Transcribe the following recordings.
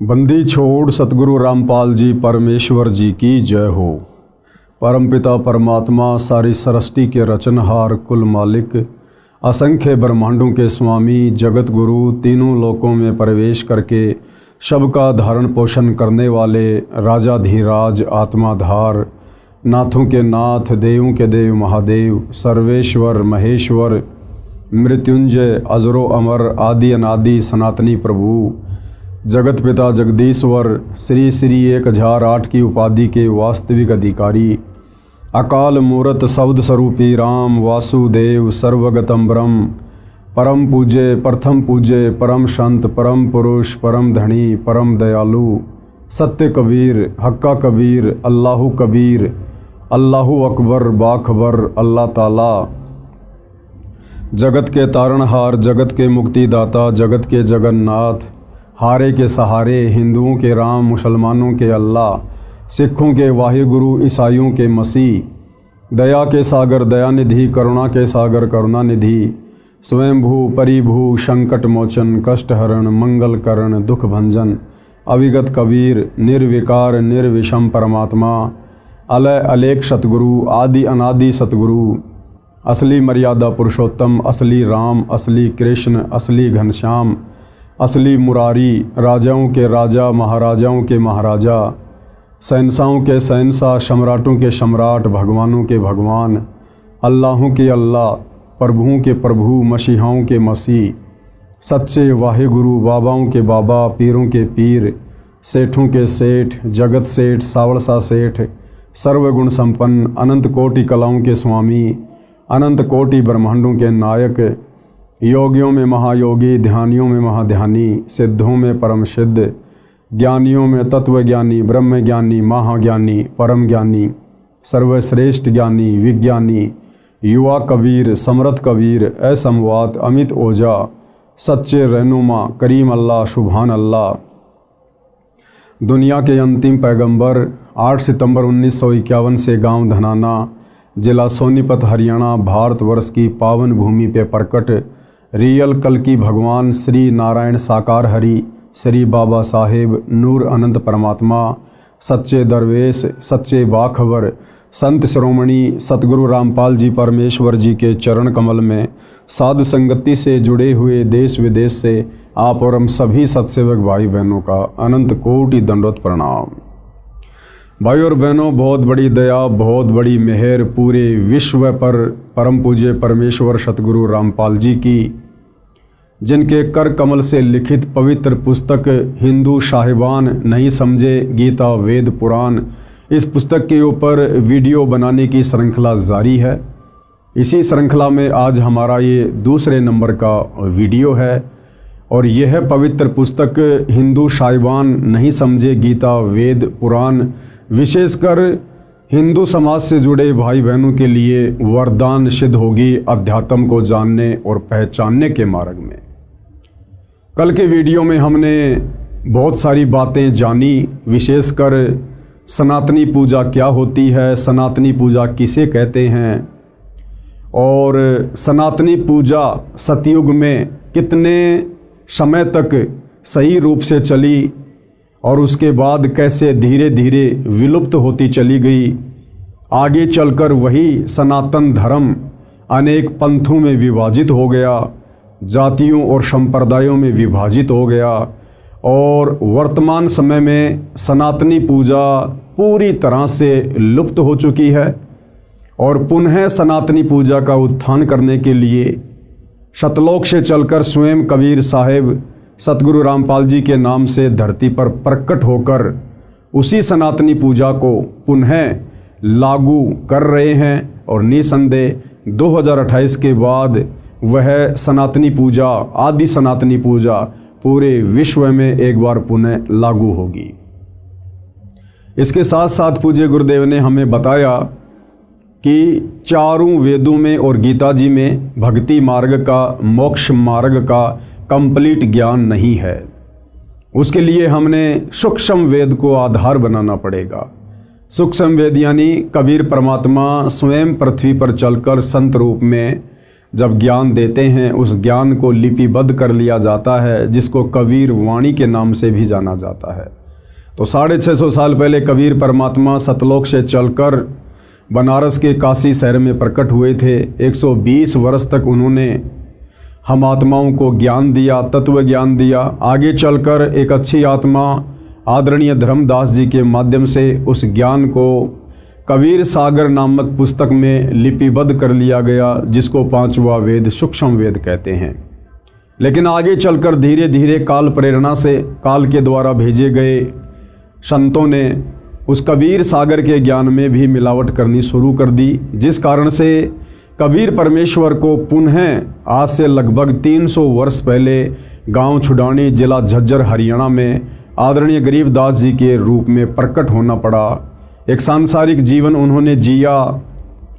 बंदी छोड़ सतगुरु रामपाल जी परमेश्वर जी की जय हो। परमपिता परमात्मा सारी सृष्टि के रचनहार कुल मालिक असंख्य ब्रह्मांडों के स्वामी जगत गुरु तीनों लोकों में प्रवेश करके सबका धारण पोषण करने वाले राजाधीराज आत्माधार नाथों के नाथ देवों के देव महादेव सर्वेश्वर महेश्वर मृत्युंजय अजरो अमर आदि अनादि सनातनी प्रभु जगत पिता जगदीश्वर श्री श्री 1008 की उपाधि के वास्तविक अधिकारी अकाल मूरत शब्द स्वरूपी राम वासुदेव सर्वगतम ब्रह्म परम पूज्य प्रथम पूज्य परम संत परम पुरुष परम धनी परम दयालु सत्य कबीर हक्का कबीर अल्लाहु कबीर अल्लाहु अकबर बाखबर अल्लाह ताला जगत के तारणहार जगत के मुक्तिदाता जगत के जगन्नाथ हारे के सहारे हिंदुओं के राम मुसलमानों के अल्लाह सिखों के वाहिगुरु ईसाइयों के मसीह दया के सागर दयानिधि करुणा के सागर करुणानिधि स्वयंभू परिभू संकट मोचन कष्टहरण मंगल करण दुख भंजन अविगत कबीर निर्विकार निर्विषम परमात्मा अलय अलेख सतगुरु आदि अनादि सतगुरु असली मर्यादा पुरुषोत्तम असली राम असली कृष्ण असली घनश्याम असली मुरारी राजाओं के राजा महाराजाओं के महाराजा शहंशाहों के शहंशाह सम्राटों के सम्राट भगवानों के भगवान अल्लाहों के अल्लाह प्रभुओं के प्रभु मसीहाओं के मसीह सच्चे वाहिगुरु बाबाओं के बाबा पीरों के पीर सेठों के सेठ जगत सेठ सावड़सा सेठ सर्वगुण संपन्न अनंत कोटि कलाओं के स्वामी अनंत कोटि ब्रह्मांडों के नायक योगियों में महायोगी ध्यानियों में महाध्यानी सिद्धों में परम सिद्ध ज्ञानियों में तत्वज्ञानी ब्रह्मज्ञानी महाज्ञानी परम ज्ञानी सर्वश्रेष्ठ ज्ञानी विज्ञानी युवा कबीर समर्थ कबीर असमवात अमित ओझा सच्चे रहनुमा करीम अल्लाह सुभान अल्लाह दुनिया के अंतिम पैगंबर 8 सितंबर 1951 से गांव धनाना जिला सोनीपत हरियाणा भारतवर्ष की पावन भूमि पे प्रकट रियल कल की भगवान श्री नारायण साकार हरि श्री बाबा साहेब नूर अनंत परमात्मा सच्चे दरवेश सच्चे बाखबर संत श्रोमणी सतगुरु रामपाल जी परमेश्वर जी के चरण कमल में साध संगति से जुड़े हुए देश विदेश से आप और हम सभी सत्सेवक भाई बहनों का अनंत कोटि दंडोत प्रणाम। भाई और बहनों, बहुत बड़ी दया बहुत बड़ी मेहर पूरे विश्व पर परम पूज्य परमेश्वर सतगुरु रामपाल जी की, जिनके कर कमल से लिखित पवित्र पुस्तक हिंदू साहिबान नहीं समझे गीता वेद पुराण, इस पुस्तक के ऊपर वीडियो बनाने की श्रृंखला जारी है। इसी श्रृंखला में आज हमारा ये दूसरे नंबर का वीडियो है और यह पवित्र पुस्तक हिंदू साहिबान नहीं समझे गीता वेद पुराण विशेषकर हिंदू समाज से जुड़े भाई बहनों के लिए वरदान सिद्ध होगी अध्यात्म को जानने और पहचानने के मार्ग में। कल के वीडियो में हमने बहुत सारी बातें जानी, विशेषकर सनातनी पूजा क्या होती है, सनातनी पूजा किसे कहते हैं और सनातनी पूजा सतयुग में कितने समय तक सही रूप से चली और उसके बाद कैसे धीरे धीरे विलुप्त होती चली गई। आगे चलकर वही सनातन धर्म अनेक पंथों में विभाजित हो गया, जातियों और संप्रदायों में विभाजित हो गया और वर्तमान समय में सनातनी पूजा पूरी तरह से लुप्त हो चुकी है और पुनः सनातनी पूजा का उत्थान करने के लिए सतलोक से चलकर स्वयं कबीर साहेब सतगुरु रामपाल जी के नाम से धरती पर प्रकट होकर उसी सनातनी पूजा को पुनः लागू कर रहे हैं और निसंदेह 2028 के बाद वह सनातनी पूजा आदि सनातनी पूजा पूरे विश्व में एक बार पुनः लागू होगी। इसके साथ साथ पूज्य गुरुदेव ने हमें बताया कि चारों वेदों में और गीता जी में भक्ति मार्ग का मोक्ष मार्ग का कंप्लीट ज्ञान नहीं है। उसके लिए हमने सूक्ष्म वेद को आधार बनाना पड़ेगा। सूक्ष्म वेद यानी कबीर परमात्मा स्वयं पृथ्वी पर चलकर संत रूप में जब ज्ञान देते हैं उस ज्ञान को लिपिबद्ध कर लिया जाता है, जिसको कबीर वाणी के नाम से भी जाना जाता है। तो 650 साल पहले कबीर परमात्मा सतलोक से चलकर बनारस के काशी शहर में प्रकट हुए थे। 120 वर्ष तक उन्होंने हम आत्माओं को ज्ञान दिया, तत्व ज्ञान दिया। आगे चलकर एक अच्छी आत्मा आदरणीय धर्मदास जी के माध्यम से उस ज्ञान को कबीर सागर नामक पुस्तक में लिपिबद्ध कर लिया गया, जिसको 5वां वेद सूक्ष्म वेद कहते हैं। लेकिन आगे चलकर धीरे धीरे काल प्रेरणा से, काल के द्वारा भेजे गए संतों ने उस कबीर सागर के ज्ञान में भी मिलावट करनी शुरू कर दी, जिस कारण से कबीर परमेश्वर को पुनः आज से लगभग 300 वर्ष पहले गांव छुडानी, जिला झज्जर, हरियाणा में आदरणीय गरीबदास जी के रूप में प्रकट होना पड़ा। एक सांसारिक जीवन उन्होंने जिया।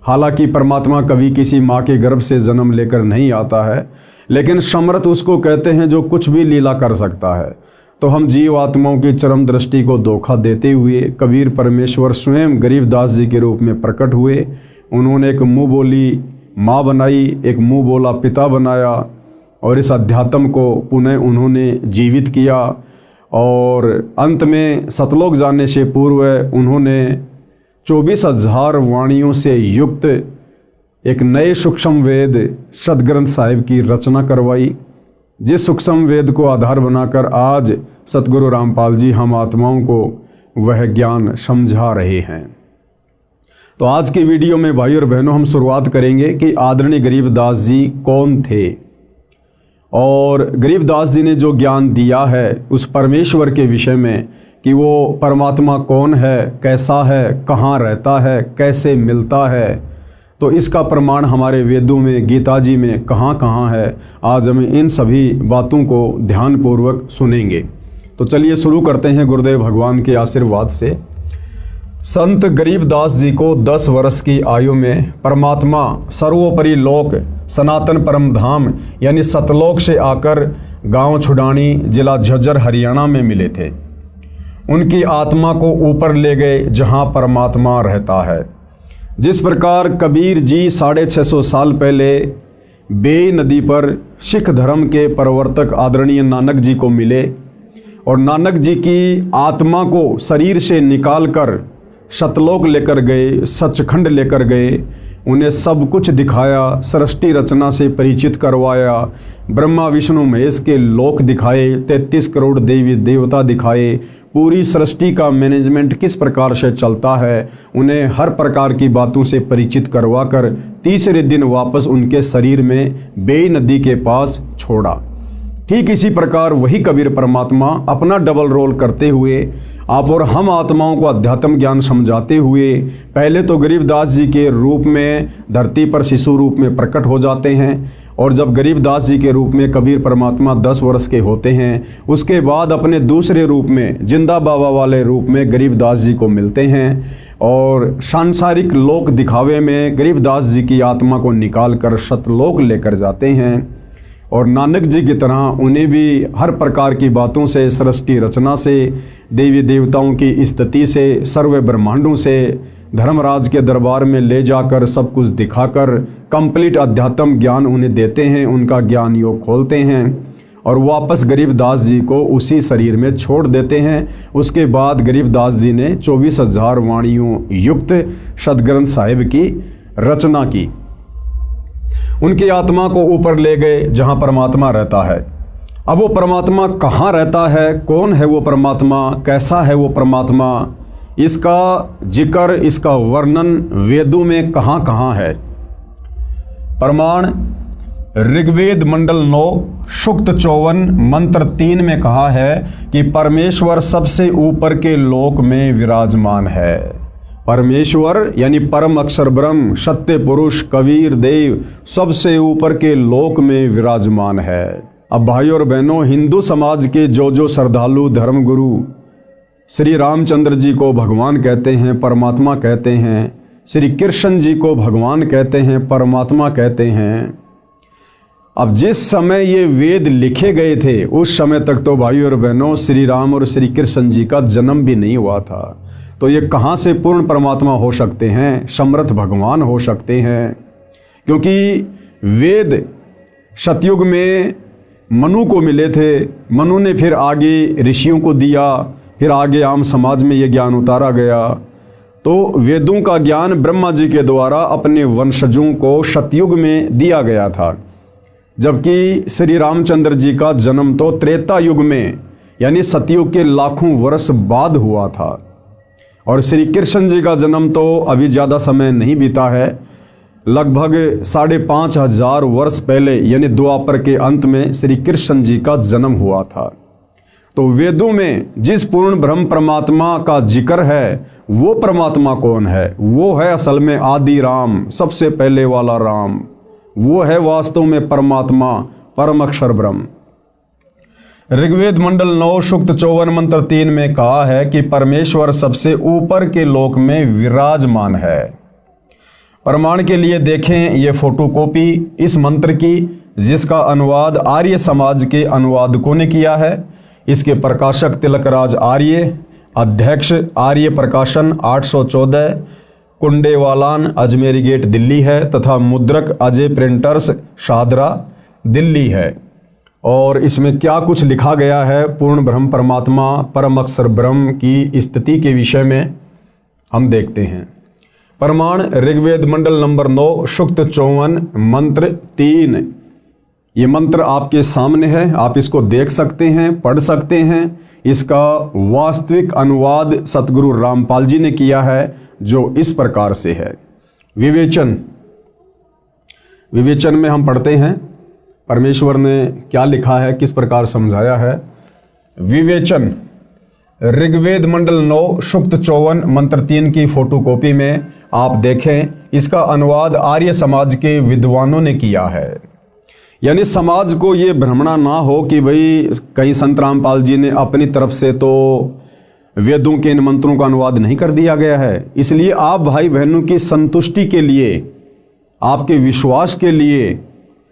हालांकि परमात्मा कभी किसी माँ के गर्भ से जन्म लेकर नहीं आता है, लेकिन समर्थ उसको कहते हैं जो कुछ भी लीला कर सकता है। तो हम जीव आत्माओं की चरम दृष्टि को धोखा देते हुए कबीर परमेश्वर स्वयं गरीबदास जी के रूप में प्रकट हुए। उन्होंने एक मुँह बोली माँ बनाई, एक मुँह बोला पिता बनाया, और इस अध्यात्म को पुनः उन्होंने जीवित किया। और अंत में सतलोक जाने से पूर्व उन्होंने 24,000 वाणियों से युक्त एक नए सूक्ष्म वेद सदग्रंथ साहिब की रचना करवाई, जिस सूक्ष्म वेद को आधार बनाकर आज सतगुरु रामपाल जी हम आत्माओं को वह ज्ञान समझा रहे हैं। तो आज की वीडियो में भाई और बहनों हम शुरुआत करेंगे कि आदरणीय गरीबदास जी कौन थे, और गरीबदास जी ने जो ज्ञान दिया है उस परमेश्वर के विषय में कि वो परमात्मा कौन है, कैसा है, कहाँ रहता है, कैसे मिलता है, तो इसका प्रमाण हमारे वेदों में, गीता जी में कहाँ कहाँ है। आज हम इन सभी बातों को ध्यानपूर्वक सुनेंगे। तो चलिए शुरू करते हैं गुरुदेव भगवान के आशीर्वाद से। संत गरीबदास जी को 10 वर्ष की आयु में परमात्मा सर्वोपरि लोक सनातन परम धाम यानी सतलोक से आकर गांव छुडानी, जिला झज्जर, हरियाणा में मिले थे। उनकी आत्मा को ऊपर ले गए जहां परमात्मा रहता है। जिस प्रकार कबीर जी 650 साल पहले बेई नदी पर सिख धर्म के प्रवर्तक आदरणीय नानक जी को मिले और नानक जी की आत्मा को शरीर से निकाल कर सतलोक लेकर गए, सचखंड लेकर गए, उन्हें सब कुछ दिखाया, सृष्टि रचना से परिचित करवाया, ब्रह्मा विष्णु महेश के लोक दिखाए, 33 करोड़ देवी देवता दिखाए, पूरी सृष्टि का मैनेजमेंट किस प्रकार से चलता है, उन्हें हर प्रकार की बातों से परिचित करवाकर तीसरे दिन वापस उनके शरीर में बेई नदी के पास छोड़ा। ठीक इसी प्रकार वही कबीर परमात्मा अपना डबल रोल करते हुए आप और हम आत्माओं को अध्यात्म ज्ञान समझाते हुए पहले तो गरीबदास जी के रूप में धरती पर शिशु रूप में प्रकट हो जाते हैं, और जब गरीबदास जी के रूप में कबीर परमात्मा 10 वर्ष के होते हैं, उसके बाद अपने दूसरे रूप में जिंदा बाबा वाले रूप में गरीबदास जी को मिलते हैं और सांसारिक लोक दिखावे में गरीबदास जी की आत्मा को निकाल कर सतलोक लेकर जाते हैं। और नानक जी की तरह उन्हें भी हर प्रकार की बातों से, सृष्टि रचना से, देवी देवताओं की स्थिति से, सर्व ब्रह्मांडों से धर्मराज के दरबार में ले जाकर सब कुछ दिखाकर कंप्लीट अध्यात्म ज्ञान उन्हें देते हैं, उनका ज्ञान योग खोलते हैं और वापस गरीबदास जी को उसी शरीर में छोड़ देते हैं। उसके बाद गरीबदास जी ने 24,000 वाणियों युक्त सदग्रंथ साहिब की रचना की। उनकी आत्मा को ऊपर ले गए जहां परमात्मा रहता है। अब वो परमात्मा कहाँ रहता है, कौन है वो परमात्मा, कैसा है वो परमात्मा, इसका जिक्र, इसका वर्णन वेदों में कहाँ कहाँ है। प्रमाण ऋग्वेद मंडल 9 सूक्त 54 मंत्र 3 में कहा है कि परमेश्वर सबसे ऊपर के लोक में विराजमान है। परमेश्वर यानी परम अक्षर ब्रह्म, सत्य पुरुष, कबीर देव सबसे ऊपर के लोक में विराजमान है। अब भाई और बहनों, हिंदू समाज के जो श्रद्धालु धर्मगुरु श्री रामचंद्र जी को भगवान कहते हैं, परमात्मा कहते हैं, श्री कृष्ण जी को भगवान कहते हैं, परमात्मा कहते हैं। अब जिस समय ये वेद लिखे गए थे उस समय तक तो भाई और बहनों श्री राम और श्री कृष्ण जी का जन्म भी नहीं हुआ था। तो ये कहाँ से पूर्ण परमात्मा हो सकते हैं, समर्थ भगवान हो सकते हैं? क्योंकि वेद सतयुग में मनु को मिले थे, मनु ने फिर आगे ऋषियों को दिया, फिर आगे आम समाज में ये ज्ञान उतारा गया। तो वेदों का ज्ञान ब्रह्मा जी के द्वारा अपने वंशजों को सतयुग में दिया गया था, जबकि श्री रामचंद्र जी का जन्म तो त्रेता युग में यानी सतयुग के लाखों वर्ष बाद हुआ था, और श्री कृष्ण जी का जन्म तो अभी ज़्यादा समय नहीं बीता है, लगभग 5,500 वर्ष पहले यानी द्वापर के अंत में श्री कृष्ण जी का जन्म हुआ था। तो वेदों में जिस पूर्ण ब्रह्म परमात्मा का जिक्र है वो परमात्मा कौन है? वो है असल में आदि राम, सबसे पहले वाला राम। वो है वास्तव में परमात्मा, परम अक्षर ब्रह्म। ऋग्वेद मंडल 9 सूक्त 54 मंत्र 3 में कहा है कि परमेश्वर सबसे ऊपर के लोक में विराजमान है। प्रमाण के लिए देखें ये फोटोकॉपी इस मंत्र की, जिसका अनुवाद आर्य समाज के अनुवादकों ने किया है। इसके प्रकाशक तिलकराज आर्य, अध्यक्ष आर्य प्रकाशन 814, कुंडेवालान अजमेरी गेट दिल्ली है, तथा मुद्रक अजय प्रिंटर्स शाहदरा दिल्ली है। और इसमें क्या कुछ लिखा गया है पूर्ण ब्रह्म परमात्मा परम अक्षर ब्रह्म की स्थिति के विषय में हम देखते हैं। प्रमाण ऋग्वेद मंडल नंबर 9 सूक्त 54 मंत्र 3। ये मंत्र आपके सामने है, आप इसको देख सकते हैं, पढ़ सकते हैं। इसका वास्तविक अनुवाद सतगुरु रामपाल जी ने किया है, जो इस प्रकार से है। विवेचन में हम पढ़ते हैं परमेश्वर ने क्या लिखा है, किस प्रकार समझाया है। विवेचन ऋग्वेद मंडल 9 सूक्त 54 मंत्र 3 की फोटोकॉपी में आप देखें, इसका अनुवाद आर्य समाज के विद्वानों ने किया है। यानी समाज को ये भ्रमणा ना हो कि भाई कहीं संत रामपाल जी ने अपनी तरफ से तो वेदों के इन मंत्रों का अनुवाद नहीं कर दिया गया है। इसलिए आप भाई बहनों की संतुष्टि के लिए, आपके विश्वास के लिए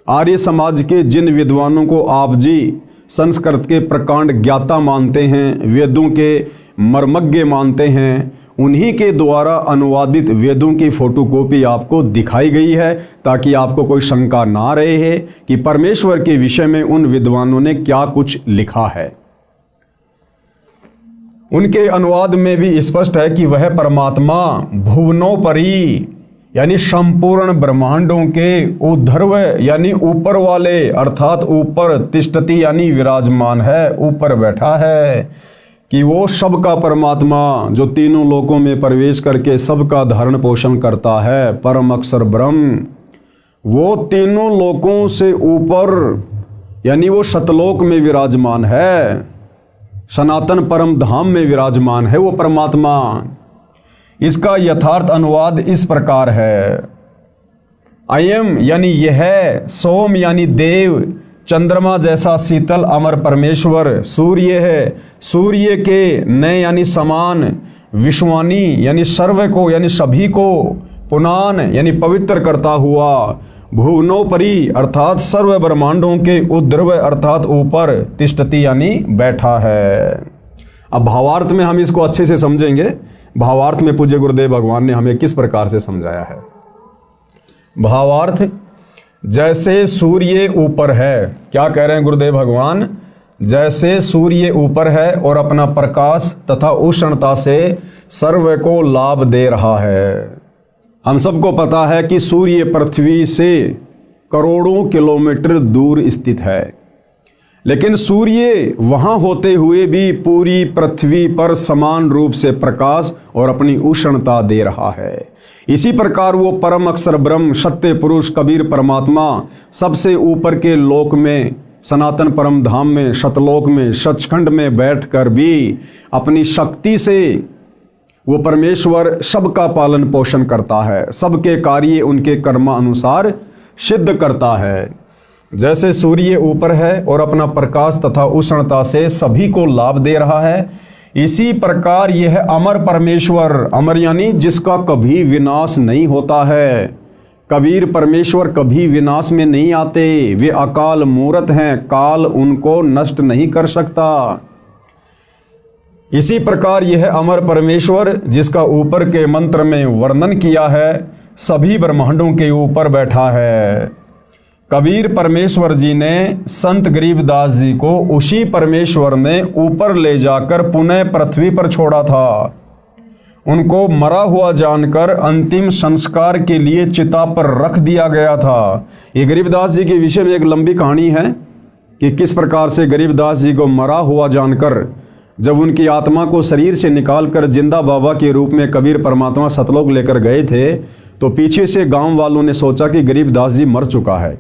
आर्य समाज के जिन विद्वानों को आप जी संस्कृत के प्रकांड ज्ञाता मानते हैं, वेदों के मर्मज्ञ मानते हैं, उन्हीं के द्वारा अनुवादित वेदों की फोटोकॉपी आपको दिखाई गई है, ताकि आपको कोई शंका ना रहे है कि परमेश्वर के विषय में उन विद्वानों ने क्या कुछ लिखा है। उनके अनुवाद में भी स्पष्ट है कि वह परमात्मा भुवनोपरि यानी संपूर्ण ब्रह्मांडों के ऊर्ध्व यानी ऊपर वाले, अर्थात ऊपर तिष्ठति यानी विराजमान है, ऊपर बैठा है, कि वो सबका परमात्मा जो तीनों लोकों में प्रवेश करके सबका धारण पोषण करता है, परम अक्षर ब्रह्म, वो तीनों लोकों से ऊपर यानी वो सतलोक में विराजमान है, सनातन परम धाम में विराजमान है वो परमात्मा। इसका यथार्थ अनुवाद इस प्रकार है। अयम यानी यह, सोम यानी देव, चंद्रमा जैसा शीतल अमर परमेश्वर सूर्य है, सूर्य के नए यानी समान, विश्वानी यानी सर्व को यानी सभी को, पुनान यानी पवित्र करता हुआ, भुवनोपरि अर्थात सर्व ब्रह्मांडों के ऊर्ध्व अर्थात ऊपर, तिष्ठति यानी बैठा है। अब भावार्थ में हम इसको अच्छे से समझेंगे। भावार्थ में पूज्य गुरुदेव भगवान ने हमें किस प्रकार से समझाया है। भावार्थ, जैसे सूर्य ऊपर है, क्या कह रहे हैं गुरुदेव भगवान, जैसे सूर्य ऊपर है और अपना प्रकाश तथा उष्णता से सर्व को लाभ दे रहा है। हम सबको पता है कि सूर्य पृथ्वी से करोड़ों किलोमीटर दूर स्थित है, लेकिन सूर्य वहां होते हुए भी पूरी पृथ्वी पर समान रूप से प्रकाश और अपनी उष्णता दे रहा है। इसी प्रकार वो परम अक्षर ब्रह्म, सत्य पुरुष कबीर परमात्मा सबसे ऊपर के लोक में, सनातन परम धाम में, सतलोक में, सचखंड में बैठकर भी अपनी शक्ति से वो परमेश्वर सबका पालन पोषण करता है, सबके कार्य उनके कर्मानुसार सिद्ध करता है। जैसे सूर्य ऊपर है और अपना प्रकाश तथा उष्णता से सभी को लाभ दे रहा है, इसी प्रकार यह अमर परमेश्वर, अमर यानी जिसका कभी विनाश नहीं होता है, कबीर परमेश्वर कभी विनाश में नहीं आते, वे अकाल मूर्त हैं, काल उनको नष्ट नहीं कर सकता। इसी प्रकार यह अमर परमेश्वर जिसका ऊपर के मंत्र में वर्णन किया है, सभी ब्रह्मांडों के ऊपर बैठा है। कबीर परमेश्वर जी ने संत गरीबदास जी को उसी परमेश्वर ने ऊपर ले जाकर पुनः पृथ्वी पर छोड़ा था। उनको मरा हुआ जानकर अंतिम संस्कार के लिए चिता पर रख दिया गया था। ये गरीबदास जी के विषय में एक लंबी कहानी है कि किस प्रकार से गरीबदास जी को मरा हुआ जानकर जब उनकी आत्मा को शरीर से निकालकर जिंदा बाबा के रूप में कबीर परमात्मा सतलोक लेकर गए थे, तो पीछे से गांव वालों ने सोचा कि गरीबदास जी मर चुका है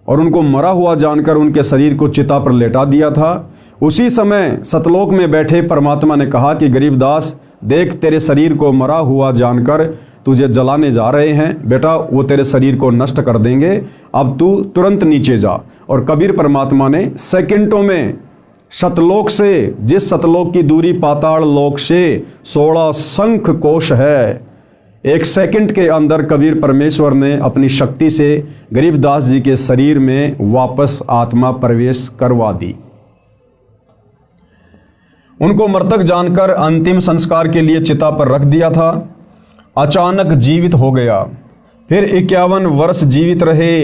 और उनको मरा हुआ जानकर उनके शरीर को चिता पर लेटा दिया था। उसी समय सतलोक में बैठे परमात्मा ने कहा कि गरीबदास देख, तेरे शरीर को मरा हुआ जानकर तुझे जलाने जा रहे हैं बेटा, वो तेरे शरीर को नष्ट कर देंगे, अब तू तुरंत नीचे जा। और कबीर परमात्मा ने सेकंडों में सतलोक से, जिस सतलोक की दूरी पाताल लोक से 16 शंख कोश है, एक सेकंड के अंदर कबीर परमेश्वर ने अपनी शक्ति से गरीबदास जी के शरीर में वापस आत्मा प्रवेश करवा दी। उनको मृतक जानकर अंतिम संस्कार के लिए चिता पर रख दिया था। अचानक जीवित हो गया। फिर 51 वर्ष जीवित रहे,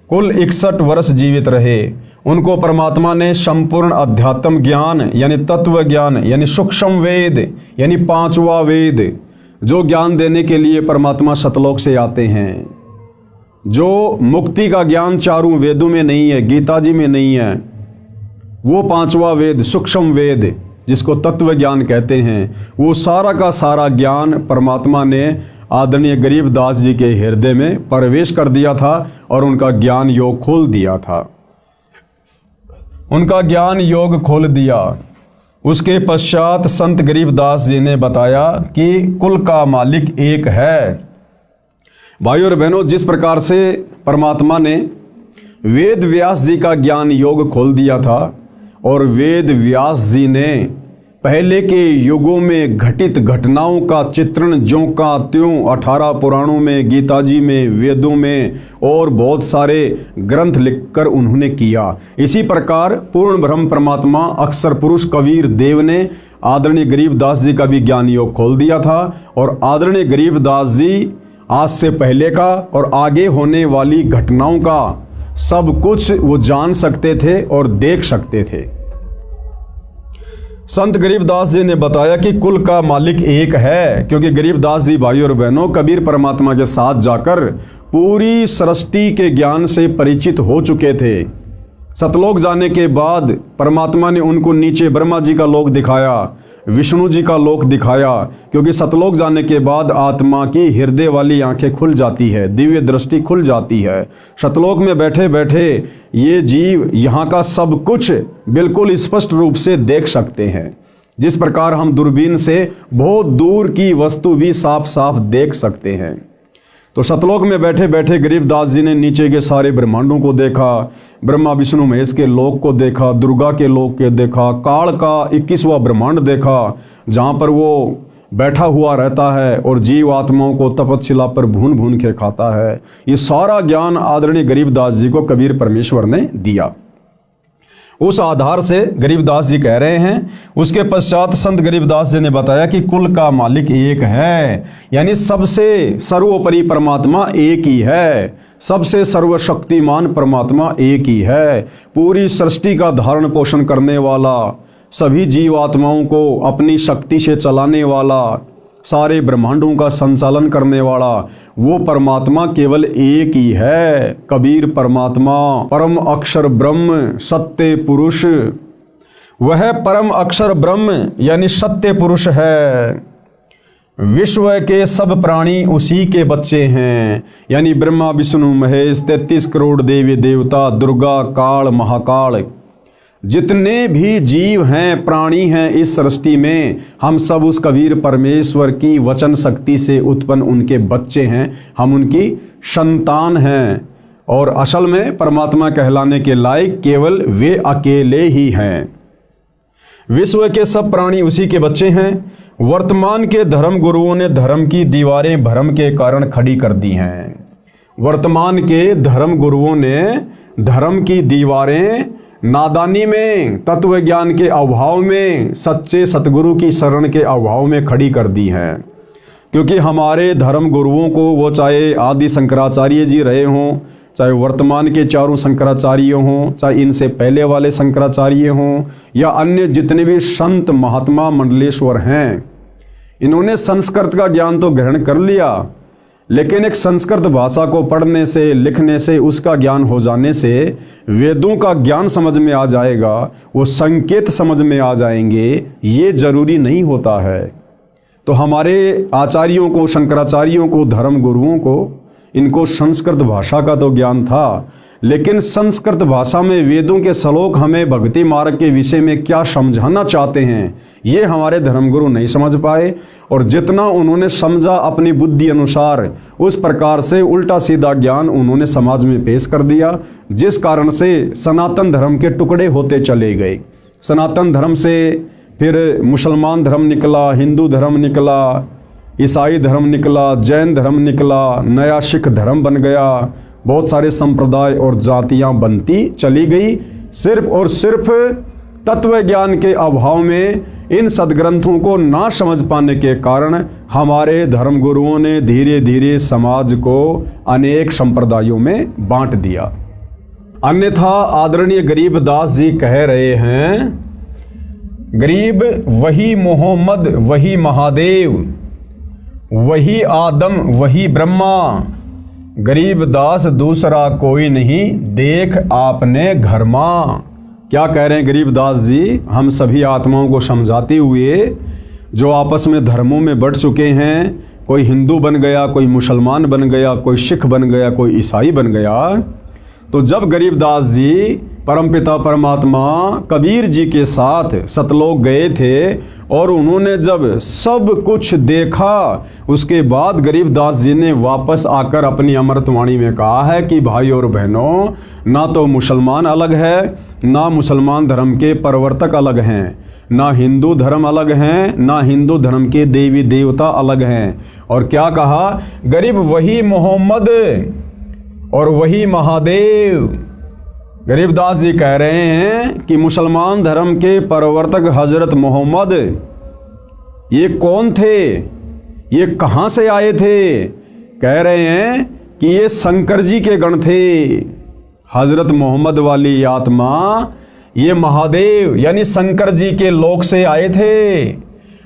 कुल 61 वर्ष जीवित रहे। उनको परमात्मा ने संपूर्ण अध्यात्म ज्ञान यानी तत्व ज्ञान यानी सूक्ष्म वेद यानी 5वां वेद, जो ज्ञान देने के लिए परमात्मा सतलोक से आते हैं, जो मुक्ति का ज्ञान चारों वेदों में नहीं है, गीता जी में नहीं है, वो 5वां वेद सूक्ष्म वेद जिसको तत्व ज्ञान कहते हैं, वो सारा का सारा ज्ञान परमात्मा ने आदरणीय गरीबदास जी के हृदय में प्रवेश कर दिया था और उनका ज्ञान योग खोल दिया था। उनका ज्ञान योग खोल दिया। उसके पश्चात संत गरीबदास जी ने बताया कि कुल का मालिक एक है। भाइयों और बहनों, जिस प्रकार से परमात्मा ने वेद व्यास जी का ज्ञान योग खोल दिया था और वेद व्यास जी ने पहले के युगों में घटित घटनाओं का चित्रण ज्यों का त्यों 18 पुराणों में, गीता जी में, वेदों में और बहुत सारे ग्रंथ लिखकर उन्होंने किया, इसी प्रकार पूर्ण ब्रह्म परमात्मा अक्षर पुरुष कबीर देव ने आदरणीय गरीबदास जी का भी ज्ञान योग खोल दिया था। और आदरणीय गरीबदास जी आज से पहले का और आगे होने वाली घटनाओं का सब कुछ वो जान सकते थे और देख सकते थे। संत गरीबदास जी ने बताया कि कुल का मालिक एक है, क्योंकि गरीबदास जी भाइयों और बहनों कबीर परमात्मा के साथ जाकर पूरी सृष्टि के ज्ञान से परिचित हो चुके थे। सतलोक जाने के बाद परमात्मा ने उनको नीचे ब्रह्मा जी का लोक दिखाया, विष्णु जी का लोक दिखाया, क्योंकि सतलोक जाने के बाद आत्मा की हृदय वाली आंखें खुल जाती है, दिव्य दृष्टि खुल जाती है। सतलोक में बैठे बैठे ये जीव यहाँ का सब कुछ बिल्कुल स्पष्ट रूप से देख सकते हैं, जिस प्रकार हम दूरबीन से बहुत दूर की वस्तु भी साफ साफ देख सकते हैं। तो सतलोक में बैठे बैठे गरीबदास जी ने नीचे के सारे ब्रह्मांडों को देखा, ब्रह्मा विष्णु महेश के लोक को देखा, दुर्गा के लोक के देखा, काल का 21वां ब्रह्मांड देखा जहाँ पर वो बैठा हुआ रहता है और जीव आत्माओं को तपस्या पर भून भून के खाता है। ये सारा ज्ञान आदरणीय गरीबदास जी को कबीर परमेश्वर ने दिया। उस आधार से गरीबदास जी कह रहे हैं। उसके पश्चात संत गरीबदास जी ने बताया कि कुल का मालिक एक है, यानी सबसे सर्वोपरि परमात्मा एक ही है, सबसे सर्वशक्तिमान परमात्मा एक ही है, पूरी सृष्टि का धारण पोषण करने वाला, सभी जीवात्माओं को अपनी शक्ति से चलाने वाला, सारे ब्रह्मांडों का संचालन करने वाला वो परमात्मा केवल एक ही है, कबीर परमात्मा, परम अक्षर ब्रह्म, सत्य पुरुष। वह परम अक्षर ब्रह्म यानी सत्य पुरुष है। विश्व के सब प्राणी उसी के बच्चे हैं, यानी ब्रह्मा विष्णु महेश, 33 करोड़ देवी देवता, दुर्गा, काल, महाकाल, जितने भी जीव हैं, प्राणी हैं इस सृष्टि में, हम सब उस कबीर परमेश्वर की वचन शक्ति से उत्पन्न उनके बच्चे हैं, हम उनकी संतान हैं। और असल में परमात्मा कहलाने के लायक केवल वे अकेले ही हैं। विश्व के सब प्राणी उसी के बच्चे हैं। वर्तमान के धर्म गुरुओं ने धर्म की दीवारें भ्रम के कारण खड़ी कर दी हैं। वर्तमान के धर्म गुरुओं ने धर्म की दीवारें नादानी में, तत्व ज्ञान के अभाव में, सच्चे सतगुरु की शरण के अभाव में खड़ी कर दी हैं। क्योंकि हमारे धर्म गुरुओं को, वो चाहे आदि शंकराचार्य जी रहे हों, चाहे वर्तमान के चारों शंकराचार्य हों, चाहे इनसे पहले वाले शंकराचार्य हों, या अन्य जितने भी संत महात्मा मंडलेश्वर हैं, इन्होंने संस्कृत का ज्ञान तो ग्रहण कर लिया, लेकिन एक संस्कृत भाषा को पढ़ने से, लिखने से, उसका ज्ञान हो जाने से वेदों का ज्ञान समझ में आ जाएगा, वो संकेत समझ में आ जाएंगे, ये जरूरी नहीं होता है। तो हमारे आचार्यों को, शंकराचार्यों को, धर्म गुरुओं को, इनको संस्कृत भाषा का तो ज्ञान था, लेकिन संस्कृत भाषा में वेदों के श्लोक हमें भक्ति मार्ग के विषय में क्या समझाना चाहते हैं, ये हमारे धर्मगुरु नहीं समझ पाए। और जितना उन्होंने समझा अपनी बुद्धि अनुसार, उस प्रकार से उल्टा सीधा ज्ञान उन्होंने समाज में पेश कर दिया, जिस कारण से सनातन धर्म के टुकड़े होते चले गए। सनातन धर्म से फिर मुसलमान धर्म निकला, हिंदू धर्म निकला, ईसाई धर्म निकला, जैन धर्म निकला, नया सिख धर्म बन गया, बहुत सारे संप्रदाय और जातियां बनती चली गई, सिर्फ और सिर्फ तत्व ज्ञान के अभाव में, इन सदग्रंथों को ना समझ पाने के कारण हमारे धर्मगुरुओं ने धीरे धीरे समाज को अनेक संप्रदायों में बांट दिया। अन्यथा आदरणीय गरीबदास जी कह रहे हैं, गरीब वही मोहम्मद, वही महादेव, वही आदम, वही ब्रह्मा, गरीबदास दूसरा कोई नहीं, देख आपने घर मां। क्या कह रहे हैं गरीबदास जी? हम सभी आत्माओं को समझाते हुए, जो आपस में धर्मों में बढ़ चुके हैं, कोई हिंदू बन गया, कोई मुसलमान बन गया, कोई सिख बन गया, कोई ईसाई बन गया, तो जब गरीबदास जी परमपिता परमात्मा कबीर जी के साथ सतलोक गए थे और उन्होंने जब सब कुछ देखा, उसके बाद गरीबदास जी ने वापस आकर अपनी अमृतवाणी में कहा है कि भाई और बहनों, ना तो मुसलमान अलग है, ना मुसलमान धर्म के प्रवर्तक अलग हैं, ना हिंदू धर्म अलग हैं, ना हिंदू धर्म के देवी देवता अलग हैं। और क्या कहा? गरीब वही मोहम्मद और वही महादेव। गरीबदास जी कह रहे हैं कि मुसलमान धर्म के प्रवर्तक हजरत मोहम्मद, ये कौन थे, ये कहाँ से आए थे? कह रहे हैं कि ये शंकर जी के गण थे। हजरत मोहम्मद वाली आत्मा, ये महादेव यानी शंकर जी के लोक से आए थे,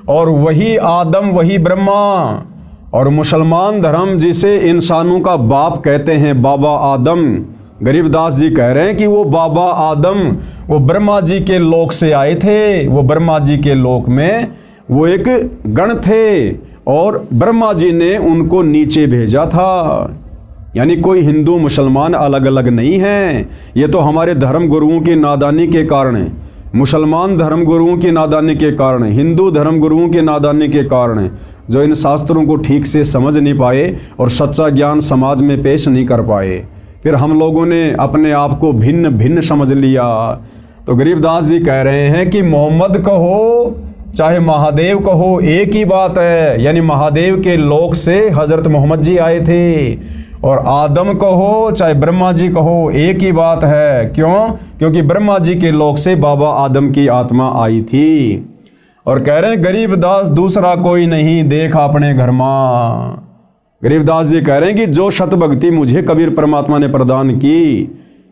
और वही आदम, वही ब्रह्मा। और मुसलमान धर्म जिसे इंसानों का बाप कहते हैं, बाबा आदम, गरीबदास जी कह रहे हैं कि वो बाबा आदम, वो ब्रह्मा जी के लोक से आए थे। वो ब्रह्मा जी के लोक में वो एक गण थे और ब्रह्मा जी ने उनको नीचे भेजा था। यानी कोई हिंदू मुसलमान अलग अलग नहीं है। ये तो हमारे धर्म गुरुओं की नादानी के कारण है, मुसलमान धर्म गुरुओं की नादानी के कारण, हिंदू धर्म गुरुओं की नादानी के कारण, जो इन शास्त्रों को ठीक से समझ नहीं पाए और सच्चा ज्ञान समाज में पेश नहीं कर पाए। फिर हम लोगों ने अपने आप को भिन्न भिन्न समझ लिया। तो गरीबदास जी कह रहे हैं कि मोहम्मद कहो चाहे महादेव कहो, एक ही बात है। यानी महादेव के लोक से हजरत मोहम्मद जी आए थे, और आदम कहो चाहे ब्रह्मा जी कहो, एक ही बात है। क्यों? क्योंकि ब्रह्मा जी के लोक से बाबा आदम की आत्मा आई थी। और कह रहे हैं गरीबदास दूसरा कोई नहीं, देख अपने घर मां। गरीबदास जी कह रहे हैं कि जो सत भक्ति मुझे कबीर परमात्मा ने प्रदान की,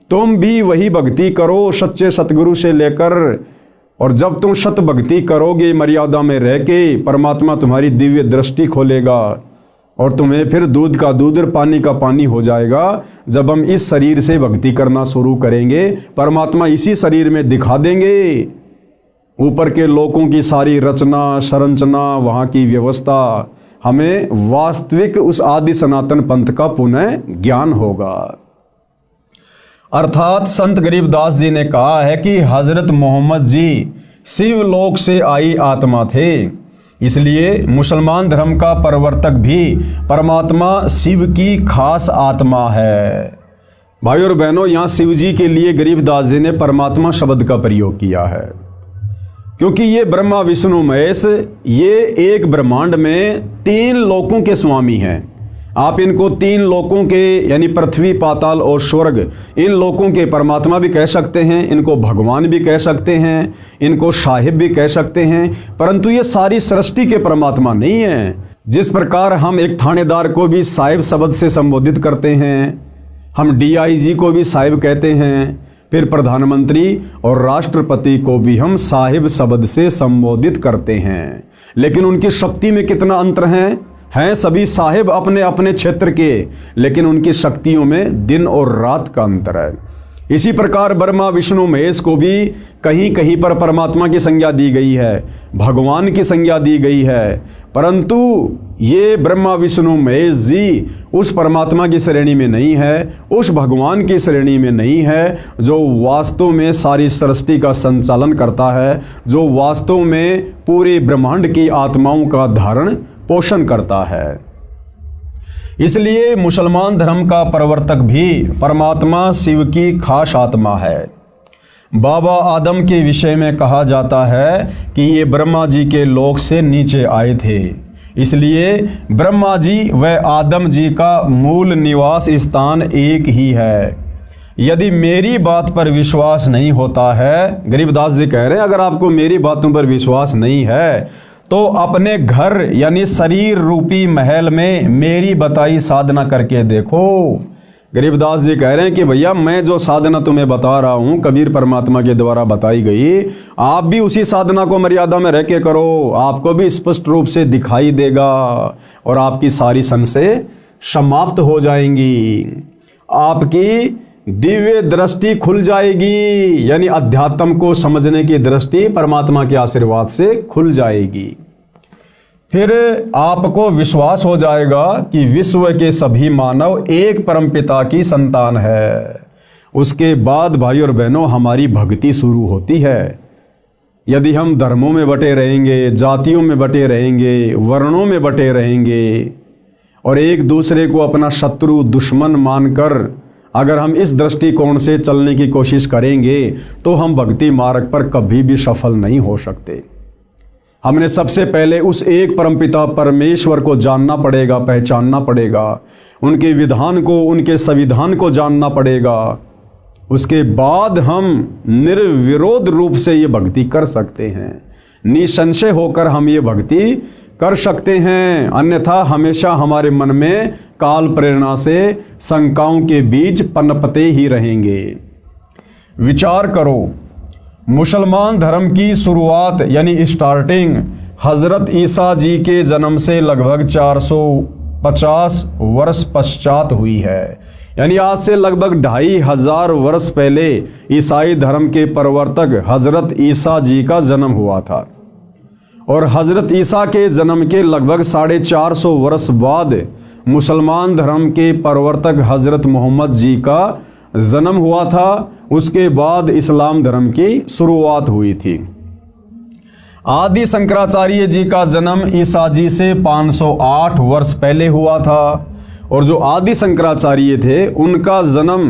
तुम भी वही भक्ति करो सच्चे सतगुरु से लेकर। और जब तुम सत भक्ति करोगे मर्यादा में रह के, परमात्मा तुम्हारी दिव्य दृष्टि खोलेगा और तुम्हें फिर दूध का दूध और पानी का पानी हो जाएगा। जब हम इस शरीर से भक्ति करना शुरू करेंगे, परमात्मा इसी शरीर में दिखा देंगे। ऊपर के लोकों की सारी रचना संरचना, वहाँ की व्यवस्था, हमें वास्तविक उस आदि सनातन पंथ का पुनः ज्ञान होगा। अर्थात संत गरीबदास जी ने कहा है कि हजरत मोहम्मद जी शिव लोक से आई आत्मा थे, इसलिए मुसलमान धर्म का प्रवर्तक भी परमात्मा शिव की खास आत्मा है। भाई और बहनों, यहाँ शिव जी के लिए गरीबदास जी ने परमात्मा शब्द का प्रयोग किया है, क्योंकि ये ब्रह्मा विष्णु महेश, ये एक ब्रह्मांड में 3 लोकों के स्वामी हैं। आप इनको 3 लोकों के यानी पृथ्वी, पाताल और स्वर्ग, इन लोकों के परमात्मा भी कह सकते हैं, इनको भगवान भी कह सकते हैं, इनको साहिब भी कह सकते हैं। परंतु ये सारी सृष्टि के परमात्मा नहीं है। जिस प्रकार हम एक थानेदार को भी साहिब शब्द से संबोधित करते हैं, हम डीआईजी को भी साहिब कहते हैं, फिर प्रधानमंत्री और राष्ट्रपति को भी हम साहिब शब्द से संबोधित करते हैं। लेकिन उनकी शक्ति में कितना अंतर हैं सभी साहिब अपने अपने क्षेत्र के, लेकिन उनकी शक्तियों में दिन और रात का अंतर है। इसी प्रकार ब्रह्मा विष्णु महेश को भी कहीं कहीं पर परमात्मा की संज्ञा दी गई है, भगवान की संज्ञा दी गई है, परंतु ये ब्रह्मा विष्णु महेश जी उस परमात्मा की श्रेणी में नहीं है, उस भगवान की श्रेणी में नहीं है जो वास्तव में सारी सृष्टि का संचालन करता है, जो वास्तव में पूरे ब्रह्मांड की आत्माओं का धारण पोषण करता है। इसलिए मुसलमान धर्म का प्रवर्तक भी परमात्मा शिव की खास आत्मा है। बाबा आदम के विषय में कहा जाता है कि ये ब्रह्मा जी के लोक से नीचे आए थे, इसलिए ब्रह्मा जी व आदम जी का मूल निवास स्थान एक ही है। यदि मेरी बात पर विश्वास नहीं होता है, गरीबदास जी कह रहे हैं, अगर आपको मेरी बातों पर विश्वास नहीं है तो अपने घर यानी शरीर रूपी महल में मेरी बताई साधना करके देखो। गरीबदास जी कह रहे हैं कि भैया मैं जो साधना तुम्हें बता रहा हूँ कबीर परमात्मा के द्वारा बताई गई, आप भी उसी साधना को मर्यादा में रह के करो, आपको भी स्पष्ट रूप से दिखाई देगा और आपकी सारी संशय समाप्त हो जाएंगी, आपकी दिव्य दृष्टि खुल जाएगी, यानी अध्यात्म को समझने की दृष्टि परमात्मा के आशीर्वाद से खुल जाएगी। फिर आपको विश्वास हो जाएगा कि विश्व के सभी मानव एक परमपिता की संतान है। उसके बाद भाई और बहनों हमारी भक्ति शुरू होती है। यदि हम धर्मों में बटे रहेंगे, जातियों में बटे रहेंगे, वर्णों में बटे रहेंगे और एक दूसरे को अपना शत्रु दुश्मन मानकर अगर हम इस दृष्टिकोण से चलने की कोशिश करेंगे तो हम भक्ति मार्ग पर कभी भी सफल नहीं हो सकते। हमने सबसे पहले उस एक परमपिता परमेश्वर को जानना पड़ेगा, पहचानना पड़ेगा, उनके विधान को, उनके संविधान को जानना पड़ेगा। उसके बाद हम निर्विरोध रूप से ये भक्ति कर सकते हैं, निसंशय होकर हम ये भक्ति कर सकते हैं। अन्यथा हमेशा हमारे मन में काल प्रेरणा से शंकाओं के बीज पनपते ही रहेंगे। विचार करो, मुसलमान धर्म की शुरुआत यानी स्टार्टिंग हजरत ईसा जी के जन्म से लगभग 450 वर्ष पश्चात हुई है, यानी आज से लगभग 2500 वर्ष पहले ईसाई धर्म के प्रवर्तक हजरत ईसा जी का जन्म हुआ था और हजरत ईसा के जन्म के लगभग 450 वर्ष बाद मुसलमान धर्म के प्रवर्तक हजरत मोहम्मद जी का जन्म हुआ था। उसके बाद इस्लाम धर्म की शुरुआत हुई थी। आदि शंकराचार्य जी का जन्म ईसा जी से 508 वर्ष पहले हुआ था और जो आदि शंकराचार्य थे उनका जन्म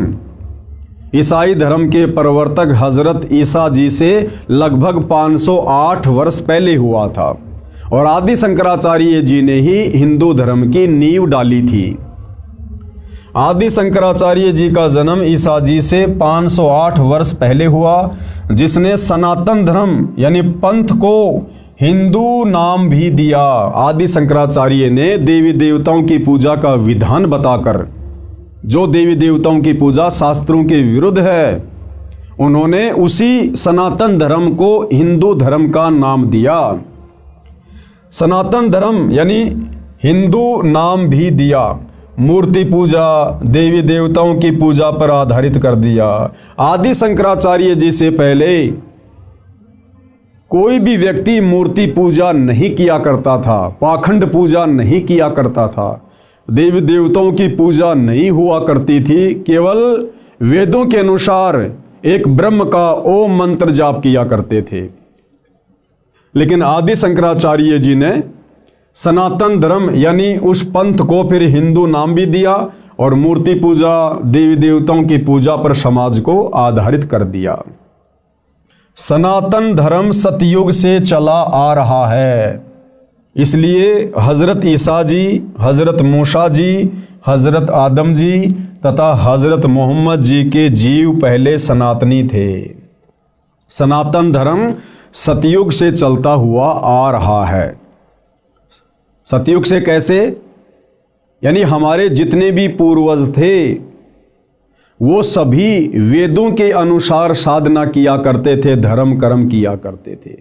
ईसाई धर्म के प्रवर्तक हजरत ईसा जी से लगभग 508 वर्ष पहले हुआ था और आदि शंकराचार्य जी ने ही हिंदू धर्म की नींव डाली थी। आदि शंकराचार्य जी का जन्म ईसा जी से 508 वर्ष पहले हुआ, जिसने सनातन धर्म यानी पंथ को हिंदू नाम भी दिया। आदि शंकराचार्य ने देवी देवताओं की पूजा का विधान बताकर, जो देवी देवताओं की पूजा शास्त्रों के विरुद्ध है, उन्होंने उसी सनातन धर्म को हिंदू धर्म का नाम दिया। सनातन धर्म यानी हिंदू नाम भी दिया। मूर्ति पूजा, देवी देवताओं की पूजा पर आधारित कर दिया। आदि शंकराचार्य जी से पहले कोई भी व्यक्ति मूर्ति पूजा नहीं किया करता था, पाखंड पूजा नहीं किया करता था, देवी देवताओं की पूजा नहीं हुआ करती थी। केवल वेदों के अनुसार एक ब्रह्म का ओम मंत्र जाप किया करते थे। लेकिन आदि शंकराचार्य जी ने सनातन धर्म यानी उस पंथ को फिर हिंदू नाम भी दिया और मूर्ति पूजा, देवी देवताओं की पूजा पर समाज को आधारित कर दिया। सनातन धर्म सतयुग से चला आ रहा है, इसलिए हजरत ईसा जी, हजरत मूसा जी, हजरत आदम जी तथा हजरत मोहम्मद जी के जीव पहले सनातनी थे। सनातन धर्म सतयुग से चलता हुआ आ रहा है। सतयुग से कैसे? यानी हमारे जितने भी पूर्वज थे वो सभी वेदों के अनुसार साधना किया करते थे, धर्म कर्म किया करते थे।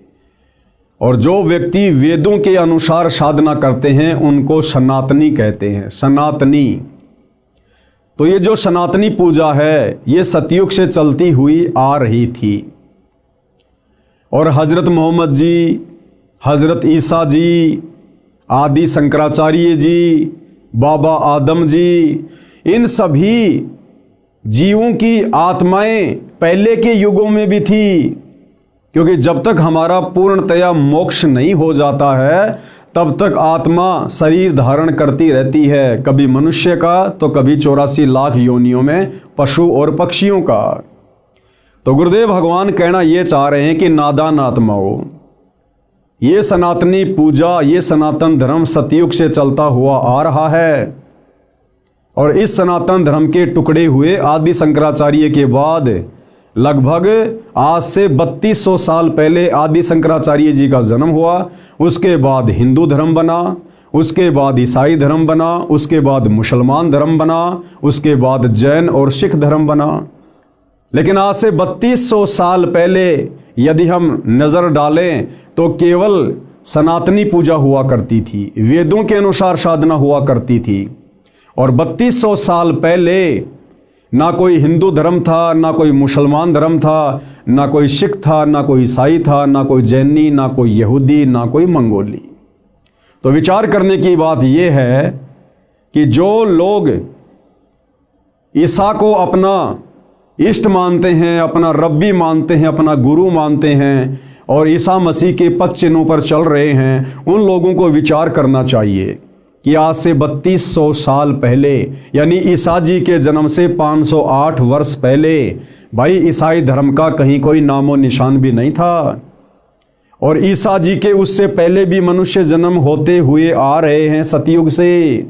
और जो व्यक्ति वेदों के अनुसार साधना करते हैं उनको सनातनी कहते हैं, सनातनी। तो ये जो सनातनी पूजा है ये सतयुग से चलती हुई आ रही थी। और हजरत मोहम्मद जी, हजरत ईसा जी, आदि शंकराचार्य जी, बाबा आदम जी, इन सभी जीवों की आत्माएं पहले के युगों में भी थी, क्योंकि जब तक हमारा पूर्णतया मोक्ष नहीं हो जाता है तब तक आत्मा शरीर धारण करती रहती है, कभी मनुष्य का तो कभी 84 लाख योनियों में पशु और पक्षियों का। तो गुरुदेव भगवान कहना ये चाह रहे हैं कि नादान आत्माओं, ये सनातनी पूजा, ये सनातन धर्म सतयुग से चलता हुआ आ रहा है। और इस सनातन धर्म के टुकड़े हुए आदि शंकराचार्य के बाद लगभग आज से 3200 साल पहले आदि शंकराचार्य जी का जन्म हुआ। उसके बाद हिंदू धर्म बना, उसके बाद ईसाई धर्म बना, उसके बाद मुसलमान धर्म बना, उसके बाद जैन और सिख धर्म बना। लेकिन आज से 3200 साल पहले यदि हम नज़र डालें तो केवल सनातनी पूजा हुआ करती थी, वेदों के अनुसार साधना हुआ करती थी। और 3200 साल पहले ना कोई हिंदू धर्म था, ना कोई मुसलमान धर्म था, ना कोई सिख था, ना कोई ईसाई था, ना कोई जैनी, ना कोई यहूदी, ना कोई मंगोली। तो विचार करने की बात यह है कि जो लोग ईसा को अपना इष्ट मानते हैं, अपना रब्बी मानते हैं, अपना गुरु मानते हैं और ईसा मसीह के पद चिन्हों पर चल रहे हैं, उन लोगों को विचार करना चाहिए कि आज से 3200 साल पहले यानी ईसा जी के जन्म से 508 वर्ष पहले भाई ईसाई धर्म का कहीं कोई नामो निशान भी नहीं था। और ईसा जी के उससे पहले भी मनुष्य जन्म होते हुए आ रहे हैं सतयुग से।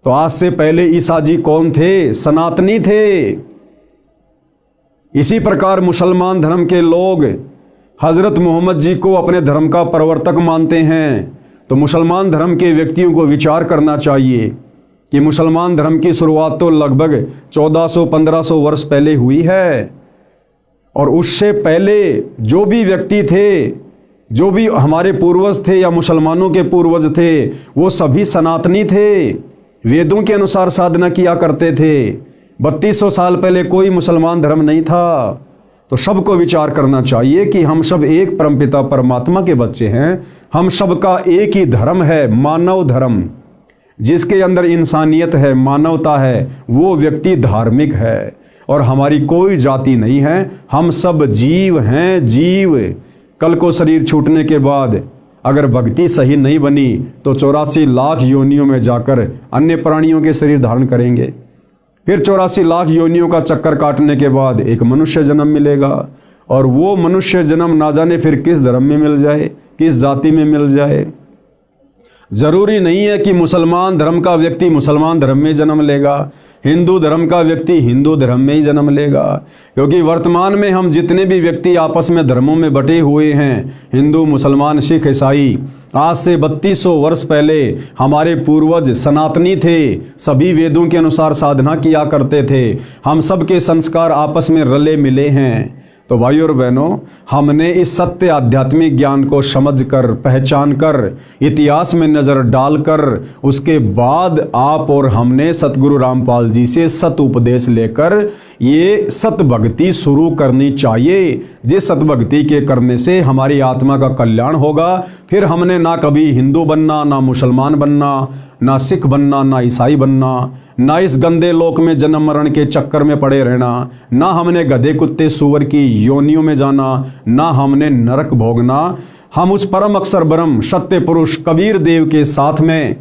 तो आज से पहले ईसा जी कौन थे? सनातनी थे। इसी प्रकार मुसलमान धर्म के लोग हजरत मोहम्मद जी को अपने धर्म का प्रवर्तक मानते हैं। तो मुसलमान धर्म के व्यक्तियों को विचार करना चाहिए कि मुसलमान धर्म की शुरुआत तो लगभग 1400-1500 वर्ष पहले हुई है। और उससे पहले जो भी व्यक्ति थे, जो भी हमारे पूर्वज थे या मुसलमानों के पूर्वज थे, वो सभी सनातनी थे, वेदों के अनुसार साधना किया करते थे। 3200 साल पहले कोई मुसलमान धर्म नहीं था। तो सबको विचार करना चाहिए कि हम सब एक परमपिता परमात्मा के बच्चे हैं। हम सबका एक ही धर्म है, मानव धर्म। जिसके अंदर इंसानियत है, मानवता है, वो व्यक्ति धार्मिक है। और हमारी कोई जाति नहीं है, हम सब जीव हैं, जीव। कल को शरीर छूटने के बाद अगर भक्ति सही नहीं बनी तो 84 लाख योनियों में जाकर अन्य प्राणियों के शरीर धारण करेंगे। फिर 84 लाख योनियों का चक्कर काटने के बाद एक मनुष्य जन्म मिलेगा। और वो मनुष्य जन्म ना जाने फिर किस धर्म में मिल जाए, किस जाति में मिल जाए। जरूरी नहीं है कि मुसलमान धर्म का व्यक्ति मुसलमान धर्म में जन्म लेगा, हिंदू धर्म का व्यक्ति हिंदू धर्म में ही जन्म लेगा। क्योंकि वर्तमान में हम जितने भी व्यक्ति आपस में धर्मों में बटे हुए हैं, हिंदू, मुसलमान, सिख, ईसाई, आज से 3200 वर्ष पहले हमारे पूर्वज सनातनी थे, सभी वेदों के अनुसार साधना किया करते थे। हम सब के संस्कार आपस में रले मिले हैं। तो भाइयों और बहनों, हमने इस सत्य आध्यात्मिक ज्ञान को समझकर, पहचान कर, इतिहास में नज़र डालकर, उसके बाद आप और हमने सतगुरु रामपाल जी से सत उपदेश लेकर ये सत भक्ति शुरू करनी चाहिए। जिस सत भक्ति के करने से हमारी आत्मा का कल्याण होगा। फिर हमने ना कभी हिंदू बनना, ना मुसलमान बनना, ना सिख बनना, ना ईसाई बनना, ना इस गंदे लोक में जन्म मरण के चक्कर में पड़े रहना, ना हमने गधे कुत्ते सूअर की योनियों में जाना, ना हमने नरक भोगना। हम उस परम अक्षर ब्रह्म सत्य पुरुष कबीर देव के साथ में,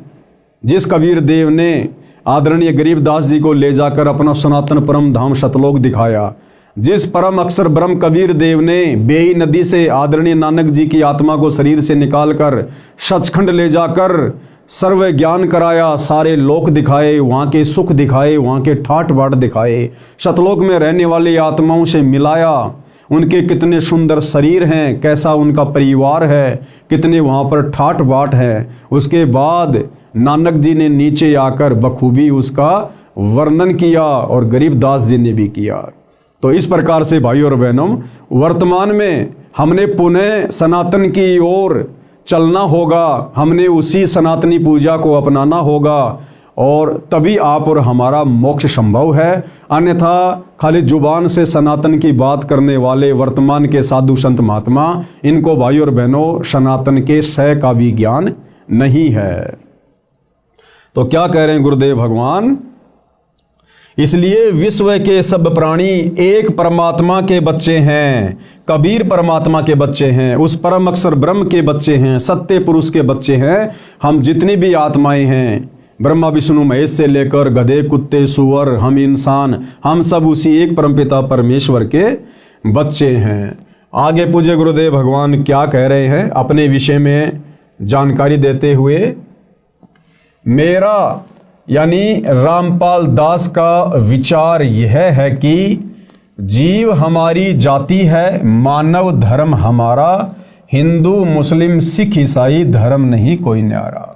जिस कबीर देव ने आदरणीय गरीबदास जी को ले जाकर अपना सनातन परम धाम सतलोक दिखाया, जिस परम अक्षर ब्रह्म कबीर देव ने बेई नदी से आदरणीय नानक जी की आत्मा को शरीर से निकालकर सचखंड ले जाकर सर्व ज्ञान कराया, सारे लोक दिखाए, वहाँ के सुख दिखाए, वहाँ के ठाट बाट दिखाए, सतलोक में रहने वाली आत्माओं से मिलाया, उनके कितने सुंदर शरीर हैं, कैसा उनका परिवार है, कितने वहाँ पर ठाट बाट है। उसके बाद नानक जी ने नीचे आकर बखूबी उसका वर्णन किया और गरीबदास जी ने भी किया। तो इस प्रकार से भाई और बहनों, वर्तमान में हमने पुनः सनातन की ओर चलना होगा, हमने उसी सनातनी पूजा को अपनाना होगा और तभी आप और हमारा मोक्ष संभव है। अन्यथा खाली जुबान से सनातन की बात करने वाले वर्तमान के साधु संत महात्मा, इनको भाई और बहनों सनातन के सह का भी ज्ञान नहीं है। तो क्या कह रहे हैं गुरुदेव भगवान? इसलिए विश्व के सब प्राणी एक परमात्मा के बच्चे हैं, कबीर परमात्मा के बच्चे हैं, उस परम अक्षर ब्रह्म के बच्चे हैं, सत्य पुरुष के बच्चे हैं। हम जितनी भी आत्माएं हैं, ब्रह्मा विष्णु महेश से लेकर गधे कुत्ते सूअर हम इंसान, हम सब उसी एक परमपिता परमेश्वर के बच्चे हैं। आगे पूज्य गुरुदेव भगवान क्या कह रहे हैं अपने विषय में जानकारी देते हुए? मेरा यानी रामपाल दास का विचार यह है कि जीव हमारी जाति है, मानव धर्म हमारा, हिंदू मुस्लिम सिख ईसाई धर्म नहीं कोई न्यारा।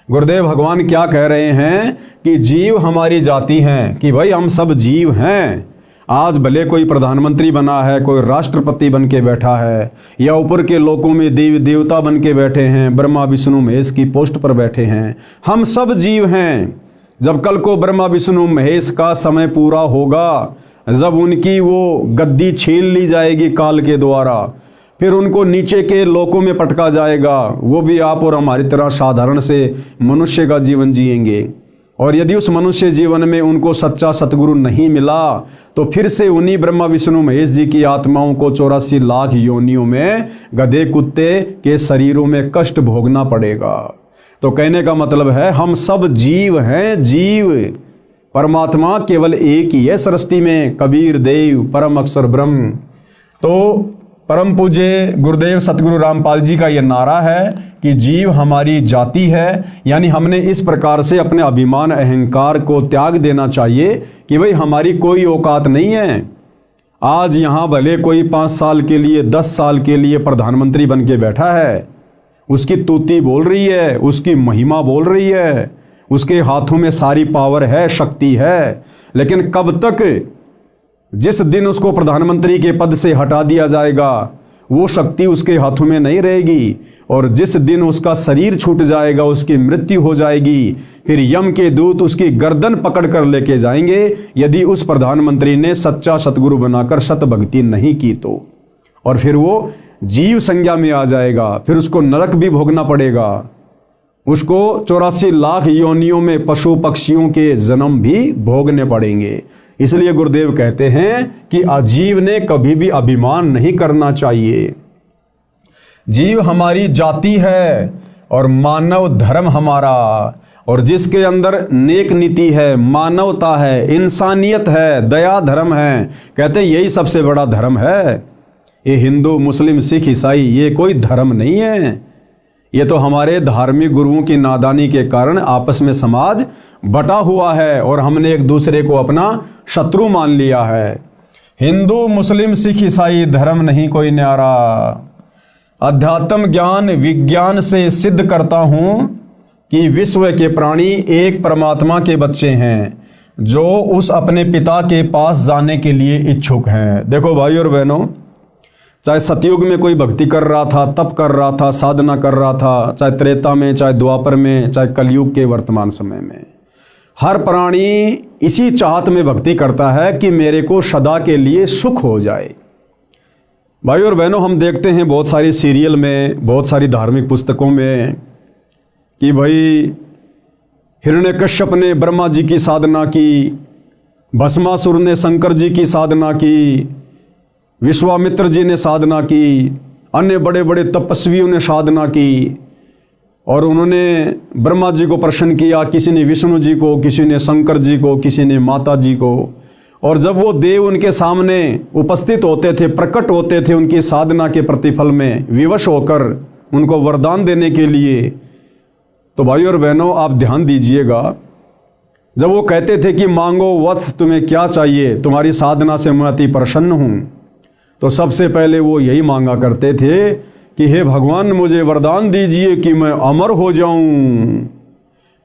गुरुदेव भगवान क्या कह रहे हैं कि जीव हमारी जाति हैं, कि भाई हम सब जीव हैं। आज भले कोई प्रधानमंत्री बना है, कोई राष्ट्रपति बन के बैठा है, या ऊपर के लोकों में देवी देवता बन के बैठे हैं, ब्रह्मा विष्णु महेश की पोस्ट पर बैठे हैं, हम सब जीव हैं। जब कल को ब्रह्मा विष्णु महेश का समय पूरा होगा, जब उनकी वो गद्दी छीन ली जाएगी काल के द्वारा, फिर उनको नीचे के लोकों में पटका जाएगा, वो भी आप और हमारी तरह साधारण से मनुष्य का जीवन जिएंगे। और यदि उस मनुष्य जीवन में उनको सच्चा सतगुरु नहीं मिला, तो फिर से उन्हीं ब्रह्मा विष्णु महेश जी की आत्माओं को 84 लाख योनियों में गधे कुत्ते के शरीरों में कष्ट भोगना पड़ेगा। तो कहने का मतलब है हम सब जीव हैं, जीव। परमात्मा केवल एक ही है सृष्टि में, कबीर देव परम अक्षर ब्रह्म। तो परम पूज्य गुरुदेव सतगुरु रामपाल जी का यह नारा है कि जीव हमारी जाति है, यानी हमने इस प्रकार से अपने अभिमान अहंकार को त्याग देना चाहिए कि भाई हमारी कोई औकात नहीं है। आज यहाँ भले कोई 5 साल के लिए 10 साल के लिए प्रधानमंत्री बन के बैठा है, उसकी तूती बोल रही है, उसकी महिमा बोल रही है, उसके हाथों में सारी पावर है, शक्ति है, लेकिन कब तक? जिस दिन उसको प्रधानमंत्री के पद से हटा दिया जाएगा, वो शक्ति उसके हाथों में नहीं रहेगी। और जिस दिन उसका शरीर छूट जाएगा, उसकी मृत्यु हो जाएगी, फिर यम के दूत उसकी गर्दन पकड़ कर लेके जाएंगे, यदि उस प्रधानमंत्री ने सच्चा सतगुरु बनाकर सत भक्ति नहीं की तो। और फिर वो जीव संज्ञा में आ जाएगा, फिर उसको नरक भी भोगना पड़ेगा, उसको 84 लाख योनियों में पशु पक्षियों के जन्म भी भोगने पड़ेंगे। इसलिए गुरुदेव कहते हैं कि अजीव ने कभी भी अभिमान नहीं करना चाहिए। जीव हमारी जाति है और मानव धर्म हमारा, और जिसके अंदर नेक नीति है, मानवता है, इंसानियत है, दया धर्म है, कहते हैं यही सबसे बड़ा धर्म है। ये हिंदू मुस्लिम सिख ईसाई ये कोई धर्म नहीं है, ये तो हमारे धार्मिक गुरुओं की नादानी के कारण आपस में समाज बटा हुआ है और हमने एक दूसरे को अपना शत्रु मान लिया है। हिंदू मुस्लिम सिख ईसाई धर्म नहीं कोई न्यारा। अध्यात्म ज्ञान विज्ञान से सिद्ध करता हूं कि विश्व के प्राणी एक परमात्मा के बच्चे हैं, जो उस अपने पिता के पास जाने के लिए इच्छुक हैं। देखो भाई और बहनों, चाहे सतयुग में कोई भक्ति कर रहा था, तप कर रहा था, साधना कर रहा था, चाहे त्रेता में, चाहे द्वापर में, चाहे कलयुग के वर्तमान समय में, हर प्राणी इसी चाहत में भक्ति करता है कि मेरे को सदा के लिए सुख हो जाए। भाई और बहनों, हम देखते हैं बहुत सारी सीरियल में, बहुत सारी धार्मिक पुस्तकों में कि भाई हिरण्यकश्यप ने ब्रह्मा जी की साधना की, भस्मासुर ने शंकर जी की साधना की, विश्वामित्र जी ने साधना की, अन्य बड़े बड़े तपस्वियों ने साधना की, और उन्होंने ब्रह्मा जी को प्रसन्न किया, किसी ने विष्णु जी को, किसी ने शंकर जी को, किसी ने माता जी को। और जब वो देव उनके सामने उपस्थित होते थे, प्रकट होते थे उनकी साधना के प्रतिफल में विवश होकर उनको वरदान देने के लिए, तो भाई और बहनों आप ध्यान दीजिएगा, जब वो कहते थे कि मांगो वत्स तुम्हें क्या चाहिए, तुम्हारी साधना से मैं अति प्रसन्न हूँ, तो सबसे पहले वो यही मांगा करते थे कि हे भगवान मुझे वरदान दीजिए कि मैं अमर हो जाऊं,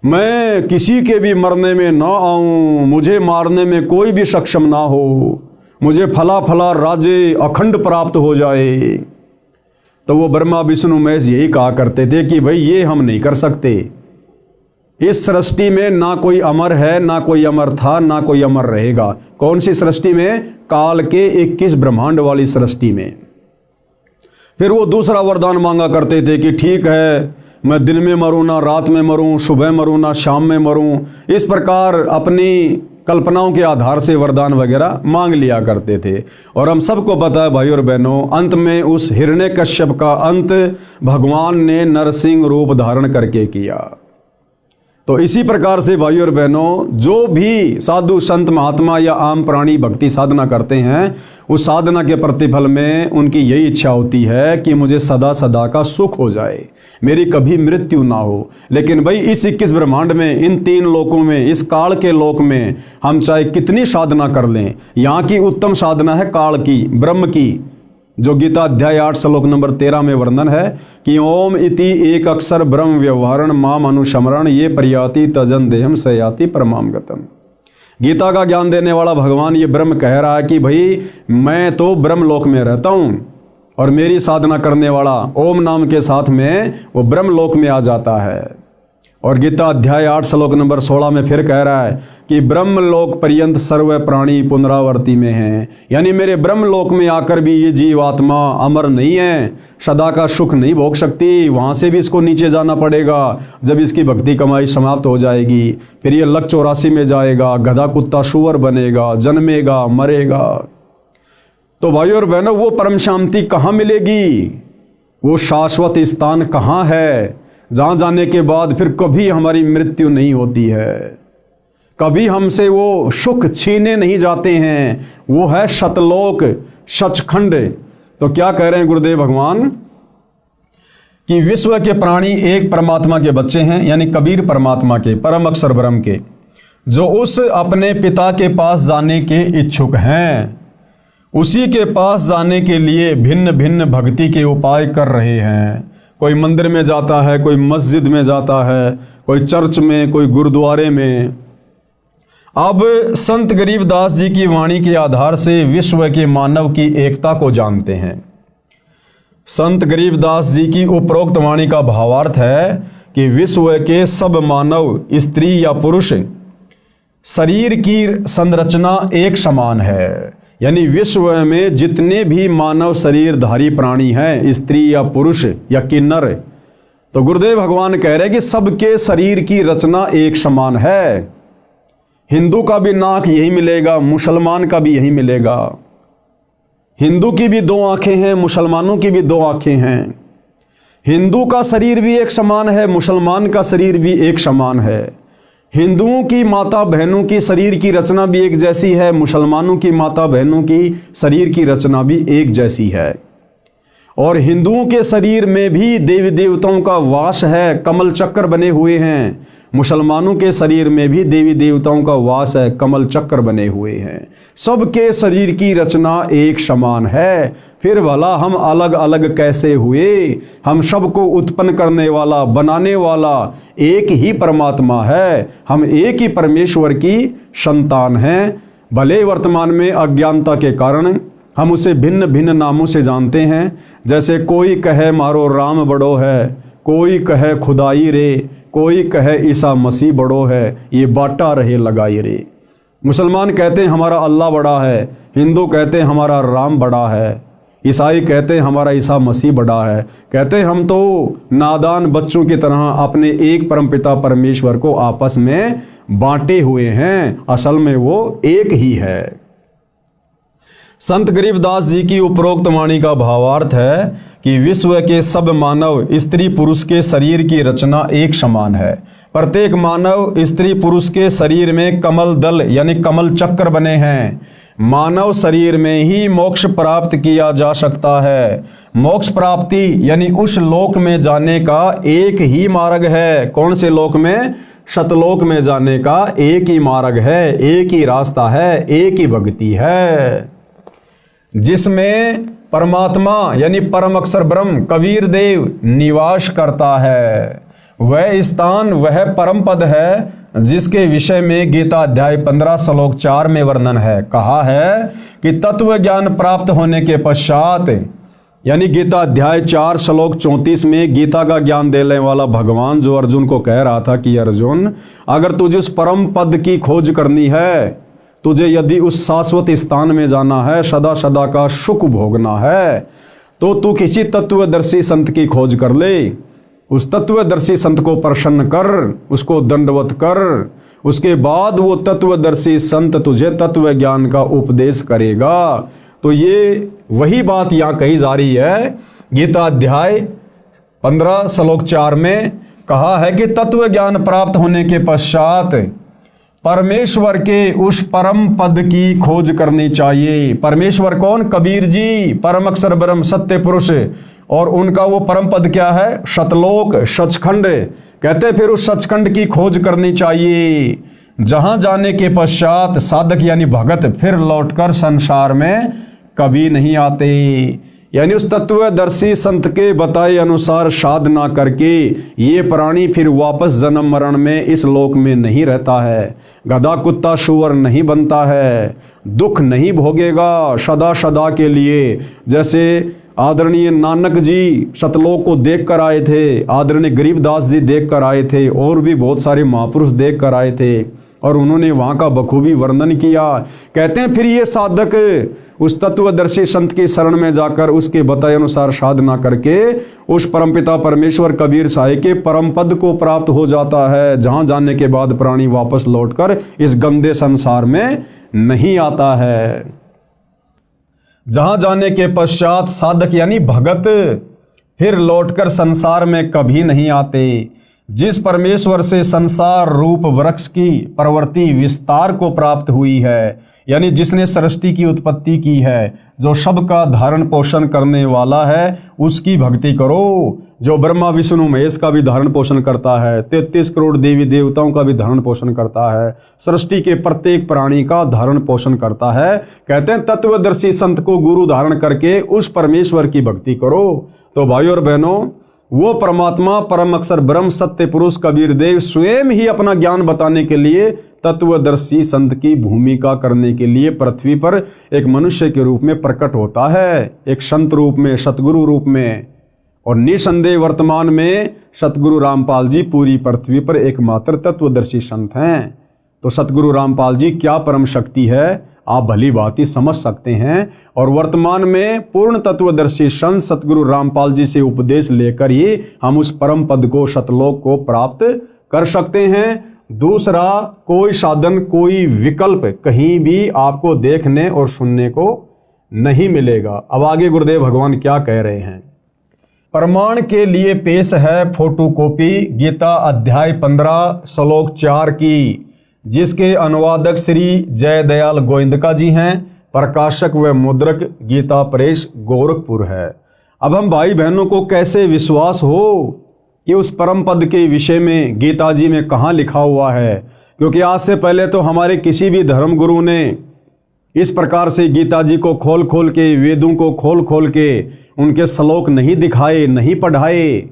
मैं किसी के भी मरने में ना आऊं, मुझे मारने में कोई भी सक्षम ना हो, मुझे फला फला राज्य अखंड प्राप्त हो जाए। तो वो ब्रह्मा विष्णु महेश यही कहा करते थे कि भाई ये हम नहीं कर सकते। इस सृष्टि में ना कोई अमर है, ना कोई अमर था, ना कोई अमर रहेगा। कौन सी सृष्टि में? काल के 21 ब्रह्मांड वाली सृष्टि में। फिर वो दूसरा वरदान मांगा करते थे कि ठीक है, मैं दिन में मरूं ना रात में मरूं, सुबह मरूं ना शाम में मरूं। इस प्रकार अपनी कल्पनाओं के आधार से वरदान वगैरह मांग लिया करते थे। और हम सबको पता है भाई और बहनों, अंत में उस हिरण्यकश्यप का अंत भगवान ने नरसिंह रूप धारण करके किया। तो इसी प्रकार से भाई और बहनों, जो भी साधु संत महात्मा या आम प्राणी भक्ति साधना करते हैं, उस साधना के प्रतिफल में उनकी यही इच्छा होती है कि मुझे सदा सदा का सुख हो जाए, मेरी कभी मृत्यु ना हो। लेकिन भाई इस 21 ब्रह्मांड में, इन 3 लोकों में, इस काल के लोक में हम चाहे कितनी साधना कर लें, यहाँ की उत्तम साधना है काल की, ब्रह्म की, जो गीता अध्याय 8 श्लोक नंबर 13 में वर्णन है कि ओम इति एक अक्षर ब्रह्म व्यवहारण माम अनुशमरण ये प्रयाति तजन देहम सयाति परमाम गतम। गीता का ज्ञान देने वाला भगवान ये ब्रह्म कह रहा है कि भाई मैं तो ब्रह्म लोक में रहता हूँ और मेरी साधना करने वाला ओम नाम के साथ में वो ब्रह्म लोक में आ जाता है। और गीता अध्याय 8 श्लोक नंबर 16 में फिर कह रहा है कि ब्रह्म लोक पर्यंत सर्व प्राणी पुनरावर्ती में हैं। यानी मेरे ब्रह्म लोक में आकर भी ये जीवात्मा अमर नहीं है, सदा का सुख नहीं भोग सकती, वहाँ से भी इसको नीचे जाना पड़ेगा। जब इसकी भक्ति कमाई समाप्त हो जाएगी, फिर ये लक 84 में जाएगा, गधा कुत्ता सुअर बनेगा, जन्मेगा, मरेगा। तो भाई और बहनों, वो परम शांति कहाँ मिलेगी? वो शाश्वत स्थान कहाँ है जहाँ जाने के बाद फिर कभी हमारी मृत्यु नहीं होती है, कभी हमसे वो सुख छीने नहीं जाते हैं? वो है सतलोक, सचखंड। तो क्या कह रहे हैं गुरुदेव भगवान कि विश्व के प्राणी एक परमात्मा के बच्चे हैं, यानी कबीर परमात्मा के, परम अक्षर ब्रह्म के, जो उस अपने पिता के पास जाने के इच्छुक हैं, उसी के पास जाने के लिए भिन्न भिन्न भक्ति के उपाय कर रहे हैं। कोई मंदिर में जाता है, कोई मस्जिद में जाता है, कोई चर्च में, कोई गुरुद्वारे में। अब संत गरीबदास जी की वाणी के आधार से विश्व के मानव की एकता को जानते हैं। संत गरीबदास जी की उपरोक्त वाणी का भावार्थ है कि विश्व के सब मानव, स्त्री या पुरुष, शरीर की संरचना एक समान है। यानी विश्व में जितने भी मानव शरीरधारी प्राणी हैं, स्त्री या पुरुष या किन्नर, तो गुरुदेव भगवान कह रहे हैं कि सबके शरीर की रचना एक समान है। हिंदू का भी नाक यही मिलेगा, मुसलमान का भी यही मिलेगा। हिंदू की भी 2 आंखें हैं, मुसलमानों की भी 2 आंखें हैं। हिंदू का शरीर भी एक समान है, मुसलमान का शरीर भी एक समान है। हिंदुओं की माता बहनों की शरीर की रचना भी एक जैसी है, मुसलमानों की माता बहनों की शरीर की रचना भी एक जैसी है। और हिंदुओं के शरीर में भी देवी देवताओं का वास है, कमल चक्र बने हुए हैं। मुसलमानों के शरीर में भी देवी देवताओं का वास है, कमल चक्र बने हुए हैं। सबके शरीर की रचना एक समान है। फिर भला हम अलग अलग कैसे हुए? हम सबको उत्पन्न करने वाला, बनाने वाला एक ही परमात्मा है। हम एक ही परमेश्वर की संतान हैं। भले वर्तमान में अज्ञानता के कारण हम उसे भिन्न भिन्न नामों से जानते हैं। जैसे कोई कहे मारो राम बड़ो है, कोई कहे खुदाई रे, कोई कहे ईसा मसीह बड़ो है, ये बाटा रहे लगाई रे। मुसलमान कहते हैं हमारा अल्लाह बड़ा है, हिंदू कहते हैं हमारा राम बड़ा है, ईसाई कहते हैं हमारा ईसा मसीह बड़ा है। कहते हैं हम तो नादान बच्चों की तरह अपने एक परमपिता परमेश्वर को आपस में बांटे हुए हैं, असल में वो एक ही है। संत गरीबदास जी की उपरोक्त वाणी का भावार्थ है कि विश्व के सब मानव, स्त्री पुरुष के शरीर की रचना एक समान है। प्रत्येक मानव, स्त्री पुरुष के शरीर में कमल दल यानी कमल चक्र बने हैं। मानव शरीर में ही मोक्ष प्राप्त किया जा सकता है। मोक्ष प्राप्ति यानी उस लोक में जाने का एक ही मार्ग है। कौन से लोक में? सतलोक में जाने का एक ही मार्ग है, एक ही रास्ता है, एक ही भक्ति है, जिसमें परमात्मा यानी परम अक्षर ब्रह्म कबीर देव निवास करता है। वह स्थान वह परम पद है जिसके विषय में गीता अध्याय 15 श्लोक 4 में वर्णन है। कहा है कि तत्व ज्ञान प्राप्त होने के पश्चात, यानी गीता अध्याय 4 श्लोक 34 में गीता का ज्ञान देने वाला भगवान जो अर्जुन को कह रहा था कि अर्जुन, अगर तुझे उस परम पद की खोज करनी है, तुझे यदि उस शाश्वत स्थान में जाना है, सदा सदा का सुख भोगना है, तो तू किसी तत्वदर्शी संत की खोज कर ले। उस तत्वदर्शी संत को प्रसन्न कर, उसको दंडवत कर, उसके बाद वो तत्वदर्शी संत तुझे तत्व ज्ञान का उपदेश करेगा। तो ये वही बात यहाँ कही जा रही है। गीता अध्याय 15 श्लोक 4 में कहा है कि तत्व ज्ञान प्राप्त होने के पश्चात परमेश्वर के उस परम पद की खोज करनी चाहिए। परमेश्वर कौन? कबीर जी, परम अक्षर ब्रह्म सत्य पुरुष। और उनका वो परम पद क्या है? सतलोक, सचखंड। कहते हैं फिर उस सचखंड की खोज करनी चाहिए, जहां जाने के पश्चात साधक यानी भगत फिर लौटकर संसार में कभी नहीं आते। यानी उस तत्वदर्शी संत के बताए अनुसार साधना करके ये प्राणी फिर वापस जन्म मरण में इस लोक में नहीं रहता है, गधा कुत्ता सुअर नहीं बनता है, दुख नहीं भोगेगा सदा सदा के लिए। जैसे आदरणीय नानक जी सतलोक को देख कर आए थे, आदरणीय गरीबदास जी देख कर आए थे, और भी बहुत सारे महापुरुष देख कर आए थे, और उन्होंने वहाँ का बखूबी वर्णन किया। कहते हैं फिर ये साधक उस तत्वदर्शी संत की शरण में जाकर उसके बताए अनुसार साधना करके उस परमपिता परमेश्वर कबीर साहिब के परम पद को प्राप्त हो जाता है, जहाँ जाने के बाद प्राणी वापस लौटकर इस गंदे संसार में नहीं आता है। जहाँ जाने के पश्चात साधक यानी भगत फिर लौटकर संसार में कभी नहीं आते। जिस परमेश्वर से संसार रूप वृक्ष की प्रवृत्ति विस्तार को प्राप्त हुई है, यानी जिसने सृष्टि की उत्पत्ति की है, जो सबका धारण पोषण करने वाला है, उसकी भक्ति करो। जो ब्रह्मा विष्णु महेश का भी धारण पोषण करता है, 33 करोड़ देवी देवताओं का भी धारण पोषण करता है, सृष्टि के प्रत्येक प्राणी का धारण पोषण करता है। कहते हैं तत्वदर्शी संत को गुरु धारण करके उस परमेश्वर की भक्ति करो। तो भाइयों और बहनों, वो परमात्मा परम अक्षर ब्रह्म सत्य पुरुष कबीर देव स्वयं ही अपना ज्ञान बताने के लिए तत्वदर्शी संत की भूमिका करने के लिए पृथ्वी पर एक मनुष्य के रूप में प्रकट होता है, एक संत रूप में, सतगुरु रूप में। और निसंदेह वर्तमान में सतगुरु रामपाल जी पूरी पृथ्वी पर एकमात्र तत्वदर्शी संत हैं। तो सतगुरु रामपाल जी क्या परम शक्ति है, आप भली भांति समझ सकते हैं। और वर्तमान में पूर्ण तत्वदर्शी संत सतगुरु रामपाल जी से उपदेश लेकर ही हम उस परम पद को, सतलोक को प्राप्त कर सकते हैं। दूसरा कोई साधन, कोई विकल्प कहीं भी आपको देखने और सुनने को नहीं मिलेगा। अब आगे गुरुदेव भगवान क्या कह रहे हैं। प्रमाण के लिए पेश है फोटोकॉपी गीता अध्याय 15 श्लोक 4 की, जिसके अनुवादक श्री जय दयाल गोविंदका जी हैं। प्रकाशक व मुद्रक गीता प्रेस गोरखपुर है। अब हम भाई बहनों को कैसे विश्वास हो कि उस परम पद के विषय में गीता जी में कहाँ लिखा हुआ है, क्योंकि आज से पहले तो हमारे किसी भी धर्म गुरु ने इस प्रकार से गीता जी को खोल खोल के, वेदों को खोल खोल के उनके श्लोक नहीं दिखाए, नहीं पढ़ाए।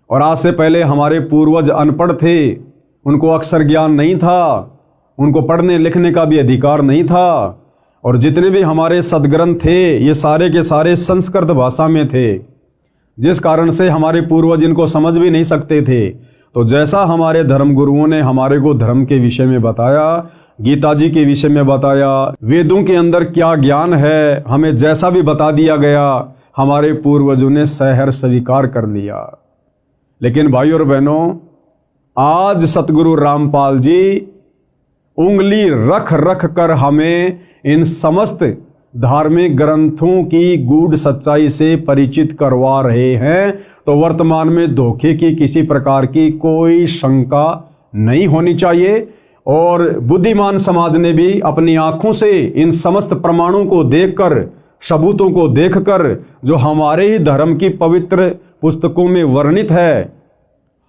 और आज से पहले हमारे पूर्वज अनपढ़ थे, उनको अक्षर ज्ञान नहीं था, उनको पढ़ने लिखने का भी अधिकार नहीं था। और जितने भी हमारे सदग्रंथ थे ये सारे के सारे संस्कृत भाषा में थे, जिस कारण से हमारे पूर्वज इनको समझ भी नहीं सकते थे। तो जैसा हमारे धर्म गुरुओं ने हमारे को धर्म के विषय में बताया, गीता जी के विषय में बताया, वेदों के अंदर क्या ज्ञान है हमें जैसा भी बता दिया गया, हमारे पूर्वजों ने सहर स्वीकार कर लिया। लेकिन भाइयों और बहनों, आज सतगुरु रामपाल जी उंगली रख रख कर हमें इन समस्त धार्मिक ग्रंथों की गूढ़ सच्चाई से परिचित करवा रहे हैं। तो वर्तमान में धोखे की किसी प्रकार की कोई शंका नहीं होनी चाहिए। और बुद्धिमान समाज ने भी अपनी आंखों से इन समस्त प्रमाणों को देखकर, सबूतों को देखकर, जो हमारे ही धर्म की पवित्र पुस्तकों में वर्णित है,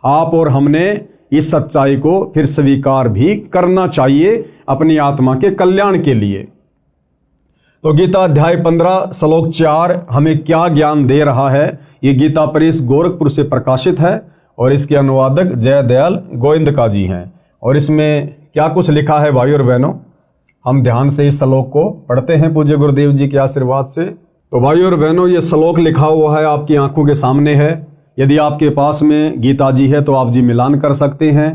आप और हमने इस सच्चाई को फिर स्वीकार भी करना चाहिए अपनी आत्मा के कल्याण के लिए। तो गीता अध्याय 15 श्लोक 4 हमें क्या ज्ञान दे रहा है। ये गीता प्रेस गोरखपुर से प्रकाशित है और इसके अनुवादक जयदयाल गोविंदका जी हैं। और इसमें क्या कुछ लिखा है भाई और बहनों, हम ध्यान से इस श्लोक को पढ़ते हैं पूज्य गुरुदेव जी के आशीर्वाद से। तो भाई और बहनों, ये श्लोक लिखा हुआ है, आपकी आंखों के सामने है। यदि आपके पास में गीता जी है तो आप जी मिलान कर सकते हैं।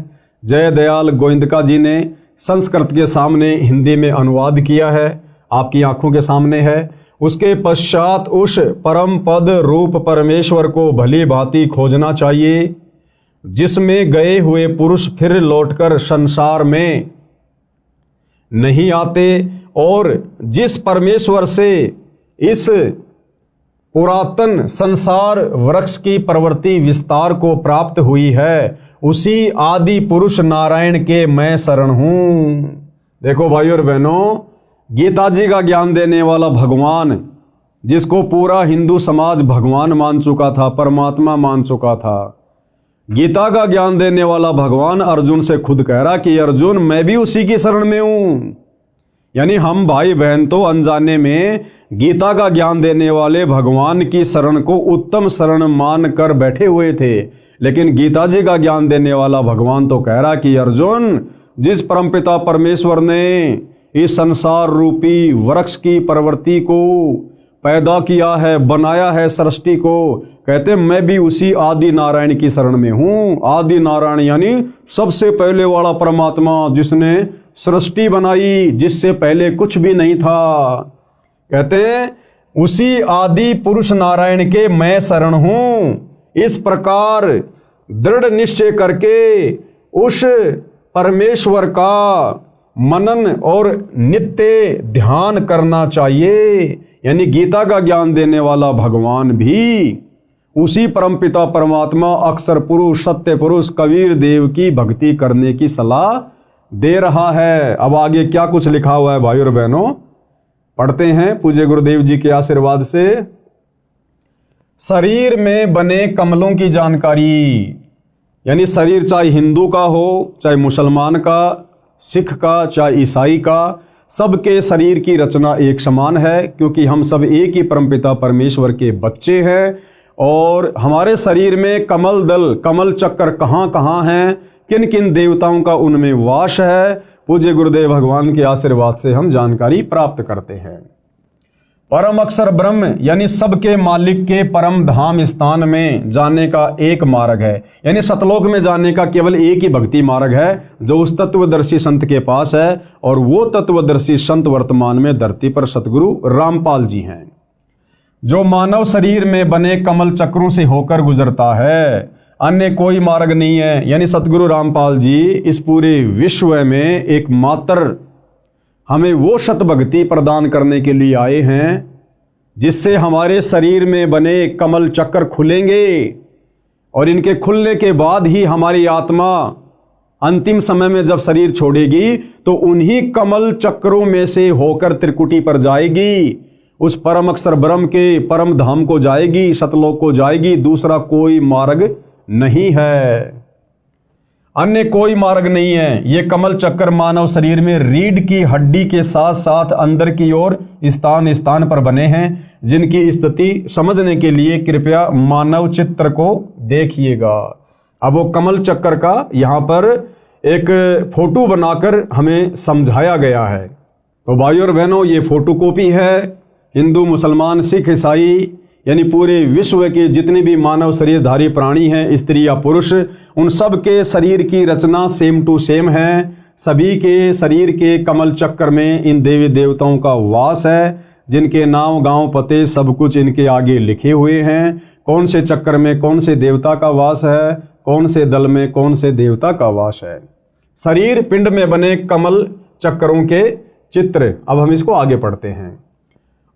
जयदयाल गोविंदका जी ने संस्कृत के सामने हिंदी में अनुवाद किया है, आपकी आंखों के सामने है। उसके पश्चात उस परम पद रूप परमेश्वर को भली भांति खोजना चाहिए, जिसमें गए हुए पुरुष फिर लौटकर संसार में नहीं आते, और जिस परमेश्वर से इस पुरातन संसार वृक्ष की प्रवृत्ति विस्तार को प्राप्त हुई है, उसी आदि पुरुष नारायण के मैं शरण हूं। देखो भाई और बहनों, गीता जी का ज्ञान देने वाला भगवान, जिसको पूरा हिंदू समाज भगवान मान चुका था, परमात्मा मान चुका था, गीता का ज्ञान देने वाला भगवान अर्जुन से खुद कह रहा कि अर्जुन मैं भी उसी की शरण में हूं। यानी हम भाई बहन तो अनजाने में गीता का ज्ञान देने वाले भगवान की शरण को उत्तम शरण मान कर बैठे हुए थे, लेकिन गीता जी का ज्ञान देने वाला भगवान तो कह रहा कि अर्जुन, जिस परमपिता परमेश्वर ने इस संसार रूपी वृक्ष की प्रवृत्ति को पैदा किया है, बनाया है सृष्टि को, कहते मैं भी उसी आदि नारायण की शरण में हूं। आदि नारायण यानी सबसे पहले वाला परमात्मा, जिसने सृष्टि बनाई, जिससे पहले कुछ भी नहीं था। कहते उसी आदि पुरुष नारायण के मैं शरण हूं। इस प्रकार दृढ़ निश्चय करके उस परमेश्वर का मनन और नित्य ध्यान करना चाहिए। यानी गीता का ज्ञान देने वाला भगवान भी उसी परमपिता परमात्मा अक्षर पुरुष सत्य पुरुष कबीर देव की भक्ति करने की सलाह दे रहा है। अब आगे क्या कुछ लिखा हुआ है भाई और बहनों, पढ़ते हैं पूज्य गुरुदेव जी के आशीर्वाद से। शरीर में बने कमलों की जानकारी, यानी शरीर चाहे हिंदू का हो, चाहे मुसलमान का, सिख का, चाहे ईसाई का, सबके शरीर की रचना एक समान है, क्योंकि हम सब एक ही परमपिता परमेश्वर के बच्चे हैं। और हमारे शरीर में कमल दल, कमल चक्कर कहाँ कहाँ हैं, किन किन देवताओं का उनमें वास है, पूज्य गुरुदेव भगवान के आशीर्वाद से हम जानकारी प्राप्त करते हैं। परम अक्षर ब्रह्म यानी सबके मालिक के परम धाम स्थान में जाने का एक मार्ग है, यानी सतलोक में जाने का केवल एक ही भक्ति मार्ग है, जो उस तत्वदर्शी संत के पास है। और वो तत्वदर्शी संत वर्तमान में धरती पर सतगुरु रामपाल जी हैं, जो मानव शरीर में बने कमल चक्रों से होकर गुजरता है। अन्य कोई मार्ग नहीं है। यानी सतगुरु रामपाल जी इस पूरे विश्व में एकमात्र हमें वो सत भक्ति प्रदान करने के लिए आए हैं, जिससे हमारे शरीर में बने कमल चक्र खुलेंगे, और इनके खुलने के बाद ही हमारी आत्मा अंतिम समय में जब शरीर छोड़ेगी तो उन्हीं कमल चक्रों में से होकर त्रिकुटी पर जाएगी, उस परम अक्षर ब्रह्म के परम धाम को जाएगी, सतलोक को जाएगी। दूसरा कोई मार्ग नहीं है, अन्य कोई मार्ग नहीं है। ये कमल चक्कर मानव शरीर में रीढ़ की हड्डी के साथ साथ अंदर की ओर स्थान स्थान पर बने हैं, जिनकी स्थिति समझने के लिए कृपया मानव चित्र को देखिएगा। अब वो कमल चक्कर का यहाँ पर एक फोटो बनाकर हमें समझाया गया है। तो भाई और बहनों, ये फोटो कॉपी है। हिंदू, मुसलमान, सिख, ईसाई यानी पूरे विश्व के जितने भी मानव शरीरधारी प्राणी हैं, स्त्री या पुरुष, उन सब के शरीर की रचना सेम टू सेम है। सभी के शरीर के कमल चक्र में इन देवी देवताओं का वास है, जिनके नाम, गांव, पते सब कुछ इनके आगे लिखे हुए हैं। कौन से चक्र में कौन से देवता का वास है, कौन से दल में कौन से देवता का वास है। शरीर पिंड में बने कमल चक्रों के चित्र। अब हम इसको आगे पढ़ते हैं।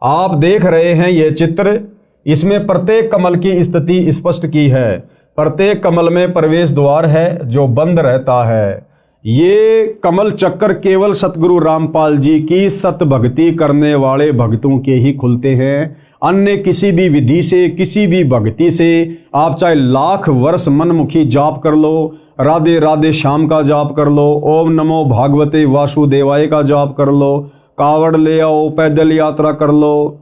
आप देख रहे हैं यह चित्र, इसमें प्रत्येक कमल की स्थिति स्पष्ट की है। प्रत्येक कमल में प्रवेश द्वार है जो बंद रहता है। ये कमल चक्कर केवल सतगुरु रामपाल जी की सत भक्ति करने वाले भक्तों के ही खुलते हैं। अन्य किसी भी विधि से, किसी भी भक्ति से आप चाहे लाख वर्ष मनमुखी जाप कर लो, राधे राधे श्याम का जाप कर लो, ओम नमो भागवते वासुदेवाय का जाप कर लो, कावड़ ले आओ, पैदल यात्रा कर लो,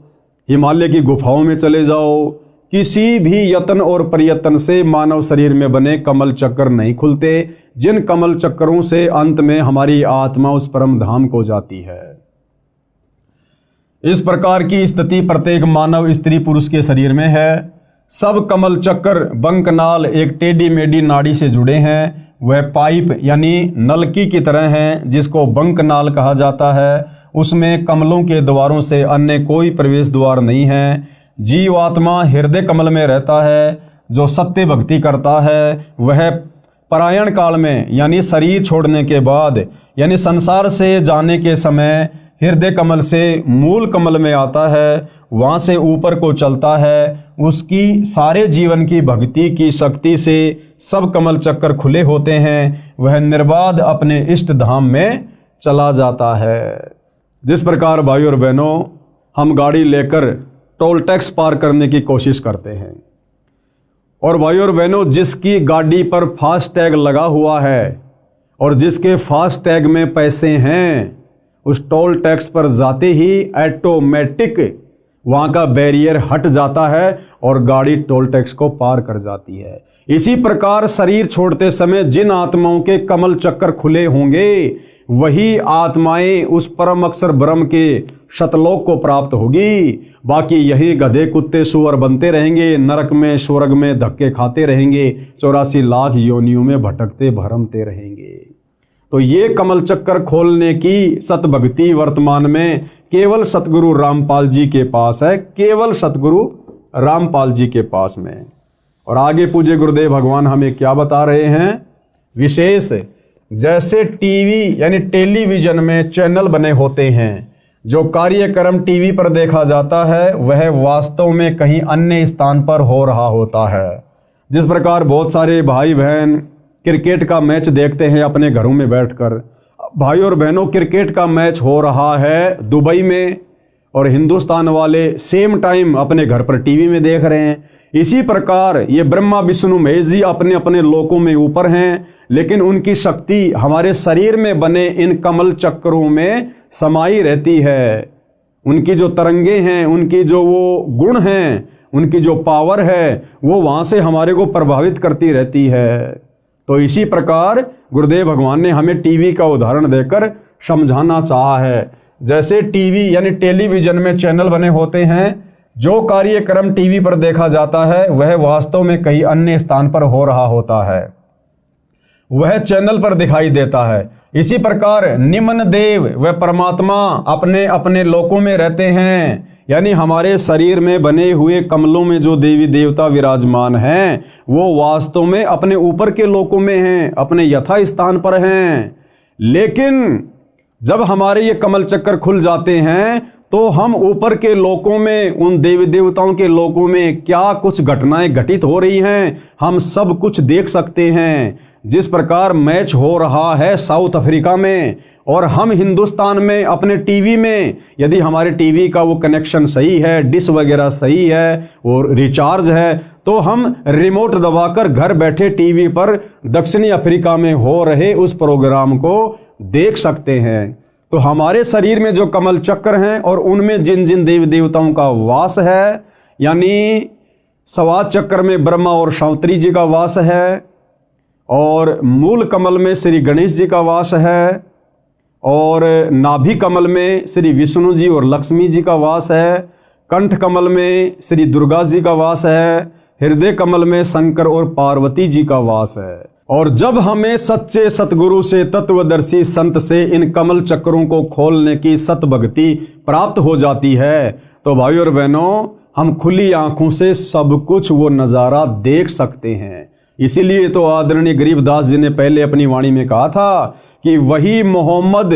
हिमालय की गुफाओं में चले जाओ, किसी भी यत्न और प्रयत्न से मानव शरीर में बने कमल चक्र नहीं खुलते, जिन कमल चक्रों से अंत में हमारी आत्मा उस परम धाम को जाती है। इस प्रकार की स्थिति प्रत्येक मानव स्त्री पुरुष के शरीर में है। सब कमल चक्र बंकनाल एक टेढ़ी मेढ़ी नाड़ी से जुड़े हैं। वह पाइप यानी नलकी की तरह हैं, जिसको बंकनाल कहा जाता है। उसमें कमलों के द्वारों से अन्य कोई प्रवेश द्वार नहीं है। जीवात्मा हृदय कमल में रहता है। जो सत्य भक्ति करता है वह परायण काल में यानी शरीर छोड़ने के बाद यानी संसार से जाने के समय हृदय कमल से मूल कमल में आता है, वहाँ से ऊपर को चलता है। उसकी सारे जीवन की भक्ति की शक्ति से सब कमल चक्कर खुले होते हैं। वह निर्बाध अपने इष्ट धाम में चला जाता है। जिस प्रकार भाइयों और बहनों हम गाड़ी लेकर टोल टैक्स पार करने की कोशिश करते हैं, और भाइयों और बहनों जिसकी गाड़ी पर फास्ट टैग लगा हुआ है और जिसके फास्ट टैग में पैसे हैं, उस टोल टैक्स पर जाते ही ऑटोमेटिक वहाँ का बैरियर हट जाता है और गाड़ी टोल टैक्स को पार कर जाती है। इसी प्रकार शरीर छोड़ते समय जिन आत्माओं के कमल चक्कर खुले होंगे वही आत्माएं उस परम अक्षर ब्रह्म के शतलोक को प्राप्त होगी। बाकी यही गधे कुत्ते सुअर बनते रहेंगे, नरक में स्वर्ग में धक्के खाते रहेंगे, 84 लाख योनियों में भटकते भरमते रहेंगे। तो ये कमल चक्कर खोलने की सतभक्ति वर्तमान में केवल सतगुरु रामपाल जी के पास है, केवल सतगुरु रामपाल जी के पास में। और आगे पूज्य गुरुदेव भगवान हमें क्या बता रहे हैं? विशेष जैसे टीवी यानी टेलीविजन में चैनल बने होते हैं, जो कार्यक्रम टीवी पर देखा जाता है वह वास्तव में कहीं अन्य स्थान पर हो रहा होता है। जिस प्रकार बहुत सारे भाई बहन क्रिकेट का मैच देखते हैं अपने घरों में बैठकर। भाई और बहनों, क्रिकेट का मैच हो रहा है दुबई में और हिंदुस्तान वाले सेम टाइम अपने घर पर टीवी में देख रहे हैं। इसी प्रकार ये ब्रह्मा विष्णु महेश जी अपने अपने लोकों में ऊपर हैं, लेकिन उनकी शक्ति हमारे शरीर में बने इन कमल चक्रों में समाई रहती है। उनकी जो तरंगे हैं, उनकी जो वो गुण हैं, उनकी जो पावर है, वो वहाँ से हमारे को प्रभावित करती रहती है। तो इसी प्रकार गुरुदेव भगवान ने हमें टीवी का उदाहरण देकर समझाना चाहा है। जैसे टीवी यानी टेलीविजन में चैनल बने होते हैं, जो कार्यक्रम टीवी पर देखा जाता है वह वास्तव में कहीं अन्य स्थान पर हो रहा होता है, वह चैनल पर दिखाई देता है। इसी प्रकार निम्न देव व परमात्मा अपने अपने लोकों में रहते हैं, यानी हमारे शरीर में बने हुए कमलों में जो देवी देवता विराजमान हैं वो वास्तव में अपने ऊपर के लोकों में हैं, अपने यथा स्थान पर हैं। लेकिन जब हमारे ये कमल चक्कर खुल जाते हैं तो हम ऊपर के लोकों में, उन देवी देवताओं के लोकों में क्या कुछ घटनाएं घटित हो रही हैं हम सब कुछ देख सकते हैं। जिस प्रकार मैच हो रहा है साउथ अफ्रीका में और हम हिंदुस्तान में अपने टीवी में, यदि हमारे टीवी का वो कनेक्शन सही है, डिश वगैरह सही है और रिचार्ज है, तो हम रिमोट दबाकर घर बैठे टीवी पर दक्षिणी अफ्रीका में हो रहे उस प्रोग्राम को देख सकते हैं। तो हमारे शरीर में जो कमल चक्र हैं और उनमें जिन जिन देवी देवताओं का वास है, यानी स्वाद चक्र में ब्रह्मा और शांतरी जी का वास है, और मूल कमल में श्री गणेश जी का वास है, और नाभि कमल में श्री विष्णु जी और लक्ष्मी जी का वास है, कंठ कमल में श्री दुर्गा जी का वास है, हृदय कमल में शंकर और पार्वती जी का वास है। और जब हमें सच्चे सतगुरु से, तत्वदर्शी संत से इन कमल चक्रों को खोलने की सतभक्ति प्राप्त हो जाती है, तो भाइयों और बहनों हम खुली आंखों से सब कुछ वो नज़ारा देख सकते हैं। इसीलिए तो आदरणीय गरीबदास जी ने पहले अपनी वाणी में कहा था कि वही मोहम्मद,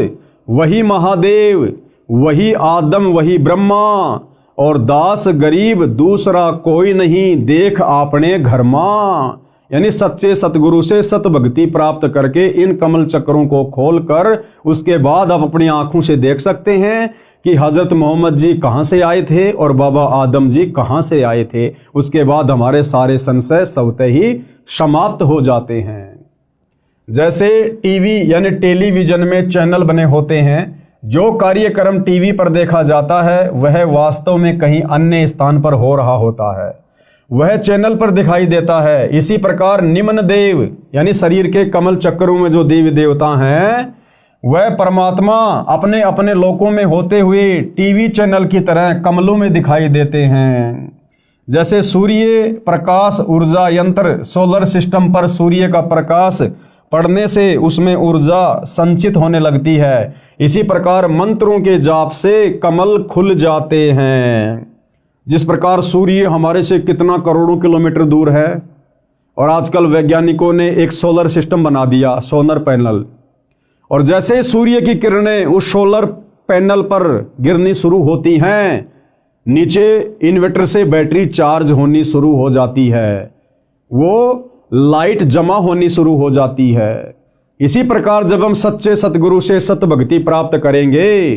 वही महादेव, वही आदम, वही ब्रह्मा, और दास गरीब दूसरा कोई नहीं, देख आपने घर मां। यानी सच्चे सतगुरु से सतभक्ति प्राप्त करके इन कमल चक्रों को खोलकर उसके बाद आप अपनी आंखों से देख सकते हैं कि हजरत मोहम्मद जी कहाँ से आए थे और बाबा आदम जी कहाँ से आए थे। उसके बाद हमारे सारे संशय स्वतः ही समाप्त हो जाते हैं। जैसे टीवी यानी टेलीविजन में चैनल बने होते हैं, जो कार्यक्रम टीवी पर देखा जाता है वह वास्तव में कहीं अन्य स्थान पर हो रहा होता है। वह चैनल पर दिखाई देता है। इसी प्रकार निम्न देव यानी शरीर के कमल चक्रों में जो देवी देवता हैं वह परमात्मा अपने अपने लोकों में होते हुए टीवी चैनल की तरह कमलों में दिखाई देते हैं। जैसे सूर्य प्रकाश ऊर्जा यंत्र सोलर सिस्टम पर सूर्य का प्रकाश पड़ने से उसमें ऊर्जा संचित होने लगती है, इसी प्रकार मंत्रों के जाप से कमल खुल जाते हैं। जिस प्रकार सूर्य हमारे से कितना करोड़ों किलोमीटर दूर है और आजकल वैज्ञानिकों ने एक सोलर सिस्टम बना दिया, सोलर पैनल, और जैसे सूर्य की किरणें उस सोलर पैनल पर गिरनी शुरू होती हैं, नीचे इन्वर्टर से बैटरी चार्ज होनी शुरू हो जाती है, वो लाइट जमा होनी शुरू हो जाती है। इसी प्रकार जब हम सच्चे सतगुरु से सत भक्ति प्राप्त करेंगे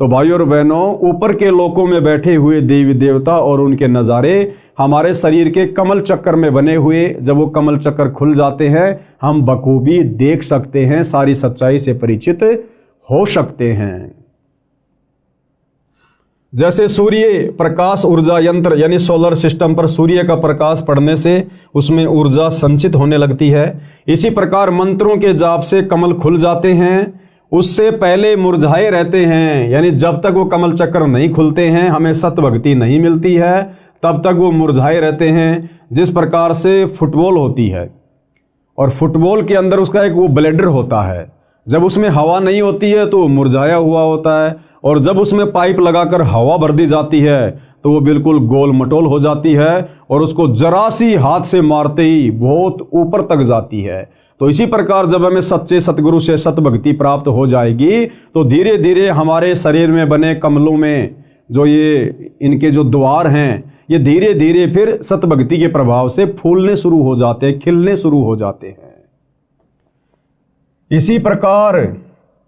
तो भाइयों और बहनों, ऊपर के लोकों में बैठे हुए देवी देवता और उनके नज़ारे हमारे शरीर के कमल चक्कर में बने हुए, जब वो कमल चक्कर खुल जाते हैं हम बखूबी देख सकते हैं, सारी सच्चाई से परिचित हो सकते हैं। जैसे सूर्य प्रकाश ऊर्जा यंत्र यानी सोलर सिस्टम पर सूर्य का प्रकाश पड़ने से उसमें ऊर्जा संचित होने लगती है, इसी प्रकार मंत्रों के जाप से कमल खुल जाते हैं। उससे पहले मुरझाए रहते हैं, यानी जब तक वो कमल चक्र नहीं खुलते हैं, हमें सत भक्ति नहीं मिलती है, तब तक वो मुरझाए रहते हैं। जिस प्रकार से फुटबॉल होती है और फुटबॉल के अंदर उसका एक वो ब्लेडर होता है, जब उसमें हवा नहीं होती है तो वो मुरझाया हुआ होता है, और जब उसमें पाइप लगाकर हवा भर दी जाती है तो वो बिल्कुल गोल मटोल हो जाती है और उसको जरा सी हाथ से मारते ही बहुत ऊपर तक जाती है। तो इसी प्रकार जब हमें सच्चे सतगुरु से सत भक्ति प्राप्त हो जाएगी तो धीरे धीरे हमारे शरीर में बने कमलों में जो ये इनके जो द्वार हैं, ये धीरे धीरे फिर सत भक्ति के प्रभाव से फूलने शुरू हो जाते हैं, खिलने शुरू हो जाते हैं।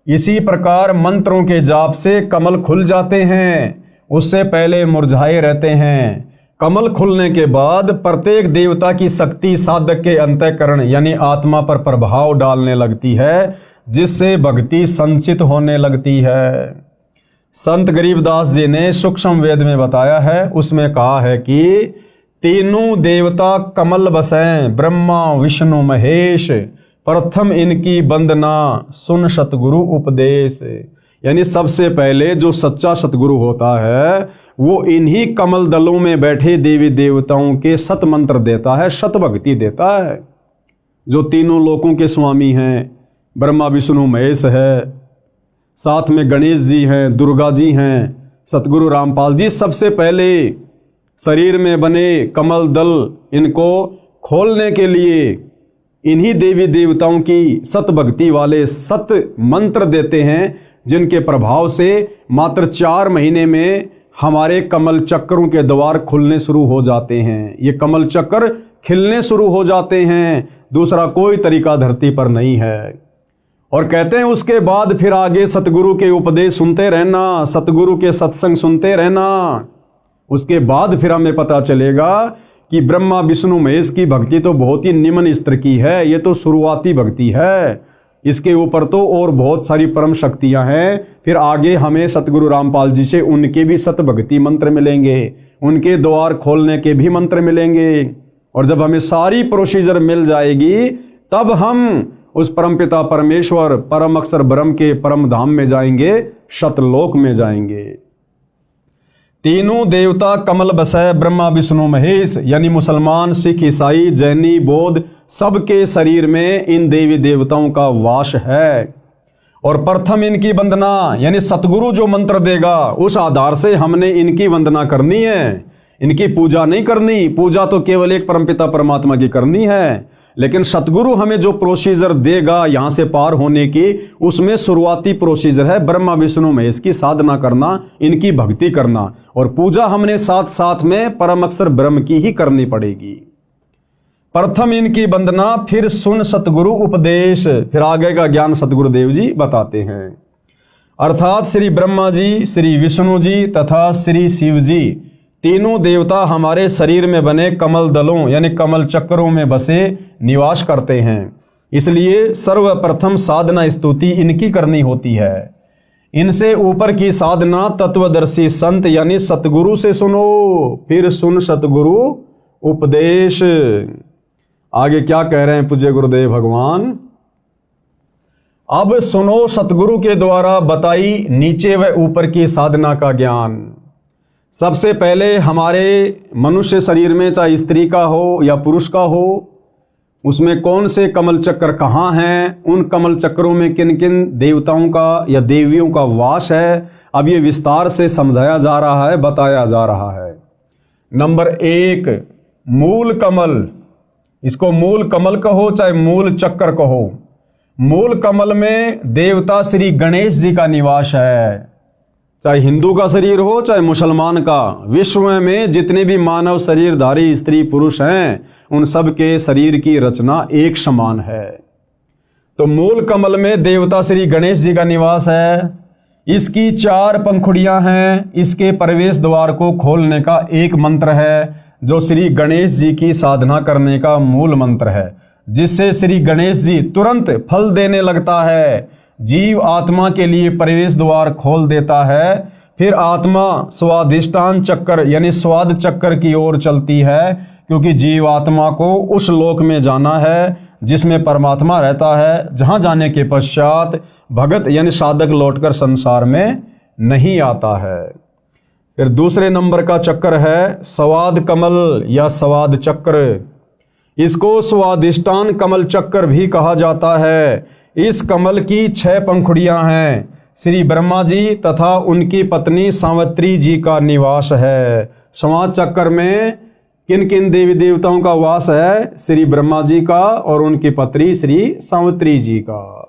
इसी प्रकार मंत्रों के जाप से कमल खुल जाते हैं, उससे पहले मुरझाए रहते हैं। कमल खुलने के बाद प्रत्येक देवता की शक्ति साधक के अंतःकरण यानी आत्मा पर प्रभाव डालने लगती है, जिससे भक्ति संचित होने लगती है। संत गरीबदास जी ने सूक्ष्म वेद में बताया है, उसमें कहा है कि तीनों देवता कमल बसें ब्रह्मा विष्णु महेश, प्रथम इनकी वंदना सुन सतगुरु उपदेश। यानी सबसे पहले जो सच्चा सतगुरु होता है वो इन्हीं कमल दलों में बैठे देवी देवताओं के सत मंत्र देता है, सत भक्ति देता है। जो तीनों लोकों के स्वामी हैं, ब्रह्मा विष्णु महेश है, साथ में गणेश जी हैं, दुर्गा जी हैं, सतगुरु रामपाल जी, सबसे पहले शरीर में बने कमल दल इनको खोलने के लिए इन्हीं देवी देवताओं की सत भक्ति वाले सत मंत्र देते हैं, जिनके प्रभाव से मात्र 4 महीने में हमारे कमल चक्रों के द्वार खुलने शुरू हो जाते हैं। ये कमल चक्र खिलने शुरू हो जाते हैं, दूसरा कोई तरीका धरती पर नहीं है। और कहते हैं उसके बाद फिर आगे सतगुरु के उपदेश सुनते रहना, सतगुरु के सत्संग सुनते रहना। उसके बाद फिर हमें पता चलेगा कि ब्रह्मा विष्णु महेश की भक्ति तो बहुत ही निम्न स्तर की है, ये तो शुरुआती भक्ति है, इसके ऊपर तो और बहुत सारी परम शक्तियां हैं। फिर आगे हमें सतगुरु रामपाल जी से उनके भी सत भक्ति मंत्र मिलेंगे, उनके द्वार खोलने के भी मंत्र मिलेंगे, और जब हमें सारी प्रोसीजर मिल जाएगी तब हम उस परमपिता परमेश्वर परम अक्षर ब्रह्म के परम धाम में जाएंगे, शतलोक में जाएंगे। तीनों देवता कमल बसै ब्रह्मा विष्णु महेश, यानी मुसलमान सिख ईसाई जैनी बौद्ध सबके शरीर में इन देवी देवताओं का वास है। और प्रथम इनकी वंदना यानी सतगुरु जो मंत्र देगा उस आधार से हमने इनकी वंदना करनी है, इनकी पूजा नहीं करनी। पूजा तो केवल एक परमपिता परमात्मा की करनी है, लेकिन सतगुरु हमें जो प्रोसीजर देगा यहाँ से पार होने की, उसमें शुरुआती प्रोसीजर है ब्रह्मा विष्णु महेश की साधना करना, इनकी भक्ति करना, और पूजा हमने साथ साथ में परम अक्षर ब्रह्म की ही करनी पड़ेगी। प्रथम इनकी वंदना फिर सुन सतगुरु उपदेश, फिर आगे का ज्ञान सतगुरुदेव जी बताते हैं। अर्थात श्री ब्रह्मा जी, श्री विष्णु जी तथा श्री शिव जी तीनों देवता हमारे शरीर में बने कमल दलों यानी कमल चक्रों में बसे निवास करते हैं। इसलिए सर्वप्रथम साधना स्तुति इनकी करनी होती है। इनसे ऊपर की साधना तत्वदर्शी संत यानी सतगुरु से सुनो, फिर सुन सतगुरु उपदेश। आगे क्या कह रहे हैं पूज्य गुरुदेव भगवान? अब सुनो सतगुरु के द्वारा बताई नीचे व ऊपर की साधना का ज्ञान। सबसे पहले हमारे मनुष्य शरीर में, चाहे स्त्री का हो या पुरुष का हो, उसमें कौन से कमल चक्र कहाँ हैं, उन कमल चक्रों में किन किन देवताओं का या देवियों का वास है, अब ये विस्तार से समझाया जा रहा है, बताया जा रहा है। नंबर 1, मूल कमल। इसको मूल कमल कहो चाहे मूल चक्र कहो। मूल कमल में देवता श्री गणेश जी का निवास है। चाहे हिंदू का शरीर हो चाहे मुसलमान का, विश्व में जितने भी मानव शरीरधारी स्त्री पुरुष हैं, उन सब के शरीर की रचना एक समान है। तो मूल कमल में देवता श्री गणेश जी का निवास है। इसकी 4 पंखुड़ियां हैं। इसके प्रवेश द्वार को खोलने का एक मंत्र है, जो श्री गणेश जी की साधना करने का मूल मंत्र है, जिससे श्री गणेश जी तुरंत फल देने लगता है। जीव आत्मा के लिए प्रवेश द्वार खोल देता है। फिर आत्मा स्वादिष्टान चक्र यानी स्वाद चक्र की ओर चलती है, क्योंकि जीव आत्मा को उस लोक में जाना है जिसमें परमात्मा रहता है, जहां जाने के पश्चात भगत यानी साधक लौटकर संसार में नहीं आता है। फिर दूसरे नंबर का चक्र है स्वाद कमल या स्वाद चक्र। इसको स्वादिष्टान कमल चक्र भी कहा जाता है। इस कमल की 6 पंखुड़ियां हैं। श्री ब्रह्मा जी तथा उनकी पत्नी सावित्री जी का निवास है। स्वाद चक्र में किन किन देवी देवताओं का वास है? श्री ब्रह्मा जी का और उनकी पत्नी श्री सावित्री जी का।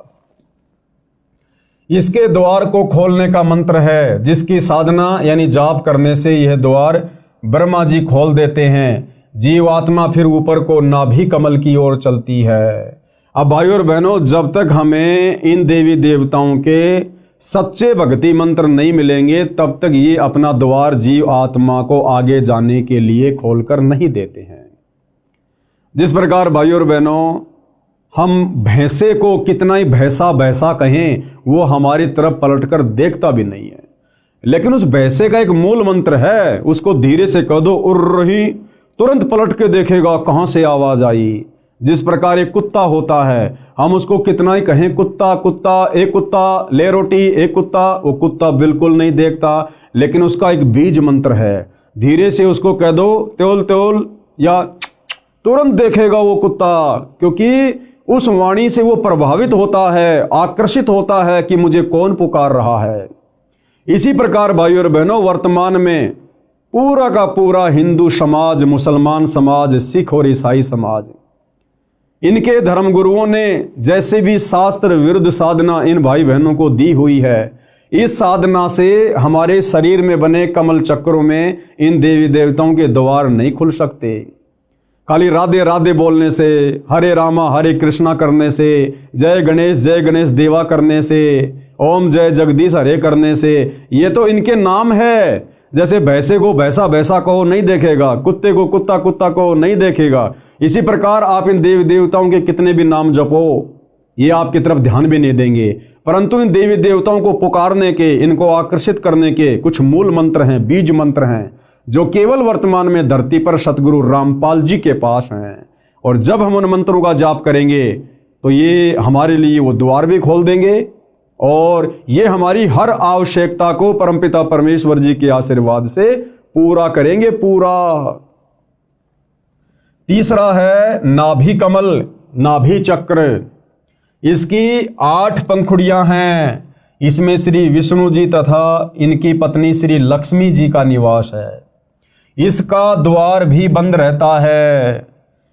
इसके द्वार को खोलने का मंत्र है, जिसकी साधना यानी जाप करने से यह द्वार ब्रह्मा जी खोल देते हैं। जीवात्मा फिर ऊपर को नाभि कमल की ओर चलती है। अब भाइयों और बहनों, जब तक हमें इन देवी देवताओं के सच्चे भक्ति मंत्र नहीं मिलेंगे, तब तक ये अपना द्वार जीव आत्मा को आगे जाने के लिए खोलकर नहीं देते हैं। जिस प्रकार भाइयों और बहनों, हम भैंसे को कितना ही भैंसा भैंसा कहें, वो हमारी तरफ पलटकर देखता भी नहीं है, लेकिन उस भैंसे का एक मूल मंत्र है। उसको धीरे से कह दो उर्र ही, तुरंत पलट के देखेगा कहां से आवाज आई। जिस प्रकार एक कुत्ता होता है, हम उसको कितना ही कहें कुत्ता कुत्ता, एक कुत्ता ले रोटी, एक कुत्ता, वो कुत्ता बिल्कुल नहीं देखता, लेकिन उसका एक बीज मंत्र है। धीरे से उसको कह दो त्योल त्योल या तुरंत देखेगा वो कुत्ता, क्योंकि उस वाणी से वो प्रभावित होता है, आकर्षित होता है कि मुझे कौन पुकार रहा है। इसी प्रकार भाइयों और बहनों, वर्तमान में पूरा का पूरा हिंदू समाज, मुसलमान समाज, सिख और ईसाई समाज, इनके धर्मगुरुओं ने जैसे भी शास्त्र विरुद्ध साधना इन भाई बहनों को दी हुई है, इस साधना से हमारे शरीर में बने कमल चक्रों में इन देवी देवताओं के द्वार नहीं खुल सकते। खाली राधे राधे बोलने से, हरे रामा हरे कृष्णा करने से, जय गणेश देवा करने से, ओम जय जगदीश हरे करने से, ये तो इनके नाम है। जैसे भैंसे को भैंसा भैंसा को नहीं देखेगा, कुत्ते को कुत्ता कुत्ता को नहीं देखेगा, इसी प्रकार आप इन देवी देवताओं के कितने भी नाम जपो, ये आपकी तरफ ध्यान भी नहीं देंगे। परंतु इन देवी देवताओं को पुकारने के, इनको आकर्षित करने के कुछ मूल मंत्र हैं, बीज मंत्र हैं, जो केवल वर्तमान में धरती पर सतगुरु रामपाल जी के पास हैं। और जब हम उन मंत्रों का जाप करेंगे तो ये हमारे लिए वो द्वार भी खोल देंगे, और ये हमारी हर आवश्यकता को परमपिता परमेश्वर जी के आशीर्वाद से पूरा करेंगे, पूरा। तीसरा है नाभि कमल, नाभि चक्र। इसकी 8 पंखुड़ियां हैं। इसमें श्री विष्णु जी तथा इनकी पत्नी श्री लक्ष्मी जी का निवास है। इसका द्वार भी बंद रहता है।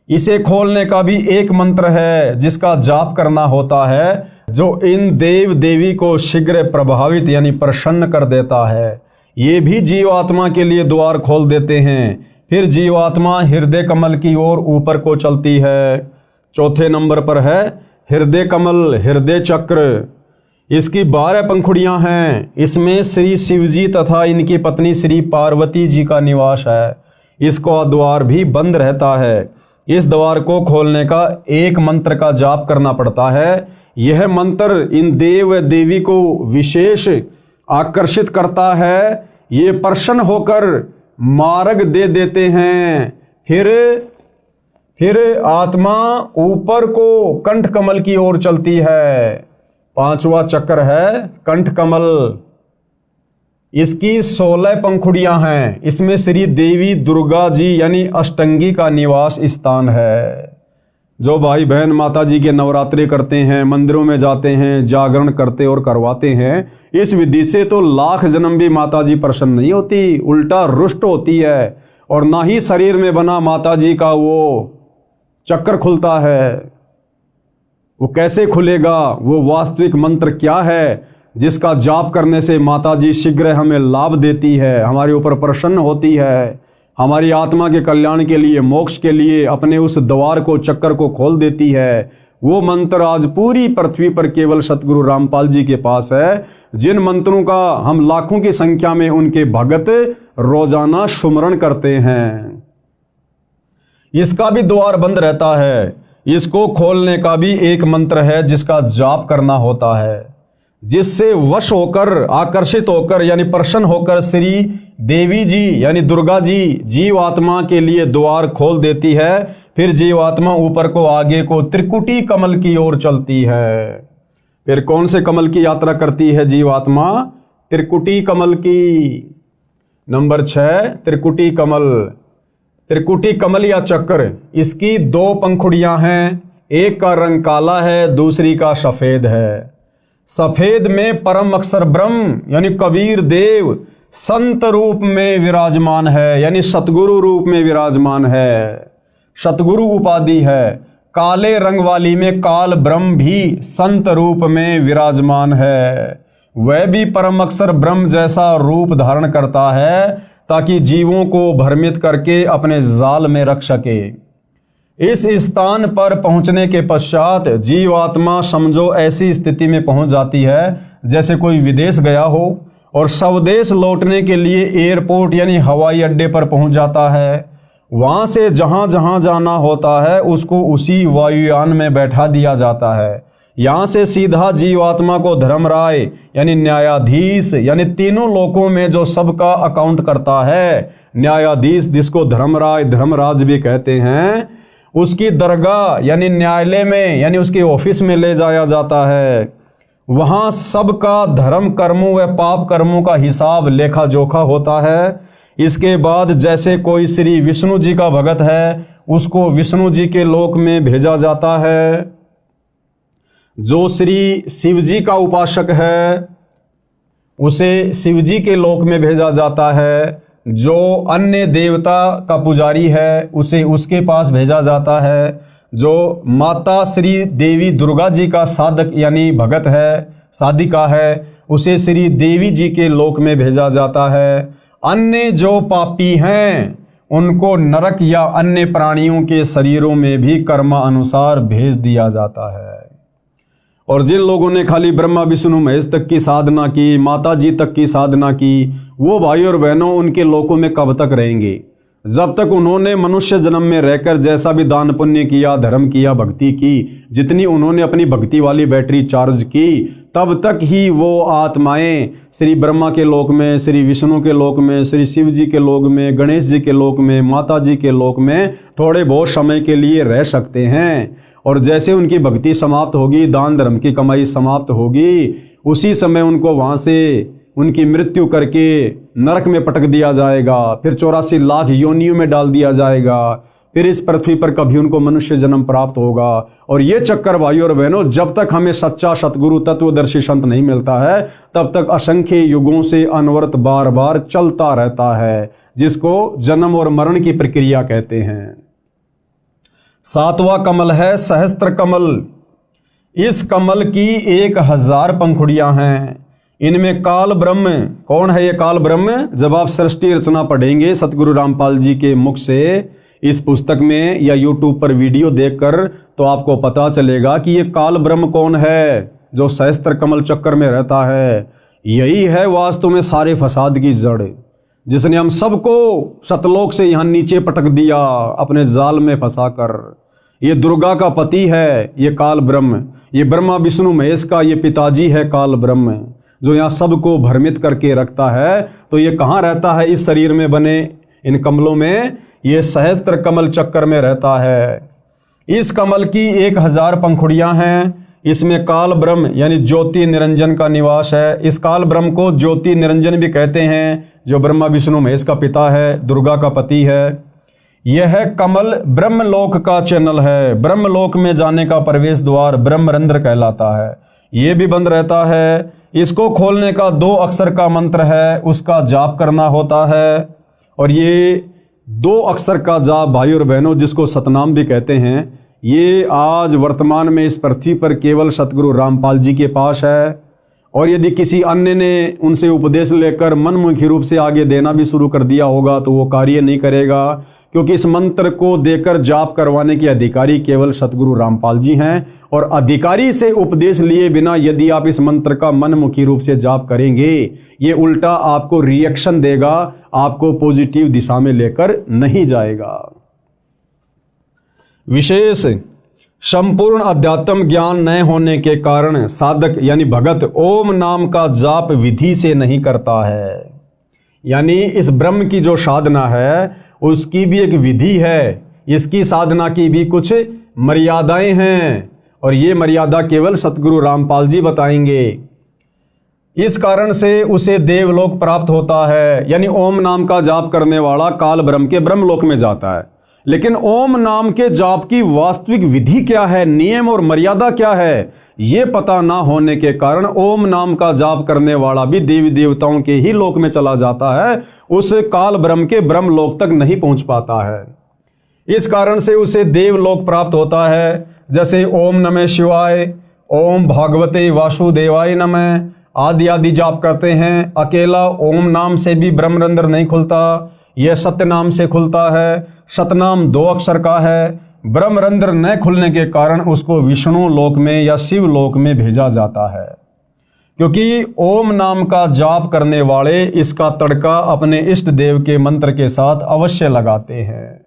इसे खोलने का भी एक मंत्र है, जिसका जाप करना होता है, जो इन देव देवी को शीघ्र प्रभावित यानी प्रसन्न कर देता है। ये भी जीवात्मा के लिए द्वार खोल देते हैं। फिर जीवात्मा हृदय कमल की ओर ऊपर को चलती है। चौथे नंबर पर है हृदय कमल, हृदय चक्र। इसकी 12 पंखुड़ियां हैं। इसमें श्री शिव जी तथा इनकी पत्नी श्री पार्वती जी का निवास है। इसका द्वार भी बंद रहता है। इस द्वार को खोलने का एक मंत्र का जाप करना पड़ता है। यह मंत्र इन देव देवी को विशेष आकर्षित करता है। ये प्रसन्न होकर मार्ग दे देते हैं। फिर आत्मा ऊपर को कंठ कमल की ओर चलती है। पांचवा चक्र है कंठ कमल। इसकी 16 पंखुड़ियां हैं। इसमें श्री देवी दुर्गा जी यानी अष्टंगी का निवास स्थान है। जो भाई बहन माता जी के नवरात्रि करते हैं, मंदिरों में जाते हैं, जागरण करते और करवाते हैं, इस विधि से तो लाख जन्म भी माता जी प्रसन्न नहीं होती, उल्टा रुष्ट होती है। और ना ही शरीर में बना माता जी का वो चक्र खुलता है। वो कैसे खुलेगा? वो वास्तविक मंत्र क्या है जिसका जाप करने से माता जी शीघ्र हमें लाभ देती है, हमारे ऊपर प्रसन्न होती है, हमारी आत्मा के कल्याण के लिए, मोक्ष के लिए अपने उस द्वार को, चक्कर को खोल देती है। वो मंत्र आज पूरी पृथ्वी पर केवल सतगुरु रामपाल जी के पास है, जिन मंत्रों का हम लाखों की संख्या में उनके भगत रोजाना सुमरण करते हैं। इसका भी द्वार बंद रहता है। इसको खोलने का भी एक मंत्र है जिसका जाप करना होता है, जिससे वश होकर, आकर्षित होकर यानी प्रसन्न होकर श्री देवी जी यानी दुर्गा जी जीवात्मा के लिए द्वार खोल देती है। फिर जीवात्मा ऊपर को, आगे को त्रिकुटी कमल की ओर चलती है। फिर कौन से कमल की यात्रा करती है जीवात्मा? त्रिकुटी कमल की। नंबर 6 त्रिकुटी कमल। त्रिकुटी कमल या चक्र, इसकी 2 पंखुड़ियां हैं। एक का रंग काला है, दूसरी का सफेद है। सफेद में परम अक्षर ब्रह्म यानी कबीर देव संत रूप में विराजमान है, यानी सतगुरु रूप में विराजमान है, सतगुरु उपाधि है। काले रंग वाली में काल ब्रह्म भी संत रूप में विराजमान है। वह भी परम अक्षर ब्रह्म जैसा रूप धारण करता है ताकि जीवों को भ्रमित करके अपने जाल में रख सके। इस स्थान पर पहुंचने के पश्चात जीवात्मा समझो ऐसी स्थिति में पहुंच जाती है जैसे कोई विदेश गया हो और स्वदेश लौटने के लिए एयरपोर्ट यानी हवाई अड्डे पर पहुंच जाता है। वहां से जहां जहां जाना होता है उसको उसी वायुयान में बैठा दिया जाता है। यहां से सीधा जीवात्मा को धर्मराय यानी न्यायाधीश यानी तीनों लोकों में जो सबका अकाउंट करता है, न्यायाधीश जिसको धर्मराय धर्मराज भी कहते हैं, उसकी दरगाह यानी न्यायालय में यानी उसके ऑफिस में ले जाया जाता है। वहां सबका धर्म कर्मों व पाप कर्मों का हिसाब लेखा जोखा होता है। इसके बाद जैसे कोई श्री विष्णु जी का भगत है उसको विष्णु जी के लोक में भेजा जाता है। जो श्री शिव जी का उपासक है उसे शिव जी के लोक में भेजा जाता है। जो अन्य देवता का पुजारी है उसे उसके पास भेजा जाता है। जो माता श्री देवी दुर्गा जी का साधक यानी भगत है, साधिका है, उसे श्री देवी जी के लोक में भेजा जाता है। अन्य जो पापी हैं उनको नरक या अन्य प्राणियों के शरीरों में भी कर्मानुसार भेज दिया जाता है। और जिन लोगों ने खाली ब्रह्मा विष्णु महेश तक की साधना की, माता जी तक की साधना की, वो भाई और बहनों उनके लोकों में कब तक रहेंगे? जब तक उन्होंने मनुष्य जन्म में रहकर जैसा भी दान पुण्य किया, धर्म किया, भक्ति की, जितनी उन्होंने अपनी भक्ति वाली बैटरी चार्ज की, तब तक ही वो आत्माएं श्री ब्रह्मा के लोक में, श्री विष्णु के लोक में, श्री शिव जी के लोक में, गणेश जी के लोक में, माता जी के लोक में थोड़े बहुत समय के लिए रह सकते हैं। और जैसे उनकी भक्ति समाप्त होगी, दान धर्म की कमाई समाप्त होगी, उसी समय उनको वहाँ से उनकी मृत्यु करके नरक में पटक दिया जाएगा। फिर 84 लाख योनियों में डाल दिया जाएगा। फिर इस पृथ्वी पर कभी उनको मनुष्य जन्म प्राप्त होगा। और ये चक्कर भाइयों और बहनों जब तक हमें सच्चा सतगुरु तत्वदर्शी संत नहीं मिलता है तब तक असंख्य युगों से अनवरत बार बार चलता रहता है, जिसको जन्म और मरण की प्रक्रिया कहते हैं। 7वां कमल है सहस्त्र कमल। इस कमल की 1000 पंखुड़ियां हैं। इनमें काल ब्रह्म, कौन है ये काल ब्रह्म? जब आप सृष्टि रचना पढ़ेंगे सतगुरु रामपाल जी के मुख से इस पुस्तक में या यूट्यूब पर वीडियो देखकर, तो आपको पता चलेगा कि ये काल ब्रह्म कौन है जो सहस्त्र कमल चक्कर में रहता है। यही है वास्तव में सारे फसाद की जड़, जिसने हम सबको सतलोक से यहाँ नीचे पटक दिया अपने जाल में फंसाकर। ये दुर्गा का पति है ये काल ब्रह्म, ये ब्रह्मा विष्णु महेश का ये पिताजी है काल ब्रह्म, जो यहाँ सबको भ्रमित करके रखता है। तो ये कहाँ रहता है? इस शरीर में बने इन कमलों में। ये सहस्त्र कमल चक्कर में रहता है। इस कमल की 1000 पंखुड़ियां हैं। इसमें काल ब्रह्म यानी ज्योति निरंजन का निवास है। इस काल ब्रह्म को ज्योति निरंजन भी कहते हैं, जो ब्रह्मा विष्णु महेश का पिता है, दुर्गा का पति है। यह कमल ब्रह्मलोक का चैनल है। ब्रह्मलोक में जाने का प्रवेश द्वार ब्रह्मरंध्र कहलाता है। ये भी बंद रहता है। इसको खोलने का 2 अक्षर का मंत्र है, उसका जाप करना होता है। और ये 2 अक्षर का जाप भाई और बहनों, जिसको सतनाम भी कहते हैं, ये आज वर्तमान में इस पृथ्वी पर केवल सतगुरु रामपाल जी के पास है। और यदि किसी अन्य ने उनसे उपदेश लेकर मनमुखी रूप से आगे देना भी शुरू कर दिया होगा तो वो कार्य नहीं करेगा, क्योंकि इस मंत्र को देकर जाप करवाने के अधिकारी केवल सतगुरु रामपाल जी हैं। और अधिकारी से उपदेश लिए बिना यदि आप इस मंत्र का मनमुखी रूप से जाप करेंगे, ये उल्टा आपको रिएक्शन देगा, आपको पॉजिटिव दिशा में लेकर नहीं जाएगा। विशेष संपूर्ण अध्यात्म ज्ञान न होने के कारण साधक यानी भगत ओम नाम का जाप विधि से नहीं करता है। यानी इस ब्रह्म की जो साधना है उसकी भी एक विधि है, इसकी साधना की भी कुछ मर्यादाएं हैं, और ये मर्यादा केवल सतगुरु रामपाल जी बताएंगे। इस कारण से उसे देवलोक प्राप्त होता है। यानी ओम नाम का जाप करने वाला काल ब्रह्म के ब्रह्मलोक में जाता है। लेकिन ओम नाम के जाप की वास्तविक विधि क्या है, नियम और मर्यादा क्या है, ये पता ना होने के कारण ओम नाम का जाप करने वाला भी देवी देवताओं के ही लोक में चला जाता है, उस काल ब्रह्म के ब्रह्मलोक तक नहीं पहुंच पाता है। इस कारण से उसे देवलोक प्राप्त होता है। जैसे ओम नमः शिवाय, ओम भागवते वासुदेवाय नमः आदि आदि जाप करते हैं। अकेला ओम नाम से भी ब्रह्मरंध्र नहीं खुलता, यह सत्य नाम से खुलता है। सतनाम 2 अक्षर का है। ब्रह्मरंध्र न खुलने के कारण उसको विष्णु लोक में या शिव लोक में भेजा जाता है, क्योंकि ओम नाम का जाप करने वाले इसका तड़का अपने इष्ट देव के मंत्र के साथ अवश्य लगाते हैं।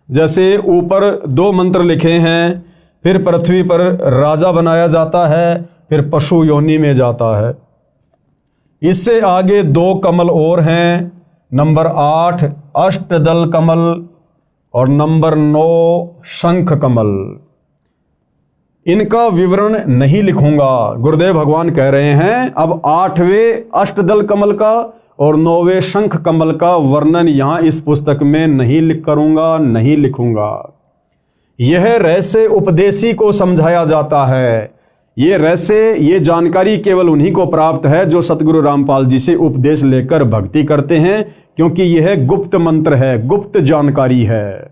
जैसे ऊपर 2 मंत्र लिखे हैं, फिर पृथ्वी पर राजा बनाया जाता है, फिर पशु योनि में जाता है। इससे आगे 2 कमल और हैं, नंबर 8 अष्टदल कमल और नंबर 9 शंख कमल। इनका विवरण नहीं लिखूंगा, गुरुदेव भगवान कह रहे हैं अब 8वें अष्टदल कमल का और 9वें शंख कमल का वर्णन यहां इस पुस्तक में नहीं लिखूंगा। यह रहस्य उपदेशी को समझाया जाता है। ये रहस्य, ये जानकारी केवल उन्हीं को प्राप्त है जो सतगुरु रामपाल जी से उपदेश लेकर भक्ति करते हैं, क्योंकि यह गुप्त मंत्र है, गुप्त जानकारी है।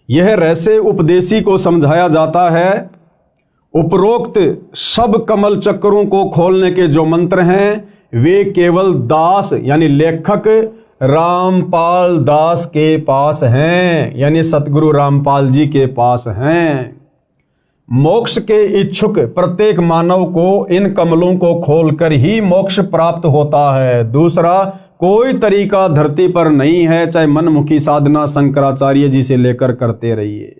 यह रहस्य उपदेशी को समझाया जाता है। उपरोक्त सब कमल चक्रों को खोलने के जो मंत्र हैं वे केवल दास यानी लेखक रामपाल दास के पास हैं, यानी सतगुरु रामपाल जी के पास हैं। मोक्ष के इच्छुक प्रत्येक मानव को इन कमलों को खोलकर ही मोक्ष प्राप्त होता है। दूसरा कोई तरीका धरती पर नहीं है, चाहे मनमुखी साधना शंकराचार्य जी से लेकर करते रहिए।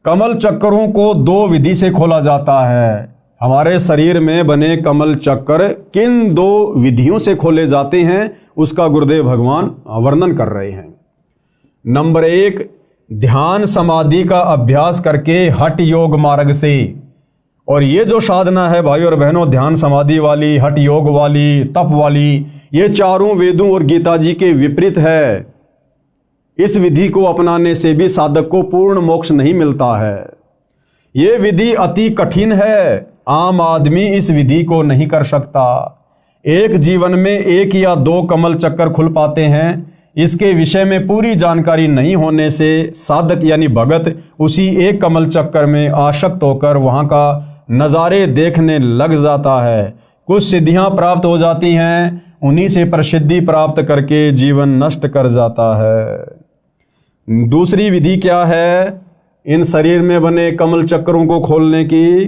कमल चक्रों को 2 विधि से खोला जाता है। हमारे शरीर में बने कमल चक्र किन 2 विधियों से खोले जाते हैं उसका गुरुदेव भगवान वर्णन कर रहे हैं। नंबर 1 ध्यान समाधि का अभ्यास करके हठ योग मार्ग से। और ये जो साधना है भाई और बहनों, ध्यान समाधि वाली, हठ योग वाली, तप वाली, ये चारों वेदों और गीता जी के विपरीत है। इस विधि को अपनाने से भी साधक को पूर्ण मोक्ष नहीं मिलता है। ये विधि अति कठिन है, आम आदमी इस विधि को नहीं कर सकता। एक जीवन में 1 या 2 कमल चक्कर खुल पाते हैं। इसके विषय में पूरी जानकारी नहीं होने से साधक यानी भगत उसी एक कमल चक्कर में आसक्त होकर वहां का नज़ारे देखने लग जाता है। कुछ सिद्धियां प्राप्त हो जाती हैं, उन्हीं से प्रसिद्धि प्राप्त करके जीवन नष्ट कर जाता है। दूसरी विधि क्या है इन शरीर में बने कमल चक्रों को खोलने की?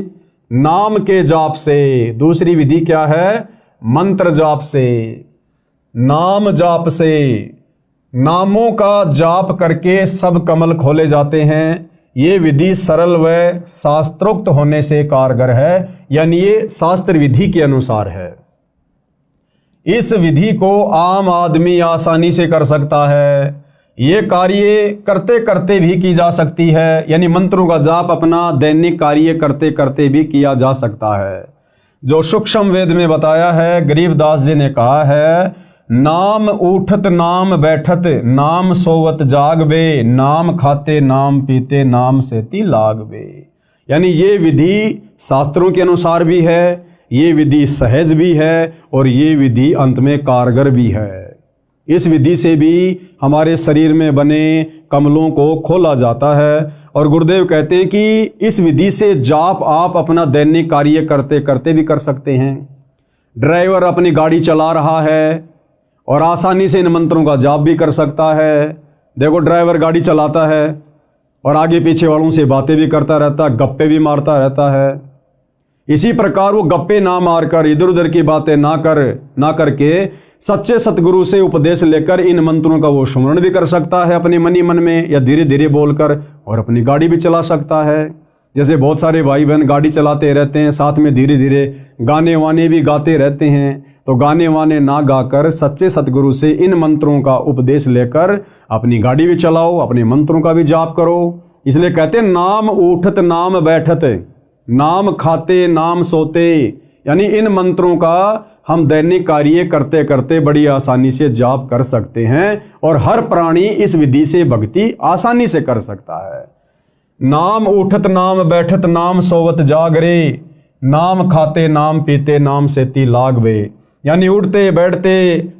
नाम के जाप से। दूसरी विधि क्या है? मंत्र जाप से, नाम जाप से। नामों का जाप करके सब कमल खोले जाते हैं। ये विधि सरल व शास्त्रोक्त होने से कारगर है, यानी ये शास्त्र विधि के अनुसार है। इस विधि को आम आदमी आसानी से कर सकता है। ये कार्य करते करते भी की जा सकती है, यानी मंत्रों का जाप अपना दैनिक कार्य करते करते भी किया जा सकता है। जो सूक्ष्म वेद में बताया है, गरीबदास जी ने कहा है, नाम उठत नाम बैठत नाम सोवत जागबे, नाम खाते नाम पीते नाम सेती लागबे। यानी ये विधि शास्त्रों के अनुसार भी है, ये विधि सहज भी है और ये विधि अंत में कारगर भी है। इस विधि से भी हमारे शरीर में बने कमलों को खोला जाता है। और गुरुदेव कहते हैं कि इस विधि से जाप आप अपना दैनिक कार्य करते करते भी कर सकते हैं। ड्राइवर अपनी गाड़ी चला रहा है और आसानी से इन मंत्रों का जाप भी कर सकता है। देखो, ड्राइवर गाड़ी चलाता है और आगे पीछे वालों से बातें भी करता रहता है, गप्पे भी मारता रहता है। इसी प्रकार वो गप्पे ना मारकर, इधर उधर की बातें ना करके सच्चे सतगुरु से उपदेश लेकर इन मंत्रों का वो सुमरण भी कर सकता है अपने मनी मन में, या धीरे धीरे बोलकर, और अपनी गाड़ी भी चला सकता है। जैसे बहुत सारे भाई बहन गाड़ी चलाते रहते हैं, साथ में धीरे धीरे गाने वाने भी गाते रहते हैं। तो गाने वाने ना गाकर सच्चे सतगुरु से इन मंत्रों का उपदेश लेकर अपनी गाड़ी भी चलाओ, अपने मंत्रों का भी जाप करो। इसलिए कहते हैं, नाम उठत नाम बैठत नाम खाते नाम सोते, यानी इन मंत्रों का हम दैनिक कार्य करते करते बड़ी आसानी से जाप कर सकते हैं और हर प्राणी इस विधि से भक्ति आसानी से कर सकता है। नाम उठत नाम बैठत नाम सोवत जागरे, नाम खाते नाम पीते नाम सेती लागबे। यानी उठते बैठते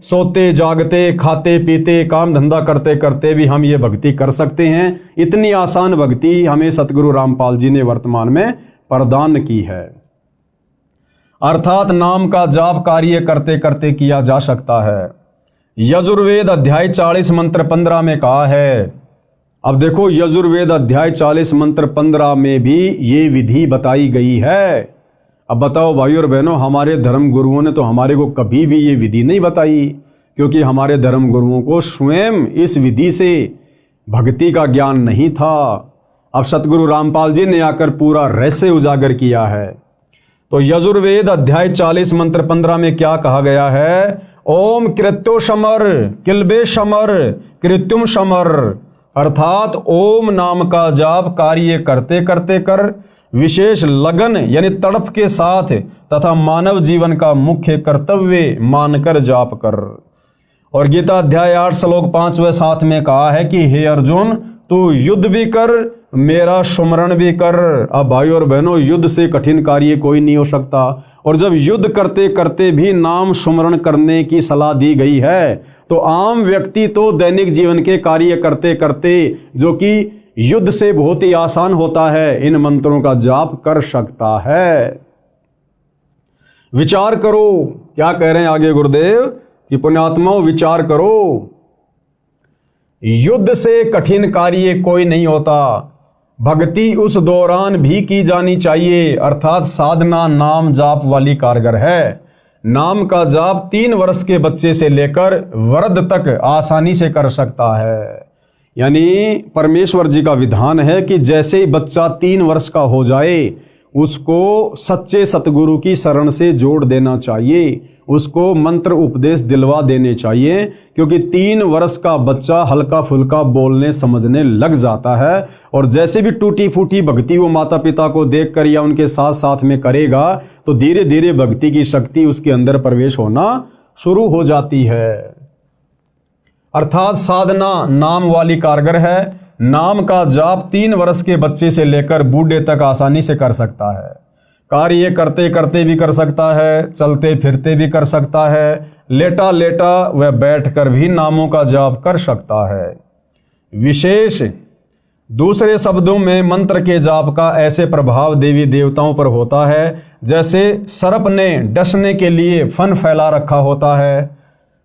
सोते जागते खाते पीते काम धंधा करते करते भी हम ये भक्ति कर सकते हैं। इतनी आसान भक्ति हमें सतगुरु रामपाल जी ने वर्तमान में प्रदान की है। अर्थात नाम का जाप कार्य करते करते किया जा सकता है। यजुर्वेद अध्याय 40 मंत्र 15 में कहा है। अब देखो, यजुर्वेद अध्याय 40 मंत्र 15 में भी ये विधि बताई गई है। अब बताओ भाइयों और बहनों, हमारे धर्म गुरुओं ने तो हमारे को कभी भी ये विधि नहीं बताई, क्योंकि हमारे धर्म गुरुओं को स्वयं इस विधि से भक्ति का ज्ञान नहीं था। अब सतगुरु रामपाल जी ने आकर पूरा रहस्य उजागर किया है। तो यजुर्वेद अध्याय 40 मंत्र 15 में क्या कहा गया है? ओम कृत्यो समर किल्बे समर कृत्युम समर, अर्थात ओम नाम का जाप कार्य करते करते कर, विशेष लगन यानी तड़प के साथ तथा मानव जीवन का मुख्य कर्तव्य मानकर जाप कर। और गीता अध्याय 8 श्लोक 5 व 7 में कहा है कि हे अर्जुन, तू युद्ध भी कर मेरा सुमरण भी कर। अब भाइयों और बहनों, युद्ध से कठिन कार्य कोई नहीं हो सकता। और जब युद्ध करते करते भी नाम सुमरण करने की सलाह दी गई है, तो आम व्यक्ति तो दैनिक जीवन के कार्य करते करते, जो कि युद्ध से बहुत ही आसान होता है, इन मंत्रों का जाप कर सकता है। विचार करो, क्या कह रहे हैं आगे गुरुदेव कि पुण्यात्माओं विचार करो, युद्ध से कठिन कार्य कोई नहीं होता। भक्ति उस दौरान भी की जानी चाहिए, अर्थात साधना नाम जाप वाली कारगर है। नाम का जाप 3 वर्ष के बच्चे से लेकर वृद्ध तक आसानी से कर सकता है। यानी परमेश्वर जी का विधान है कि जैसे ही बच्चा 3 वर्ष का हो जाए, उसको सच्चे सतगुरु की शरण से जोड़ देना चाहिए, उसको मंत्र उपदेश दिलवा देने चाहिए, क्योंकि 3 वर्ष का बच्चा हल्का फुल्का बोलने समझने लग जाता है। और जैसे भी टूटी फूटी भक्ति वो माता पिता को देखकर या उनके साथ साथ में करेगा, तो धीरे धीरे भक्ति की शक्ति उसके अंदर प्रवेश होना शुरू हो जाती है। अर्थात साधना नाम वाली कारगर है। नाम का जाप 3 वर्ष के बच्चे से लेकर बूढ़े तक आसानी से कर सकता है। कार्य करते करते भी कर सकता है, चलते फिरते भी कर सकता है, लेटा लेटा व बैठकर भी नामों का जाप कर सकता है। विशेष दूसरे शब्दों में मंत्र के जाप का ऐसे प्रभाव देवी देवताओं पर होता है जैसे सर्प ने डसने के लिए फन फैला रखा होता है।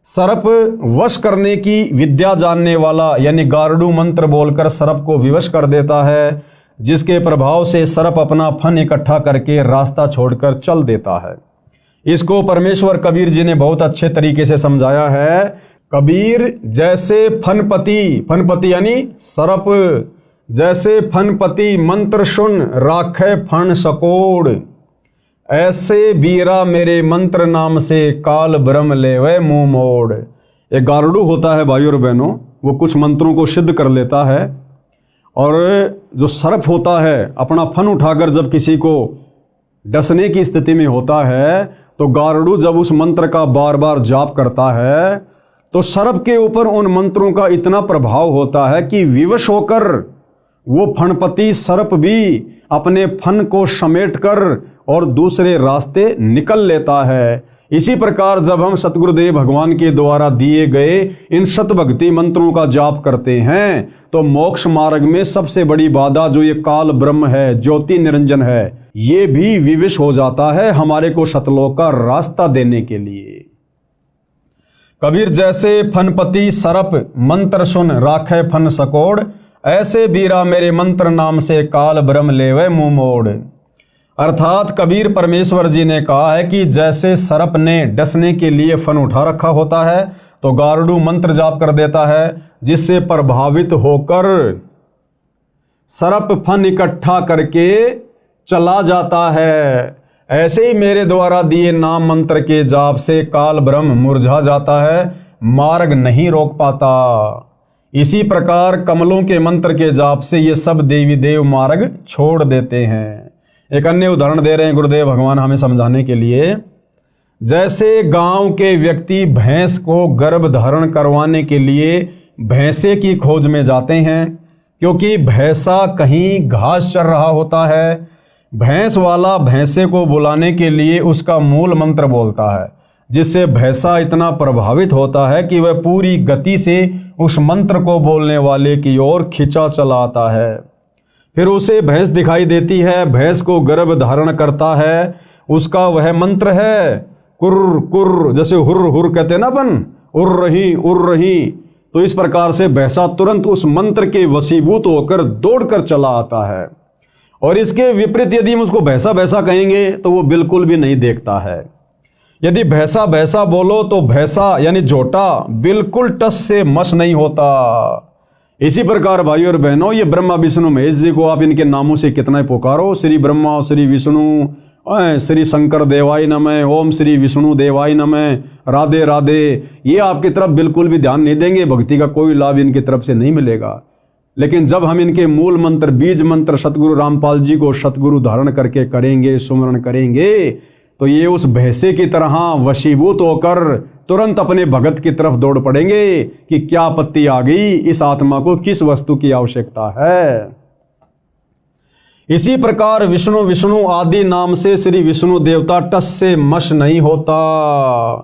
सर्प वश करने की विद्या जानने वाला यानी गारुड़ मंत्र बोलकर सर्प को विवश कर देता है, जिसके प्रभाव से सर्प अपना फन इकट्ठा करके रास्ता छोड़कर चल देता है। इसको परमेश्वर कबीर जी ने बहुत अच्छे तरीके से समझाया है। कबीर जैसे फनपति यानी सर्प, जैसे फनपति मंत्र सुन राखे फन सकोड़, ऐसे बीरा मेरे मंत्र नाम से काल ब्रह्म लेवे मुंह मोड़। एक गारुड़ होता है भाइयों और बहनों, वो कुछ मंत्रों को सिद्ध कर लेता है, और जो सर्प होता है अपना फन उठाकर जब किसी को डसने की स्थिति में होता है, तो गारुड़ जब उस मंत्र का बार बार जाप करता है तो सर्प के ऊपर उन मंत्रों का इतना प्रभाव होता है कि विवश होकर वो फणपति सर्प भी अपने फन को समेटकर और दूसरे रास्ते निकल लेता है। इसी प्रकार जब हम सतगुरुदेव भगवान के द्वारा दिए गए इन शतभक्ति मंत्रों का जाप करते हैं तो मोक्ष मार्ग में सबसे बड़ी बाधा जो ये काल ब्रह्म है, ज्योति निरंजन है, ये भी विवश हो जाता है हमारे को सतलोक का रास्ता देने के लिए। कबीर जैसे फनपति सरप मंत्र सुन राखे फन सकोड़, ऐसे बीरा मेरे मंत्र नाम से काल ब्रह्म लेवे मुंह मोड़। अर्थात कबीर परमेश्वर जी ने कहा है कि जैसे सरप ने डसने के लिए फन उठा रखा होता है तो गारुड़ मंत्र जाप कर देता है, जिससे प्रभावित होकर सरप फन इकट्ठा करके चला जाता है। ऐसे ही मेरे द्वारा दिए नाम मंत्र के जाप से काल ब्रह्म मुरझा जाता है, मार्ग नहीं रोक पाता। इसी प्रकार कमलों के मंत्र के जाप से ये सब देवी देव मार्ग छोड़ देते हैं। एक अन्य उदाहरण दे रहे हैं गुरुदेव भगवान हमें समझाने के लिए। जैसे गांव के व्यक्ति भैंस को गर्भ धारण करवाने के लिए भैंसे की खोज में जाते हैं, क्योंकि भैंसा कहीं घास चर रहा होता है। भैंस वाला भैंसे को बुलाने के लिए उसका मूल मंत्र बोलता है, जिससे भैंसा इतना प्रभावित होता है कि वह पूरी गति से उस मंत्र को बोलने वाले की ओर खिंचा चला आता है। फिर उसे भैंस दिखाई देती है, भैंस को गर्भ धारण करता है, उसका वह मंत्र है कुर्र कुर्र, जैसे हुर्र हुर्र कहते हैं ना अपन, उड़ रही। तो इस प्रकार से भैंसा तुरंत उस मंत्र के वशीभूत होकर दौड़कर चला आता है। और इसके विपरीत यदि हम उसको भैंसा भैंसा कहेंगे तो वो बिल्कुल भी नहीं देखता है। यदि भैंसा भैंसा बोलो तो भैंसा यानी झोटा बिल्कुल टस से मस नहीं होता। इसी प्रकार भाई और बहनों, ये ब्रह्मा विष्णु महेश जी को आप इनके नामों से कितना ही पुकारो, श्री ब्रह्मा, श्री विष्णु, श्री शंकर देवाय नमः, ओम श्री विष्णु देवाय नमः, राधे राधे, ये आपकी तरफ बिल्कुल भी ध्यान नहीं देंगे, भक्ति का कोई लाभ इनकी तरफ से नहीं मिलेगा। लेकिन जब हम इनके मूल मंत्र, बीज मंत्र सतगुरु रामपाल जी को सतगुरु धारण करके करेंगे, सुमरण करेंगे, तो ये उस भैंसे की तरह वशीभूत होकर तुरंत अपने भगत की तरफ दौड़ पड़ेंगे कि क्या आपत्ति आ गई, इस आत्मा को किस वस्तु की आवश्यकता है। इसी प्रकार विष्णु विष्णु आदि नाम से श्री विष्णु देवता टस से मश नहीं होता,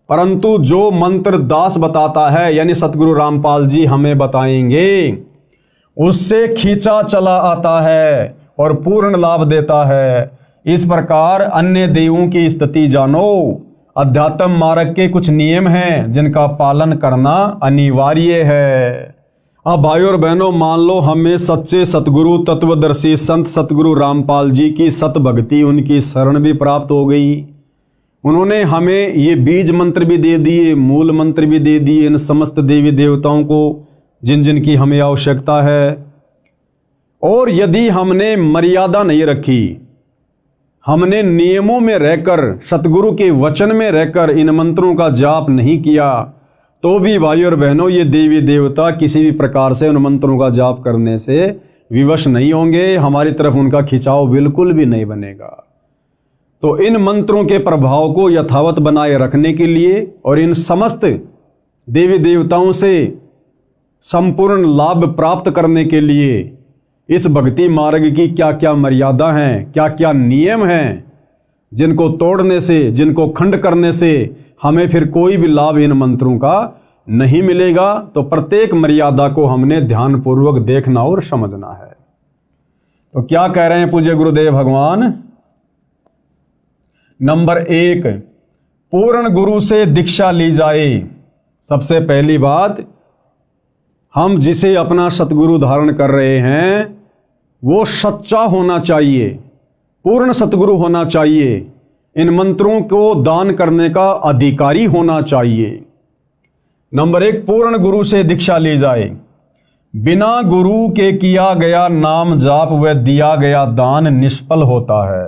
परंतु जो मंत्र दास बताता है यानी सतगुरु रामपाल जी हमें बताएंगे, उससे खींचा चला आता है और पूर्ण लाभ देता है। इस प्रकार अन्य देवों की स्थिति जानो। अध्यात्म मार्ग के कुछ नियम हैं जिनका पालन करना अनिवार्य है। अब भाई और बहनों, मान लो हमें सच्चे सतगुरु तत्वदर्शी संत सतगुरु रामपाल जी की सत भक्ति, उनकी शरण भी प्राप्त हो गई। उन्होंने हमें ये बीज मंत्र भी दे दिए, मूल मंत्र भी दे दिए इन समस्त देवी देवताओं को जिन जिन की हमें आवश्यकता है। और यदि हमने मर्यादा नहीं रखी, हमने नियमों में रहकर, सतगुरु के वचन में रहकर इन मंत्रों का जाप नहीं किया, तो भी भाई और बहनों ये देवी देवता किसी भी प्रकार से उन मंत्रों का जाप करने से विवश नहीं होंगे, हमारी तरफ उनका खिंचाव बिल्कुल भी नहीं बनेगा। तो इन मंत्रों के प्रभाव को यथावत बनाए रखने के लिए और इन समस्त देवी देवताओं से संपूर्ण लाभ प्राप्त करने के लिए इस भक्ति मार्ग की क्या क्या मर्यादा हैं, क्या क्या नियम हैं, जिनको तोड़ने से, जिनको खंड करने से हमें फिर कोई भी लाभ इन मंत्रों का नहीं मिलेगा, तो प्रत्येक मर्यादा को हमने ध्यानपूर्वक देखना और समझना है। तो क्या कह रहे हैं पूज्य गुरुदेव भगवान? नंबर 1, पूर्ण गुरु से दीक्षा ली जाए। सबसे पहली बात, हम जिसे अपना सतगुरु धारण कर रहे हैं वो सच्चा होना चाहिए, पूर्ण सतगुरु होना चाहिए, इन मंत्रों को दान करने का अधिकारी होना चाहिए। नंबर 1, पूर्ण गुरु से दीक्षा ली जाए। बिना गुरु के किया गया नाम जाप व दिया गया दान निष्फल होता है।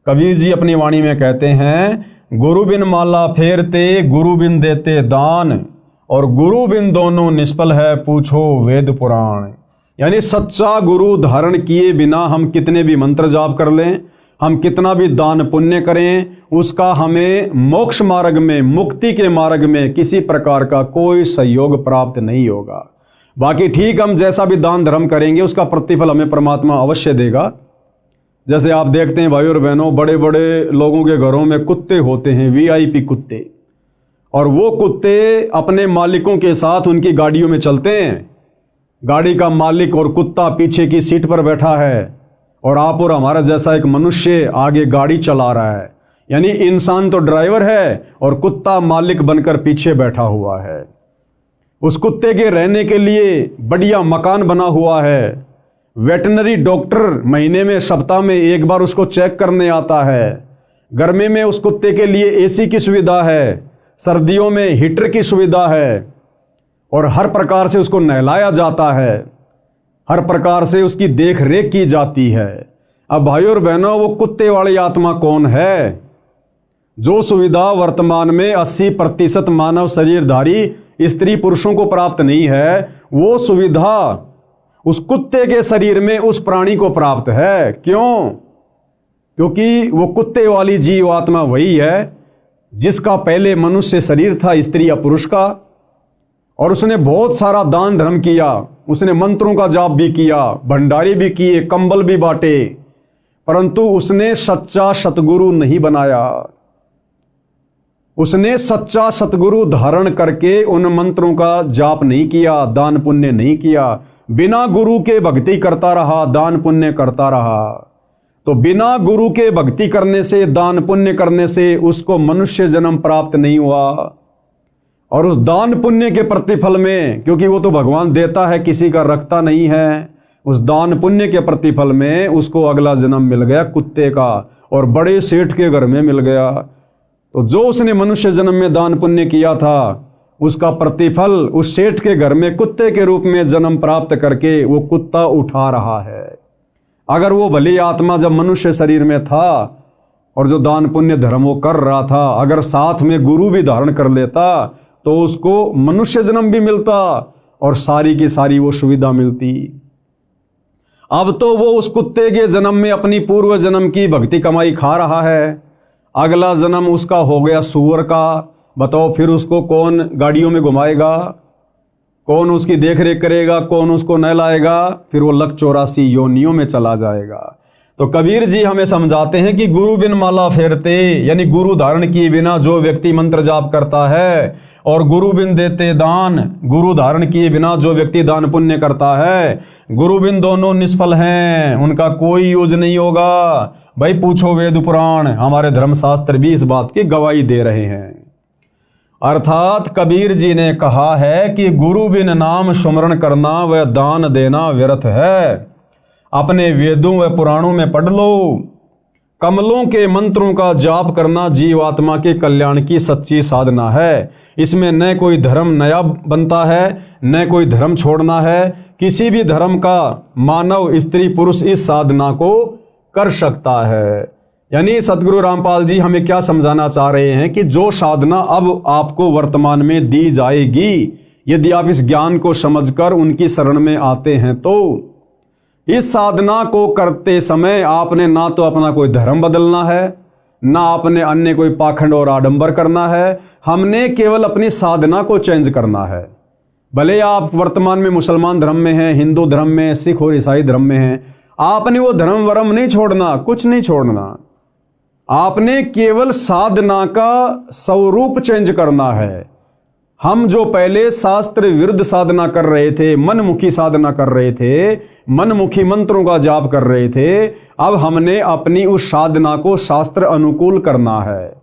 कबीर जी अपनी वाणी में कहते हैं, गुरु बिन माला फेरते, गुरु बिन देते दान, और गुरु बिन दोनों निष्फल है, पूछो वेद पुराण। यानी सच्चा गुरु धारण किए बिना हम कितने भी मंत्र जाप कर लें, हम कितना भी दान पुण्य करें, उसका हमें मोक्ष मार्ग में, मुक्ति के मार्ग में किसी प्रकार का कोई सहयोग प्राप्त नहीं होगा। बाकी ठीक, हम जैसा भी दान धर्म करेंगे उसका प्रतिफल हमें परमात्मा अवश्य देगा। जैसे आप देखते हैं भाई और बहनों, बड़े बड़े लोगों के घरों में कुत्ते होते हैं, वीआईपी कुत्ते, और वो कुत्ते अपने मालिकों के साथ उनकी गाड़ियों में चलते हैं। गाड़ी का मालिक और कुत्ता पीछे की सीट पर बैठा है और आप और हमारा जैसा एक मनुष्य आगे गाड़ी चला रहा है। यानी इंसान तो ड्राइवर है और कुत्ता मालिक बनकर पीछे बैठा हुआ है। उस कुत्ते के रहने के लिए बढ़िया मकान बना हुआ है। वेटनरी डॉक्टर महीने में, सप्ताह में एक बार उसको चेक करने आता है। गर्मी में उस कुत्ते के लिए एसी की सुविधा है, सर्दियों में हीटर की सुविधा है, और हर प्रकार से उसको नहलाया जाता है, हर प्रकार से उसकी देख रेख की जाती है। अब भाइयों और बहनों, वो कुत्ते वाली आत्मा कौन है? जो सुविधा वर्तमान में 80% मानव शरीरधारी स्त्री पुरुषों को प्राप्त नहीं है, वो सुविधा उस कुत्ते के शरीर में उस प्राणी को प्राप्त है। क्यों? क्योंकि वो कुत्ते वाली जीव आत्मा वही है जिसका पहले मनुष्य शरीर था, स्त्री या पुरुष का, और उसने बहुत सारा दान धर्म किया, उसने मंत्रों का जाप भी किया, भंडारे भी किए, कंबल भी बांटे, परंतु उसने सच्चा सतगुरु नहीं बनाया। उसने सच्चा सतगुरु धारण करके उन मंत्रों का जाप नहीं किया, दान पुण्य नहीं किया, बिना गुरु के भक्ति करता रहा, दान पुण्य करता रहा। तो बिना गुरु के भक्ति करने से, दान पुण्य करने से उसको मनुष्य जन्म प्राप्त नहीं हुआ। और उस दान पुण्य के प्रतिफल में, क्योंकि वो तो भगवान देता है, किसी का रखता नहीं है, उस दान पुण्य के प्रतिफल में उसको अगला जन्म मिल गया कुत्ते का, और बड़े सेठ के घर में मिल गया। तो जो उसने मनुष्य जन्म में दान पुण्य किया था, उसका प्रतिफल उस सेठ के घर में कुत्ते के रूप में जन्म प्राप्त करके वो कुत्ता उठा रहा है। अगर वो भली आत्मा जब मनुष्य शरीर में था और जो दान पुण्य धर्म वो कर रहा था, अगर साथ में गुरु भी धारण कर लेता तो उसको मनुष्य जन्म भी मिलता और सारी की सारी वो सुविधा मिलती। अब तो वो उस कुत्ते के जन्म में अपनी पूर्व जन्म की भक्ति कमाई खा रहा है, अगला जन्म उसका हो गया सूअर का। बताओ फिर उसको कौन गाड़ियों में घुमाएगा, कौन उसकी देख रेख करेगा, कौन उसको नहलाएगा? फिर वो लक 84 योनियों में चला जाएगा। तो कबीर जी हमें समझाते हैं कि गुरु बिन माला फेरते, यानी गुरु धारण किए बिना जो व्यक्ति मंत्र जाप करता है, और गुरु बिन देते दान, गुरु धारण किए बिना जो व्यक्ति दान पुण्य करता है, गुरु बिन दोनों निष्फल हैं, उनका कोई यूज नहीं होगा। भाई पूछो वेद पुराण, हमारे धर्मशास्त्र भी इस बात की गवाही दे रहे हैं। अर्थात कबीर जी ने कहा है कि गुरु बिन नाम सुमरण करना व दान देना व्यर्थ है। अपने वेदों व पुराणों में पढ़ लो, कमलों के मंत्रों का जाप करना जीवात्मा के कल्याण की सच्ची साधना है। इसमें न कोई धर्म नया बनता है, न कोई धर्म छोड़ना है। किसी भी धर्म का मानव, स्त्री पुरुष इस साधना को कर सकता है। यानी सतगुरु रामपाल जी हमें क्या समझाना चाह रहे हैं कि जो साधना अब आपको वर्तमान में दी जाएगी, यदि आप इस ज्ञान को समझकर उनकी शरण में आते हैं, तो इस साधना को करते समय आपने ना तो अपना कोई धर्म बदलना है, ना आपने अन्य कोई पाखंड और आडंबर करना है। हमने केवल अपनी साधना को चेंज करना है। भले आप वर्तमान में मुसलमान धर्म में हैं, हिंदू धर्म में, सिख और ईसाई धर्म में हैं, आपने वो धर्म वर्म नहीं छोड़ना, कुछ नहीं छोड़ना। आपने केवल साधना का स्वरूप चेंज करना है। हम जो पहले शास्त्र विरुद्ध साधना कर रहे थे, मनमुखी साधना कर रहे थे, मनमुखी मंत्रों का जाप कर रहे थे, अब हमने अपनी उस साधना को शास्त्र अनुकूल करना है,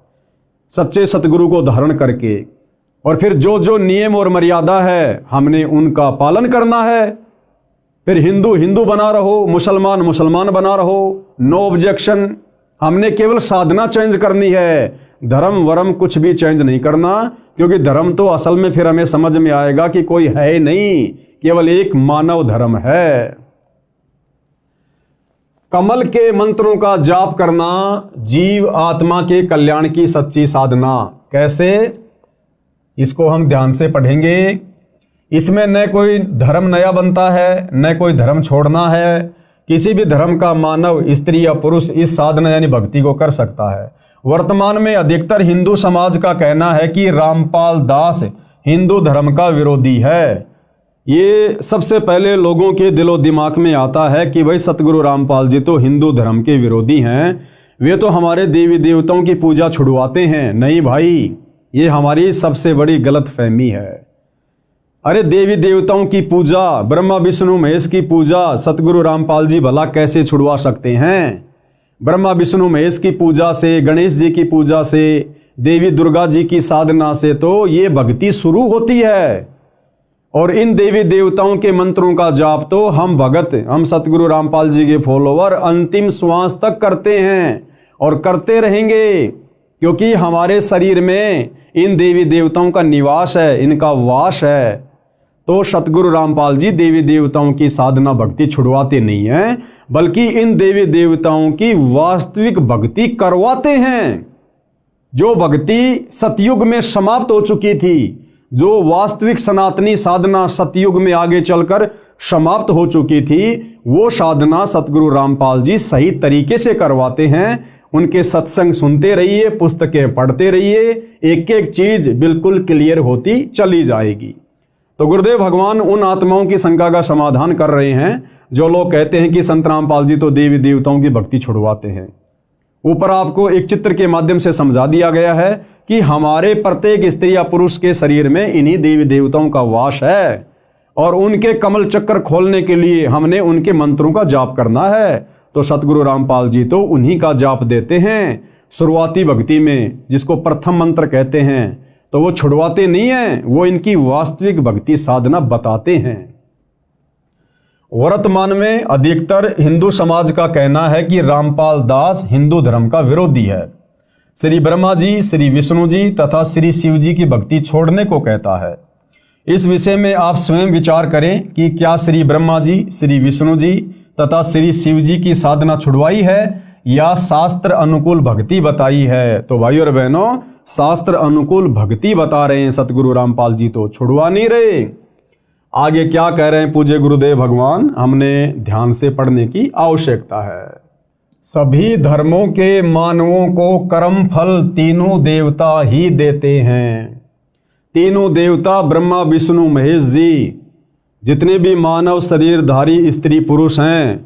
सच्चे सतगुरु को धारण करके। और फिर जो जो नियम और मर्यादा है हमने उनका पालन करना है। फिर हिंदू हिंदू बना रहो, मुसलमान मुसलमान बना रहो, नो ऑब्जेक्शन। हमने केवल साधना चेंज करनी है, धर्म वरम कुछ भी चेंज नहीं करना, क्योंकि धर्म तो असल में फिर हमें समझ में आएगा कि कोई है ही नहीं, केवल एक मानव धर्म है। कमल के मंत्रों का जाप करना जीव आत्मा के कल्याण की सच्ची साधना। कैसे? इसको हम ध्यान से पढ़ेंगे। इसमें न कोई धर्म नया बनता है, न कोई धर्म छोड़ना है। किसी भी धर्म का मानव, स्त्री या पुरुष इस साधना यानी भक्ति को कर सकता है। वर्तमान में अधिकतर हिंदू समाज का कहना है कि रामपाल दास हिंदू धर्म का विरोधी है। ये सबसे पहले लोगों के दिलो दिमाग में आता है कि भाई सतगुरु रामपाल जी तो हिंदू धर्म के विरोधी हैं, वे तो हमारे देवी देवताओं की पूजा छुड़वाते हैं। नहीं भाई, ये हमारी सबसे बड़ी गलतफहमी है। अरे देवी देवताओं की पूजा, ब्रह्मा विष्णु महेश की पूजा सतगुरु रामपाल जी भला कैसे छुड़वा सकते हैं? ब्रह्मा विष्णु महेश की पूजा से, गणेश जी की पूजा से, देवी दुर्गा जी की साधना से तो ये भक्ति शुरू होती है। और इन देवी देवताओं के मंत्रों का जाप तो हम भगत, हम सतगुरु रामपाल जी के फॉलोवर अंतिम श्वास तक करते हैं और करते रहेंगे, क्योंकि हमारे शरीर में इन देवी देवताओं का निवास है, इनका वास है। तो सतगुरु रामपाल जी देवी देवताओं की साधना भक्ति छुड़वाते नहीं हैं, बल्कि इन देवी देवताओं की वास्तविक भक्ति करवाते हैं। जो भक्ति सतयुग में समाप्त हो चुकी थी, जो वास्तविक सनातनी साधना सतयुग में आगे चलकर समाप्त हो चुकी थी, वो साधना सतगुरु रामपाल जी सही तरीके से करवाते हैं। उनके सत्संग सुनते रहिए, पुस्तकें पढ़ते रहिए, एक एक चीज बिल्कुल क्लियर होती चली जाएगी। तो गुरुदेव भगवान उन आत्माओं की शंका का समाधान कर रहे हैं जो लोग कहते हैं कि संत रामपाल जी तो देवी देवताओं की भक्ति छुड़वाते हैं। ऊपर आपको एक चित्र के माध्यम से समझा दिया गया है कि हमारे प्रत्येक स्त्री या पुरुष के शरीर में इन्हीं देवी देवताओं का वास है, और उनके कमल चक्कर खोलने के लिए हमने उनके मंत्रों का जाप करना है। तो सतगुरु रामपाल जी तो उन्हीं का जाप देते हैं शुरुआती भक्ति में, जिसको प्रथम मंत्र कहते हैं। तो वो छुड़वाते नहीं हैं, वो इनकी वास्तविक भक्ति साधना बताते हैं। वर्तमान में अधिकतर हिंदू समाज का कहना है कि रामपाल दास हिंदू धर्म का विरोधी है। श्री ब्रह्मा जी, श्री विष्णु जी तथा श्री शिव जी की भक्ति छोड़ने को कहता है। इस विषय में आप स्वयं विचार करें कि क्या श्री ब्रह्मा जी, श्री विष्णु जी तथा श्री शिव जी की साधना छुड़वाई है या शास्त्र अनुकूल भक्ति बताई है? तो भाई और बहनों, शास्त्र अनुकूल भक्ति बता रहे हैं सतगुरु रामपाल जी, तो छुड़वा नहीं रहे। आगे क्या कह रहे हैं पूज्य गुरुदेव भगवान, हमने ध्यान से पढ़ने की आवश्यकता है। सभी धर्मों के मानवों को कर्म फल तीनों देवता ही देते हैं। तीनों देवता ब्रह्मा विष्णु महेश जी, जितने भी मानव शरीरधारी स्त्री पुरुष हैं,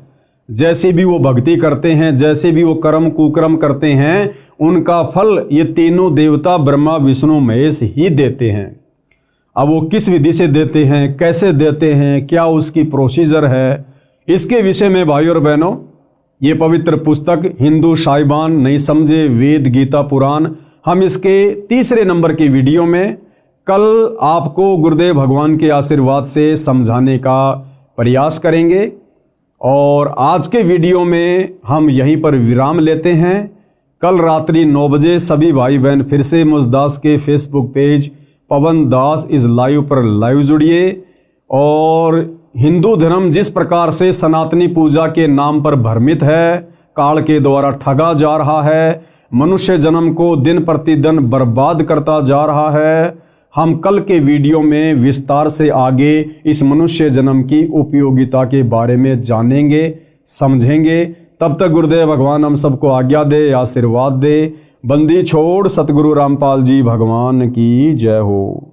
जैसे भी वो भक्ति करते हैं, जैसे भी वो कर्म कुकर्म करते हैं, उनका फल ये तीनों देवता ब्रह्मा विष्णु महेश ही देते हैं। अब वो किस विधि से देते हैं, कैसे देते हैं, क्या उसकी प्रोसीजर है, इसके विषय में भाई और बहनों ये पवित्र पुस्तक हिंदू साहिबान नहीं समझे वेद गीता पुराण, हम इसके तीसरे नंबर की वीडियो में कल आपको गुरुदेव भगवान के आशीर्वाद से समझाने का प्रयास करेंगे। और आज के वीडियो में हम यहीं पर विराम लेते हैं। कल रात्रि 9 बजे सभी भाई बहन फिर से मुझदास के Facebook page Pawan Das is live पर लाइव जुड़िए। और हिंदू धर्म जिस प्रकार से सनातनी पूजा के नाम पर भ्रमित है, काल के द्वारा ठगा जा रहा है, मनुष्य जन्म को दिन प्रतिदिन बर्बाद करता जा रहा है, हम कल के वीडियो में विस्तार से आगे इस मनुष्य जन्म की उपयोगिता के बारे में जानेंगे, समझेंगे। तब तक गुरुदेव भगवान हम सबको आज्ञा दे, आशीर्वाद दे। बंदी छोड़ सतगुरु रामपाल जी भगवान की जय हो।